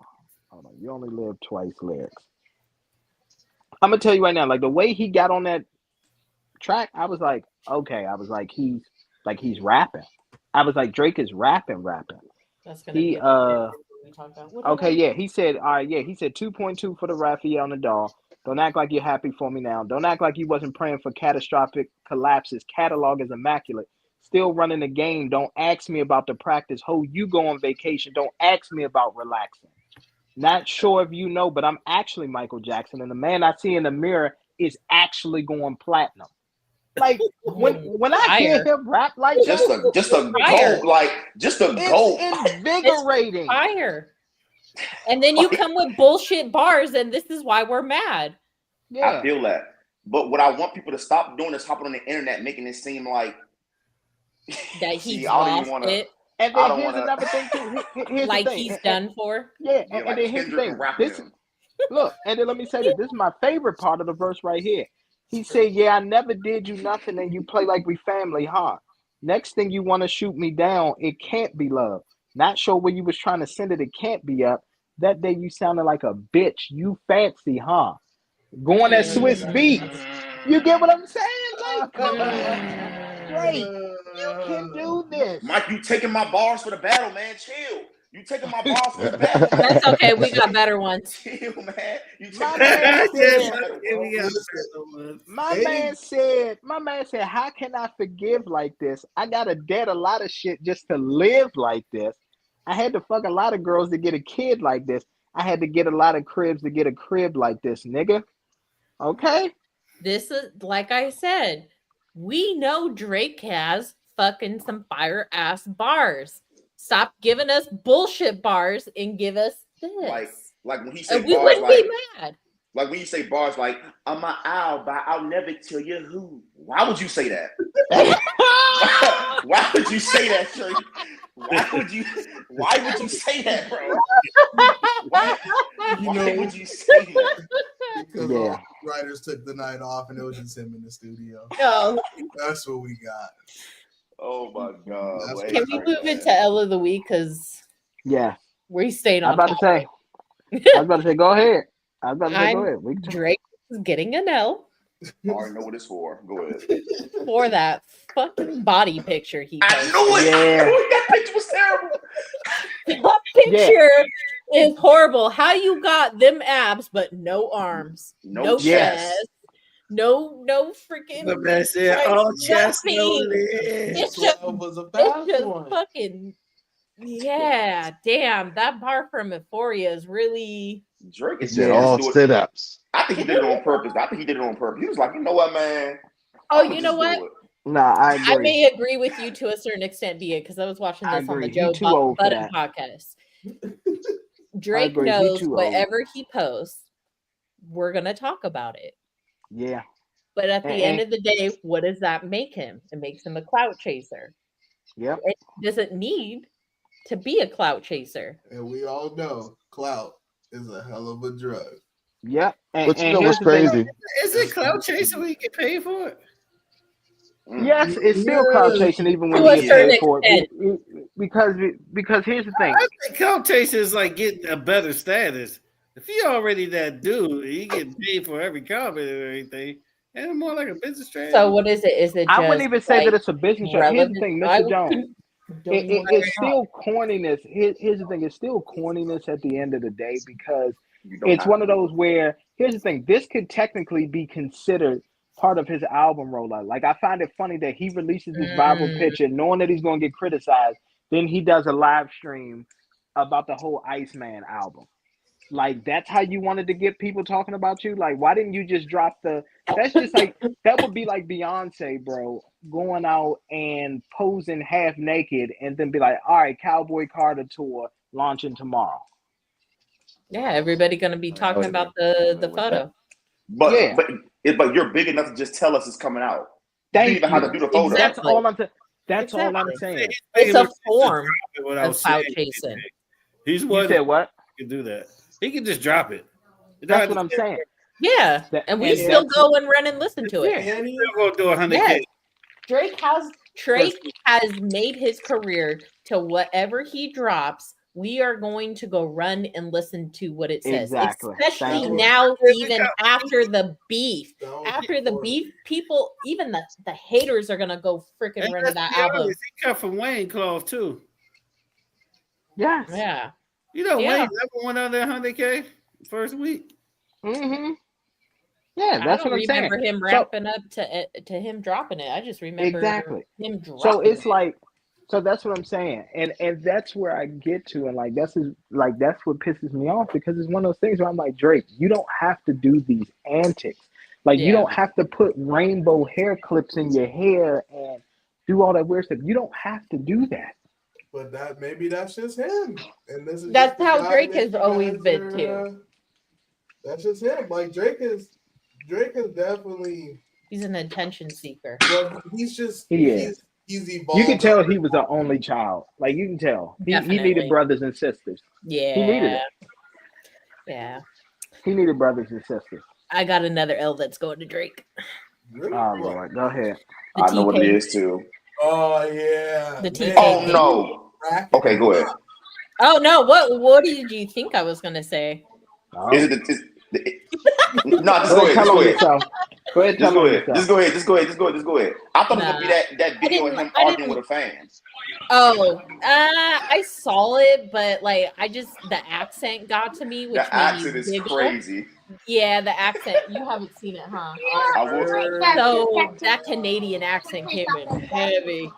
You only live twice lyrics. I'm gonna tell you right now, like the way he got on that track, I was like, okay. I was like, he's rapping. I was like, Drake is rapping. That's gonna be okay, yeah. He said, all right, yeah. He said 2.2 for the Raphael Nadal. Don't act like you're happy for me now. Don't act like you wasn't praying for catastrophic collapses. Catalog is immaculate. Still running the game. Don't ask me about the practice. Ho, you go on vacation. Don't ask me about relaxing. Not sure if you know, but I'm actually Michael Jackson, and the man I see in the mirror is actually going platinum. Like when I hear him rap like just a gold, just a gold. It's invigorating. It's fire. And then you come with bullshit bars, and this is why we're mad. Yeah. I feel that. But what I want people to stop doing is hopping on the internet, making it seem like that he's lost it. And then here's another thing too. Here's like the thing. He's done for. Yeah, and then here's the thing. Look, and then let me say this. This is my favorite part of the verse right here. He said, "Yeah, I never did you nothing, and you play like we family, huh? Next thing you want to shoot me down, it can't be love. Not sure where you was trying to send it. It can't be up. That day you sounded like a bitch. You fancy, huh? Going at Swiss beats. You get what I'm saying? Like, come on, Drake, you can do this. Mike, you taking my bars for the battle, man. Chill. You taking my bars for the battle. That's okay. We got better ones. Chill, man. My man said, how can I forgive like this? I gotta dead a lot of shit just to live like this. I had to fuck a lot of girls to get a kid like this. I had to get a lot of cribs to get a crib like this, nigga. Okay? This is, like I said, we know Drake has fucking some fire ass bars. Stop giving us bullshit bars and give us this. Like when he said we bars, wouldn't be mad. Like when you say bars like, I'm an owl, but I'll never tell you who. Why would you say that? Why would you say that, Trey? Why would you say that, bro? Why would you say that? Because all writers took the night off and it was just him in the studio. No. That's what we got. Oh my God. Can we move it to L of the week? Because we stayed on. I was about to say, go ahead. Go ahead. Drake is getting an L. I already know what it's for. Go ahead. For that fucking body picture he posted. I knew it. Yeah. That picture was terrible. That picture is horrible. How you got them abs but no arms, no chest, No freaking. The man said, "Oh, chest It's just fucking. Yeah, damn. That bar from Euphoria is really. Drake is said all sit-ups. I think he did it on purpose. He was like, you know what, man? Oh, you know what? Nah, I agree. I may agree with you to a certain extent, Bia, because I was watching this on the Joe Budden podcast. Drake knows whatever he posts, we're gonna talk about it. Yeah. But at the end of the day, what does that make him? It makes him a clout chaser. Yep. It doesn't need to be a clout chaser. And we all know clout is a hell of a drug. Yep. But you know what's crazy? Is it clout chasing when you get paid for it? Yes, it's still clout chasing even when you get paid for it. Because here's the thing. I think clout chasing is like getting a better status. If you already that dude, you get paid for every comment or anything. And more like a business strategy. So what is it? Is it? I wouldn't even say that it's a business strategy. Here's the thing, Mr. Jones. It's still corniness. Here's the thing. It's still corniness at the end of the day because it's one of those where here's the thing. This could technically be considered part of his album rollout. Like I find it funny that he releases this viral picture knowing that he's going to get criticized. Then he does a live stream about the whole Iceman album. Like that's how you wanted to get people talking about you. Like why didn't you just drop the? That's just like that would be like Beyonce, bro, going out and posing half naked and then be like, all right, Cowboy Carter tour launching tomorrow. Yeah, everybody gonna be talking about the photo. But you're big enough to just tell us it's coming out. You don't even have to do the photo. Exactly. That's all I'm saying. It's a form of clout chasing. He's what? You said what? He can do that. He can just drop it. That's what I'm saying. Yeah, and we still go and run and listen to it. Yeah, he's still gonna do 100K. Drake has made his career to whatever he drops. We are going to go run and listen to what it says. Exactly. Especially now, even after the beef. After the beef, people, even the haters are gonna go freaking run to that album. He cut from Wayne cloth too. Yes. Yeah. You know, Wayne never went under 100K first week. Mm-hmm. Yeah, that's what I'm saying. I don't remember him wrapping up to him dropping it. I just remember him dropping So it's it. like, so that's what I'm saying, and that's where I get to, and like that's what pisses me off because it's one of those things where I'm like, Drake, you don't have to do these antics. Like you don't have to put rainbow hair clips in your hair and do all that weird stuff. You don't have to do that. But maybe that's just him, and that's how Drake has always been too. That's just him. Like Drake is definitely. He's an attention seeker. Well, he's evolved. You can tell he was the only child. Like you can tell he needed brothers and sisters. Yeah, he needed it. Yeah, he needed brothers and sisters. I got another L that's going to Drake. Really? Oh Lord, go ahead. I know what it is too. Oh yeah. The T-Pain. Oh no. Okay, go ahead. Oh no! What did you think I was gonna say? Oh. Is it no, just go ahead. Just go ahead. I thought it was gonna be that video of him arguing with a fan. Oh, I saw it, but like the accent got to me. Which the accent is crazy. Yeah, the accent. You haven't seen it, huh? So that Canadian accent came in heavy.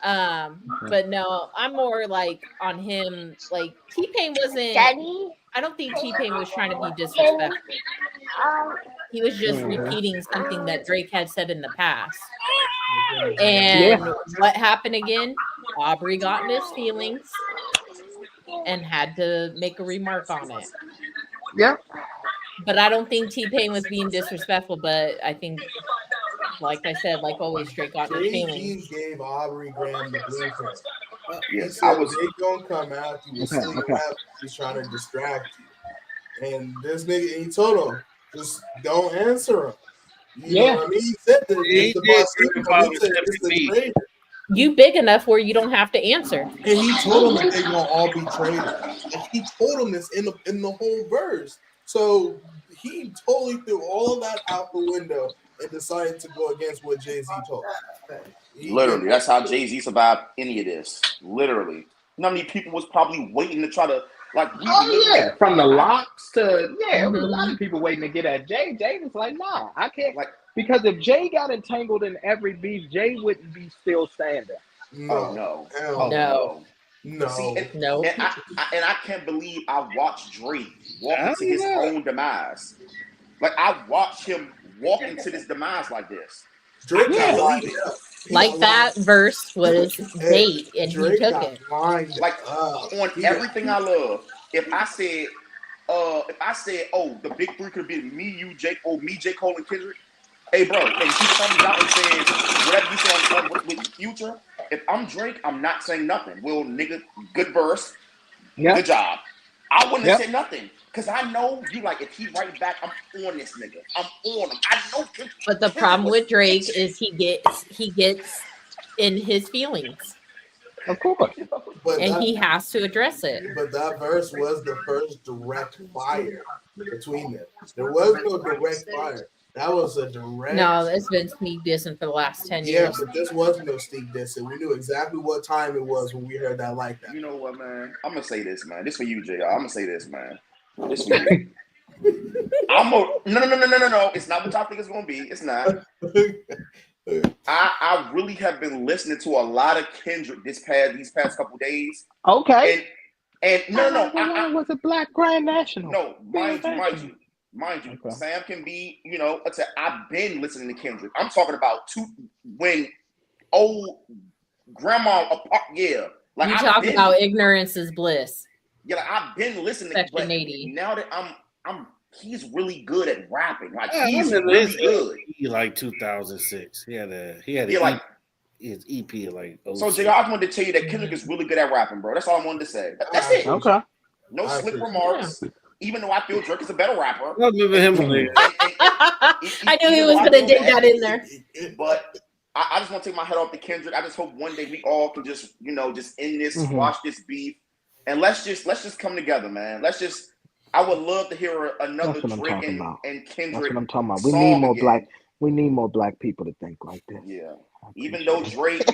But no, I'm more like on him. Like T-Pain wasn't. I don't think T-Pain was trying to be disrespectful. He was just repeating something that Drake had said in the past. And what happened again? Aubrey got in his feelings and had to make a remark on it. Yeah. But I don't think T-Pain was being disrespectful, but I think, like I said, like always, Drake got in his feelings. He gave Aubrey Graham the blueprint. Yes, they gonna come after you. He's trying to distract you. And this nigga, he told him, just don't answer him. You know what I mean? He said that it's the trader. You big enough where you don't have to answer. And he told them that they gonna all be traders. And he told them this in the whole verse. So he totally threw all of that out the window and decided to go against what Jay-Z told him. Literally, that's how Jay-Z survived any of this. Literally. You know how many people was probably waiting to try to Like, we from the locks to it was a lot of people waiting to get at Jay. Jay was like, nah, I can't. Like, because if Jay got entangled in every beef, Jay wouldn't be still standing. No. See, and I can't believe I watched Drake walk into his own demise. Like, I watched him walk into this demise like this. Drake can't believe it. Like that verse was bait, and Drake he took it. Like on everything I love. If I said, oh, the big three could be me, you, Jake, or me, J. Cole, and Kendrick. Hey, bro, and he comes out and says whatever you say on with Future. If I'm Drake, I'm not saying nothing. Will nigga, good verse, good job. I wouldn't have said nothing. Because I know you, like, if he write back, I'm on this nigga. I'm on him. I know. But the problem with Drake is he gets in his feelings. Of course. And he has to address it. But that verse was the first direct fire between them. There was no direct fire. That was a direct. No, it's been sneak dissing for the last 10 years. Yeah, but this was no sneak dissing. We knew exactly what time it was when we heard that like that. You know what, man? I'm going to say this, man. This for you, JR. I'm going to say this, man. This for you. No. It's not what y'all think it's going to be. It's not. I really have been listening to a lot of Kendrick these past couple days. Okay. And no. I was a Black Grand National. No, mind you. Okay. Sam can be, I've been listening to Kendrick. I'm talking about when old grandma, like you talk about ignorance is bliss. Yeah, like I've been listening. Section 80. Now that he's really good at rapping. Like he's really good. Like 2006, he had his EP like. So Jay, I just wanted to tell you that Kendrick is really good at rapping, bro. That's all I wanted to say. That's it. Okay. No slick remarks. Yeah. Even though I feel Drake is a better rapper. I remember him. I knew he was going to dig that in there. But I just want to take my head off to Kendrick. I just hope one day we all can just end this, watch this beef, and let's just come together, man. I would love to hear another Drake and Kendrick. That's what I'm talking about. We need more black people to think like this. Yeah. Even though Drake,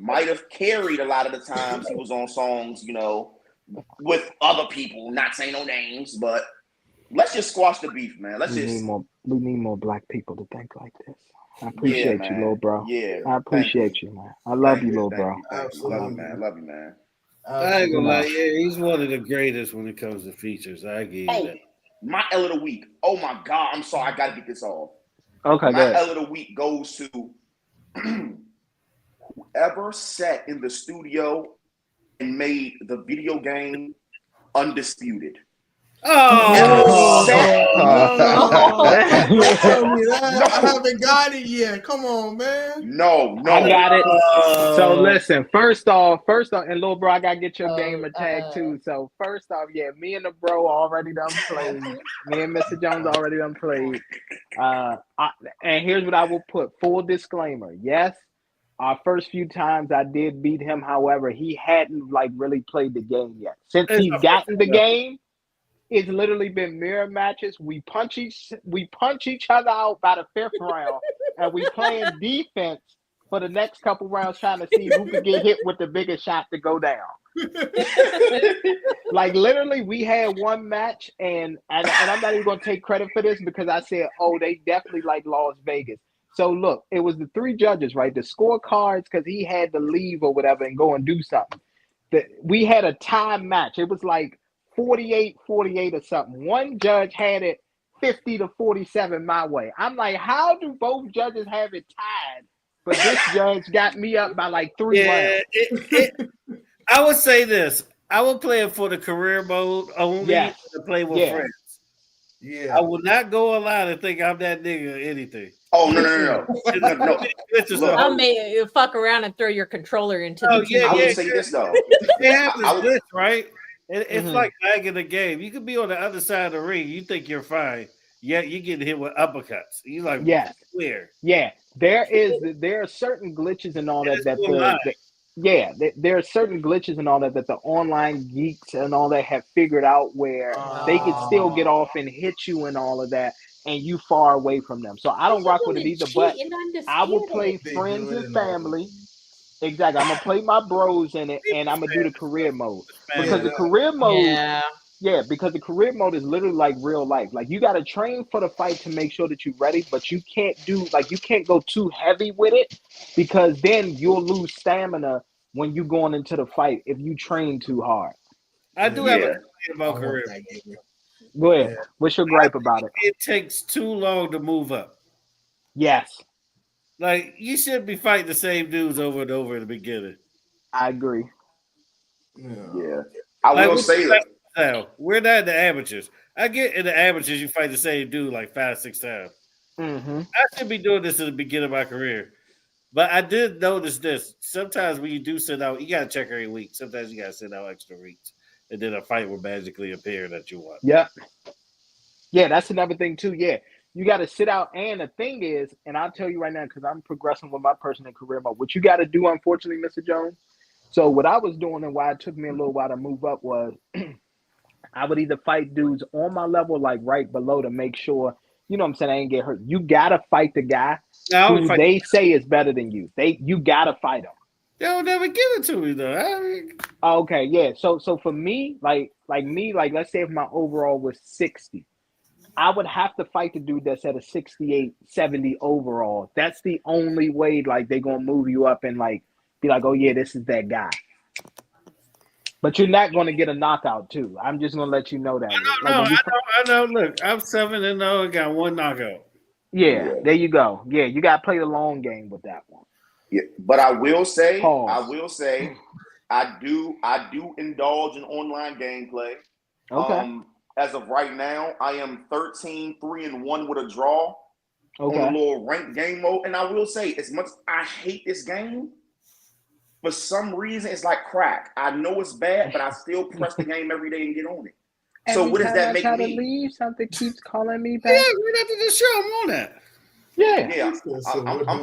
might have carried a lot of the times he was on songs, with other people, not saying no names, but let's just squash the beef, man. We need more black people to think like this. I appreciate you, little bro. Yeah. I appreciate you, man. I love you, little bro. Absolutely, man. Love you, man. I ain't gonna lie, he's one of the greatest when it comes to features. I give you that. My L of the week. Oh my God, I'm sorry, I gotta get this off. Okay, my L of the week goes to whoever sat in the studio and made the video game Undisputed. Oh, I haven't got it yet. Come on, man. No, I got it. So listen, first off, and little bro, I gotta get your gamer tag too. So first off, me and the bro already done played. Me and Mr. Jones already done played. And here's what I will put: full disclaimer. Yes, our first few times I did beat him. However, he hadn't really played the game yet. Since he's gotten the game, it's literally been mirror matches. We punch each other out by the fifth round, and we playing defense for the next couple rounds, trying to see who can get hit with the biggest shot to go down. Literally, we had one match, and I'm not even going to take credit for this because I said, they definitely like Las Vegas. So look, it was the three judges, right? The scorecards, because he had to leave or whatever and go and do something. We had a tie match. It was like 48-48 or something. One judge had it 50-47 my way. I'm like, how do both judges have it tied? But this judge got me up by like 3 rounds. I would say this. I would play it for the career mode only to play with friends. Yeah. I would not go online and think I'm that nigga or anything. Oh, no. I'll make you fuck around and throw your controller into the TV. I would say this, though. It happens this, right? It's like lagging the game. You could be on the other side of the ring. You think you're fine. Yeah, you get hit with uppercuts. You like, weird. Yeah, there are certain glitches and all that there are certain glitches and all that the online geeks and all that have figured out where they can still get off and hit you and all of that, and you far away from them. So I don't rock with it either. But I will play friends and family. Exactly. I'm gonna play my bros in it, and I'm gonna do the career mode because the career mode. Yeah, because the career mode is literally like real life. Like you got to train for the fight to make sure that you're ready, but you can't go too heavy with it because then you'll lose stamina when you going into the fight if you train too hard. I do have a complaint about career. Go ahead. Yeah. What's your gripe about it? It takes too long to move up. Yes. Like you should be fighting the same dudes over and over in the beginning. I agree. Yeah. I will say that. Now, we're not in the amateurs. I get in the amateurs, you fight the same dude like 5-6 times. Mm-hmm. I should be doing this at the beginning of my career. But I did notice this. Sometimes when you do sit out, you got to check every week. Sometimes you got to sit out extra weeks. And then a fight will magically appear that you want. Yep. Yeah, that's another thing too. Yeah. You got to sit out. And the thing is, and I'll tell you right now, because I'm progressing with my personal career mode, what you got to do, unfortunately, Mr. Jones. So what I was doing and why it took me a little while to move up was I would either fight dudes on my level, like right below, to make sure, you know what I'm saying, I ain't get hurt. You got to fight the guy who they say is better than you. You got to fight him. They'll never give it to me, though. Okay, yeah. So for me, like let's say if my overall was 60, I would have to fight the dude that's at a 68, 70 overall. That's the only way, like, they're going to move you up and, like, be like, oh, yeah, this is that guy. But you're not going to get a knockout, too. I'm just going to let you know that. I know. Look, I'm 7-0 and got one knockout. Yeah, there you go. Yeah, you got to play the long game with that one. Yeah, but I will say, I do indulge in online gameplay. Okay. As of right now, I am 13-3-1 with a draw on the little ranked game mode. And I will say, as much as I hate this game, for some reason, it's like crack. I know it's bad, but I still press the game every day and get on it. So what does that make me? To leave, something keeps calling me back. Yeah, right after the show, I'm on that. Yeah.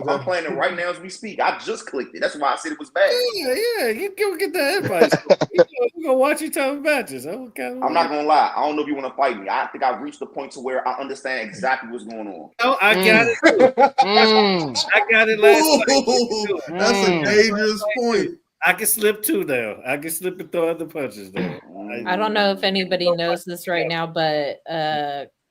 I'm playing it right now as we speak. I just clicked it. That's why I said it was bad. Yeah. You go get that advice. You go watch each other's matches. I'm not gonna lie. I don't know if you want to fight me. I think I've reached the point to where I understand exactly what's going on. Oh, I got it. I got it last night. That's a dangerous point. I can slip too now. I can slip and throw other punches now. I don't know if anybody knows this right now, but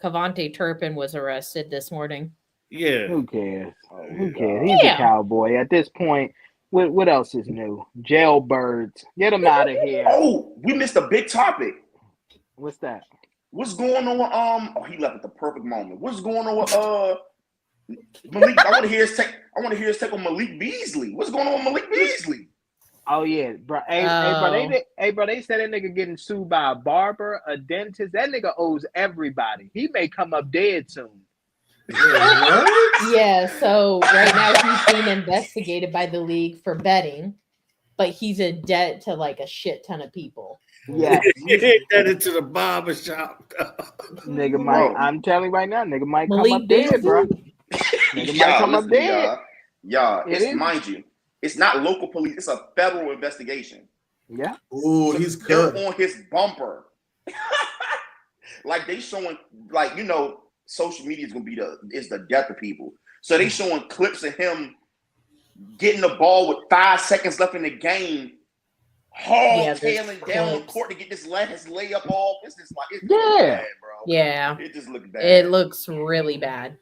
Cavante Turpin was arrested this morning. Yeah. Who cares? Who cares? He's a cowboy. At this point, what else is new? Jailbirds. Get him out of here. Oh, we missed a big topic. What's that? What's going on with he left at the perfect moment. What's going on with Malik? I want to hear his take on Malik Beasley. What's going on with Malik Beasley? Oh yeah, bro. Hey, bro, they said that nigga getting sued by a barber, a dentist. That nigga owes everybody. He may come up dead soon. Yeah, so right now he's being investigated by the league for betting, but he's in debt to like a shit ton of people. Yeah, he's indebted to the barber shop. Nigga might. I'm telling you right now, nigga might come up dead, bro. Nigga might come up dead. Mind you, it's not local police. It's a federal investigation. Yeah. Ooh, he's good. They're on his bumper. Like they showing, like, you know, social media is gonna be the death of people. So they showing clips of him getting the ball with 5 seconds left in the game, tailing down the court to get his layup off. It's just like it's bad, bro. Yeah. It just looks bad. It looks really bad.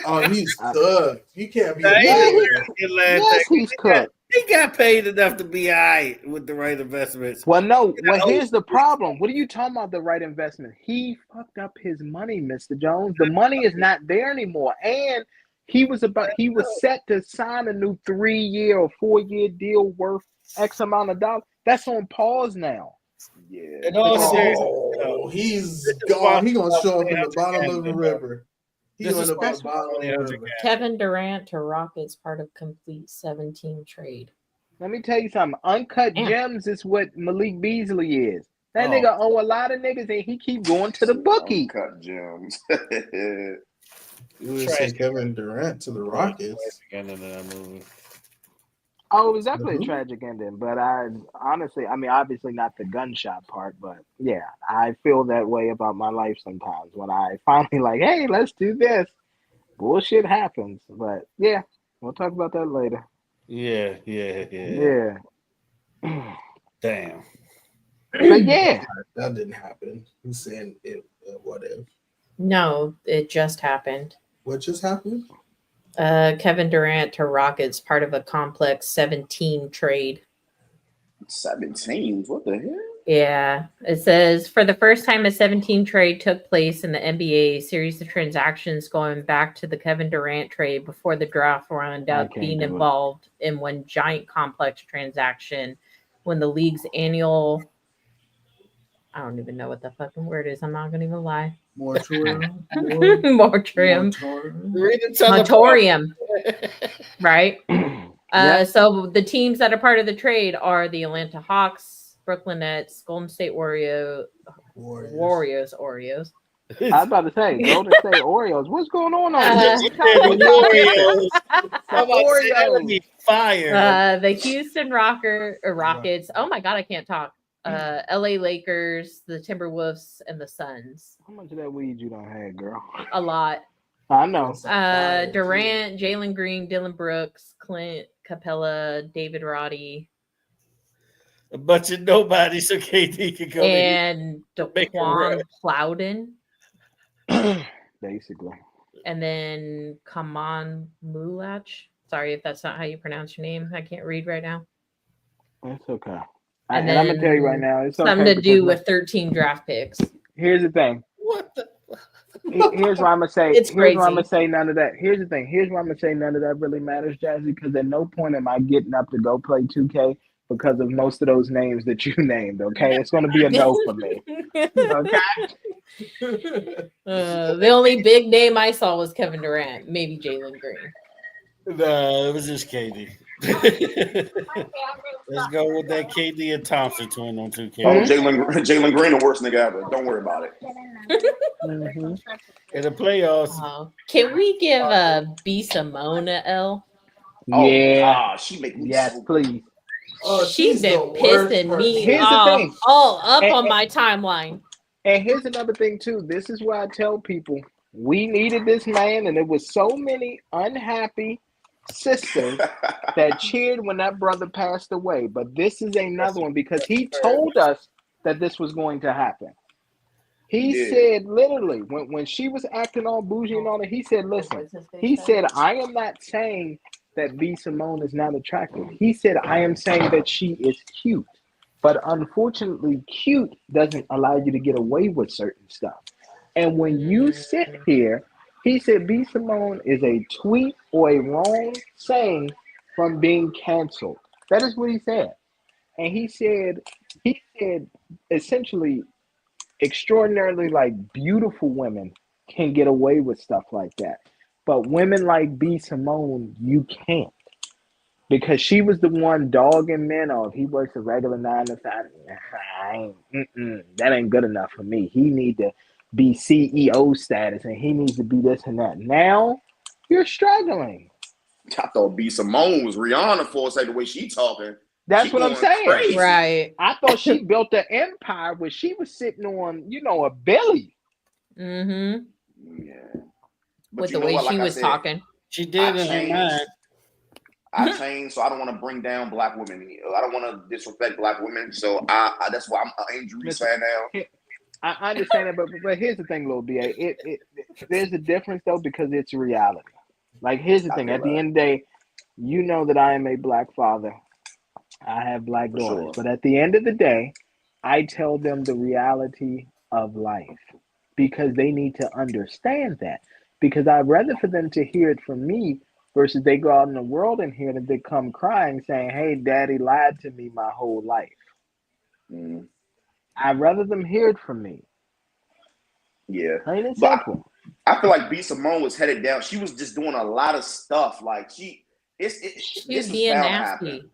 Oh, he's cooked. He can't be. Yes, he's cooked. He got paid enough to be all right with the right investments. Well, no. Well, here's the problem. What are you talking about? The right investment? He fucked up his money, Mr. Jones. The money is not there anymore, and he was set to sign a new 3-year or 4-year deal worth X amount of dollars. That's on pause now. Yeah. He's gone. He's gonna show up in the bottom of the river. Kevin Durant to Rockets, part of complete 17 trade. Let me tell you something. Uncut gems is what Malik Beasley is. That nigga owe a lot of niggas, and he keep going to the bookie. Uncut gems. You would say Kevin Durant to the Rockets. Oh, it was definitely a tragic ending, but I honestly, I mean, obviously not the gunshot part, but yeah, I feel that way about my life sometimes when I finally like, hey, let's do this. Bullshit happens, but yeah, we'll talk about that later. Yeah. Damn. But yeah, that didn't happen. He's saying it. What if? No, it just happened. What just happened? Kevin Durant to Rockets, part of a complex 17 trade. 17? What the hell? Yeah, it says for the first time a 17 trade took place in the NBA, series of transactions going back to the Kevin Durant trade before the draft wound up being involved in one giant complex transaction when the league's annual, I don't even know what the fucking word is. I'm not gonna even lie. Moratorium. Moratorium. Right? So the teams that are part of the trade are the Atlanta Hawks, Brooklyn Nets, Golden State Warriors. I was about to say Golden State Orioles. What's going on over there? The fire. The Houston Rockets. Oh my god, I can't talk. LA Lakers, the Timberwolves, and the Suns. How much of that weed you don't have, girl? A lot. I know. Durant, Jalen Green, Dylan Brooks, Clint Capella, David Roddy. A bunch of nobodies, so KD could go. And DeQuan Plowden. Basically. And then Kaman Mulach. Sorry if that's not how you pronounce your name. I can't read right now. That's okay. And I'm going to tell you right now, it's something to do with 13 draft picks. Here's the thing. What the? Here's why I'm going to say. It's crazy. Here's why I'm going to say none of that. Here's the thing. Here's why I'm going to say none of that really matters, Jazzy, because at no point am I getting up to go play 2K because of most of those names that you named, okay? It's going to be a no for me, okay? The only big name I saw was Kevin Durant, maybe Jalen Green. No, it was just KD. Let's go with that KD and Thompson twin on 2K. Oh, Jalen Green, the worst nigga ever. Don't worry about it. In the playoffs. Can we give B Simone a L? Yeah. She make me so please. She's been pissing me off all up on my timeline. And here's another thing too. This is why I tell people we needed this man, and there was so many unhappy sisters that cheered when that brother passed away. But this is another one because he told us that this was going to happen. He said literally when she was acting all bougie and all that, he said, listen, he said, I am not saying that B Simone is not attractive. He said, I am saying that she is cute. But unfortunately, cute doesn't allow you to get away with certain stuff. And when you sit here, he said B Simone is a tweet or a wrong saying from being canceled. That is what he said. And he said essentially extraordinarily like beautiful women can get away with stuff like that. But women like B Simone, you can't. Because she was the one dogging men off. He works a regular 9 to 5. That ain't good enough for me. He need to be CEO status and he needs to be this and that. Now you're struggling. I thought B Simone was Rihanna for a second, the way she talking. That's what I'm saying. Crazy. Right. I thought she built an empire where she was sitting on, a belly. Mm-hmm. Yeah. But with the way she was talking. She did in her mind. I changed, so I don't want to bring down black women. I don't want to disrespect black women, so I that's why I'm an Angel Reese fan now. I understand that, but here's the thing, Lil B.A. There's a difference, though, because it's reality. Like, here's the thing. At the end of the day, you know that I am a black father. I have black daughters. Sure. But at the end of the day, I tell them the reality of life because they need to understand that. Because I'd rather for them to hear it from me versus they go out in the world and hear that they come crying saying, hey, daddy lied to me my whole life. Mm. I'd rather them hear it from me. Yeah. Plain and simple. I feel like B Simone was headed down. She was just doing a lot of stuff. Like she was being nasty.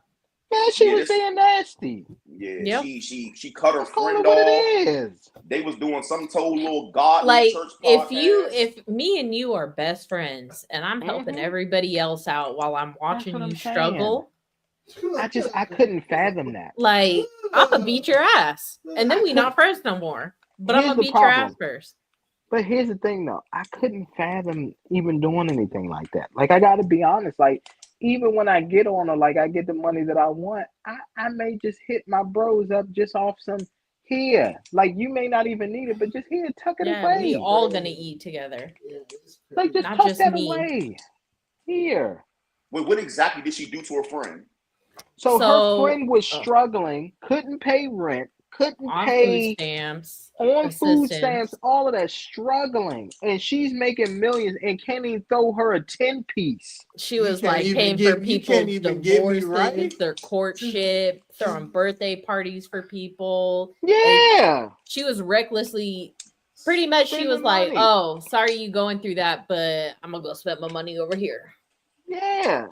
Man, she was being nasty. Yeah, yep. She cut her friend off. They was doing some little god like church podcast. If me and you are best friends and I'm helping everybody else out while I'm watching you struggle, I couldn't fathom that. Like, I'm gonna beat your ass, and then we not friends no more. But I'm gonna beat your ass first. But here's the thing, though. I couldn't fathom even doing anything like that. Like, I got to be honest. Like, even when I get on her, like I get the money that I want, I may just hit my bros up just off some here. Like you may not even need it, but just here, tuck it Yeah, away. we all gonna eat together. Like just Not tuck just that me. away. Here. Wait, what exactly did she do to her friend? So her friend was struggling, couldn't pay rent, couldn't on pay food stamps, on food assistance. stamps, all of that, struggling, and she's making millions and can't even throw her a 10-piece. She was like paying for people's divorces, their courtship, throwing birthday parties for people. Yeah. Like, she was recklessly, pretty much, she was like, oh, sorry you going through that, but I'm gonna go spend my money over here. Yeah.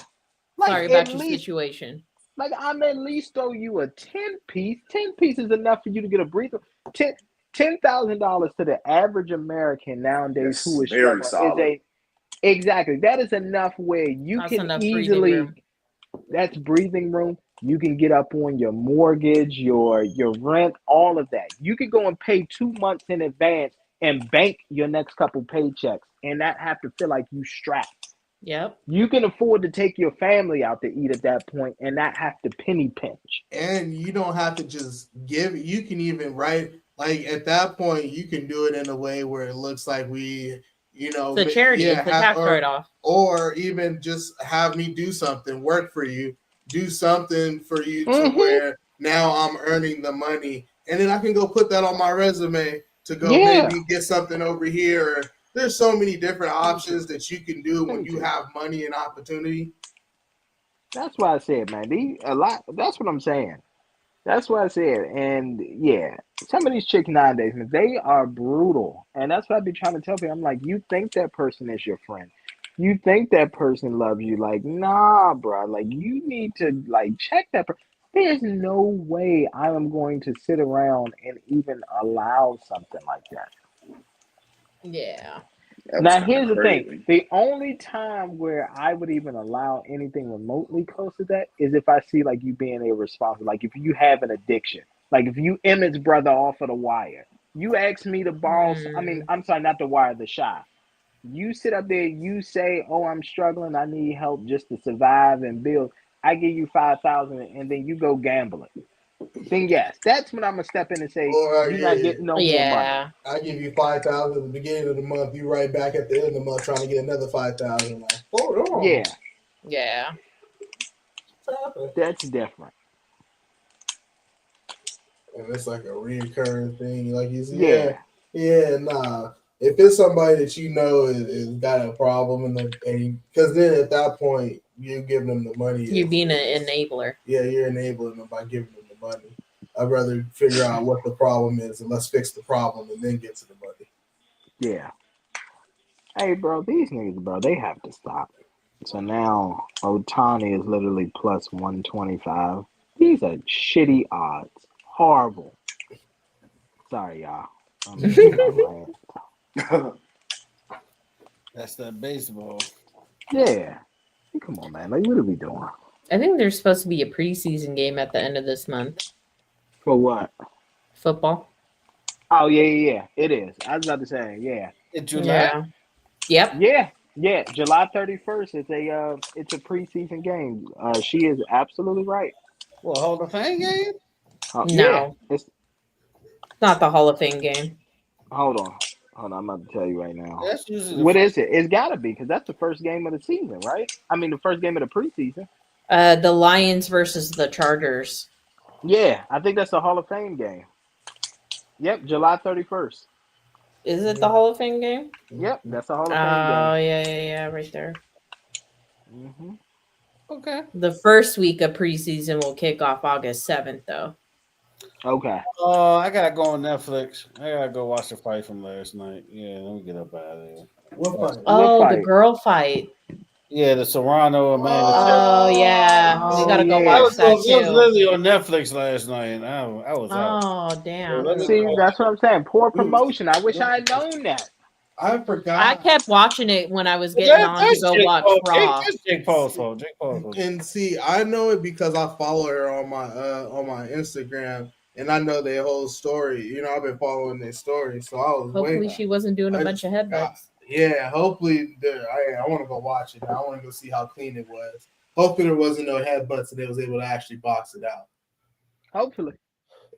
Like, sorry about your situation. Like, I'm at least throw you a 10-piece. 10-piece is enough for you to get a breather. $10,000 to the average American nowadays who is very struggling is exactly. That is enough where you can easily. That's breathing room. You can get up on your mortgage, your rent, all of that. You could go and pay 2 months in advance and bank your next couple paychecks, and not have to feel like you strapped. Yep. You can afford to take your family out to eat at that point and not have to penny pinch. And you don't have to just give. You can even like at that point, you can do it in a way where it looks like we, it's a charity, it's a tax write-off, or even just have me do something, work for you, do something for you to where now I'm earning the money, and then I can go put that on my resume to go maybe get something over here. There's so many different options that you can do when you have money and opportunity. That's why I said, man, that's what I'm saying. That's what I said. And yeah, some of these chicks nowadays, man, they are brutal. And that's what I be trying to tell people. I'm like, you think that person is your friend. You think that person loves you. Like, nah, bro. Like, you need to, like, check that person. There's no way I am going to sit around and even allow something like that. Yeah. Now, here's the thing. The only time where I would even allow anything remotely close to that is if I see, like, you being irresponsible. Like, if you have an addiction. Like, if you Emmett's brother off of the wire. You ask me to borrow. I mean, I'm sorry, not the wire, the Shy. You sit up there, you say, oh, I'm struggling. I need help just to survive and build. I give you $5,000 and then you go gambling. Then yes, that's when I'm gonna step in and say, you're not getting no more money. I give you $5,000 at the beginning of the month. You right back at the end of the month trying to get another $5,000. Like, hold on. Yeah. That's different. And it's like a reoccurring thing, like you said. Nah. If it's somebody that you know is got a problem, and because then at that point you're giving them the money. You're being an enabler. Yeah, you're enabling them by giving them the money. I'd rather figure out what the problem is and let's fix the problem and then get to the money. Yeah. Hey, bro, these niggas, bro, they have to stop. So now Otani is literally plus 125. These are shitty odds. Horrible. Sorry, y'all. That's that baseball. Yeah. Come on, man. Like, what are we doing? I think there's supposed to be a preseason game at the end of this month. For what? Football. Oh, yeah. It is. I was about to say, yeah. In July? Yeah. Yep. Yeah. July 31st. It's a preseason game. She is absolutely right. Well, Hall of Fame game? No. Yeah. It's not the Hall of Fame game. Hold on. I'm about to tell you right now. That's usually what is it? It's got to be because that's the first game of the season, right? I mean, the first game of the preseason. The Lions versus the Chargers. Yeah, I think that's the Hall of Fame game. Yep, July 31st. Is it the Hall of Fame game? Yep, that's the Hall of Fame game. Oh, yeah, right there. Mm-hmm. Okay. The first week of preseason will kick off August 7th, though. Okay. I gotta go on Netflix. I gotta go watch the fight from last night. Yeah, let me get up out of there. What fight? Oh, the girl fight. Yeah, the Serrano Amanda. Oh, yeah. We gotta go watch that too. It was literally on Netflix last night. I was out. Oh, damn. See, that's what I'm saying. Poor promotion. I wish I had known that. I forgot. I kept watching it when I was getting on to go watch Raw. Jake Paul's fault. And see, I know it because I follow her on my Instagram, and I know their whole story. You know, I've been following their story, so I was hopefully she wasn't doing a bunch of headbutts. Yeah, hopefully. I want to go watch it. I want to go see how clean it was. Hoping there wasn't no headbutts and they was able to actually box it out. Hopefully.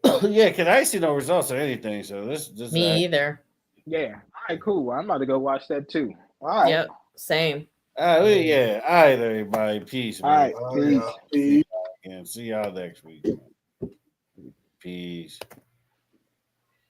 Yeah, because I ain't see no results or anything. So this Me either. Yeah. All right, cool. I'm about to go watch that too. All right. Yep. Same. All right, everybody. Peace, man. All right. Peace. Peace. And see y'all next week. Peace.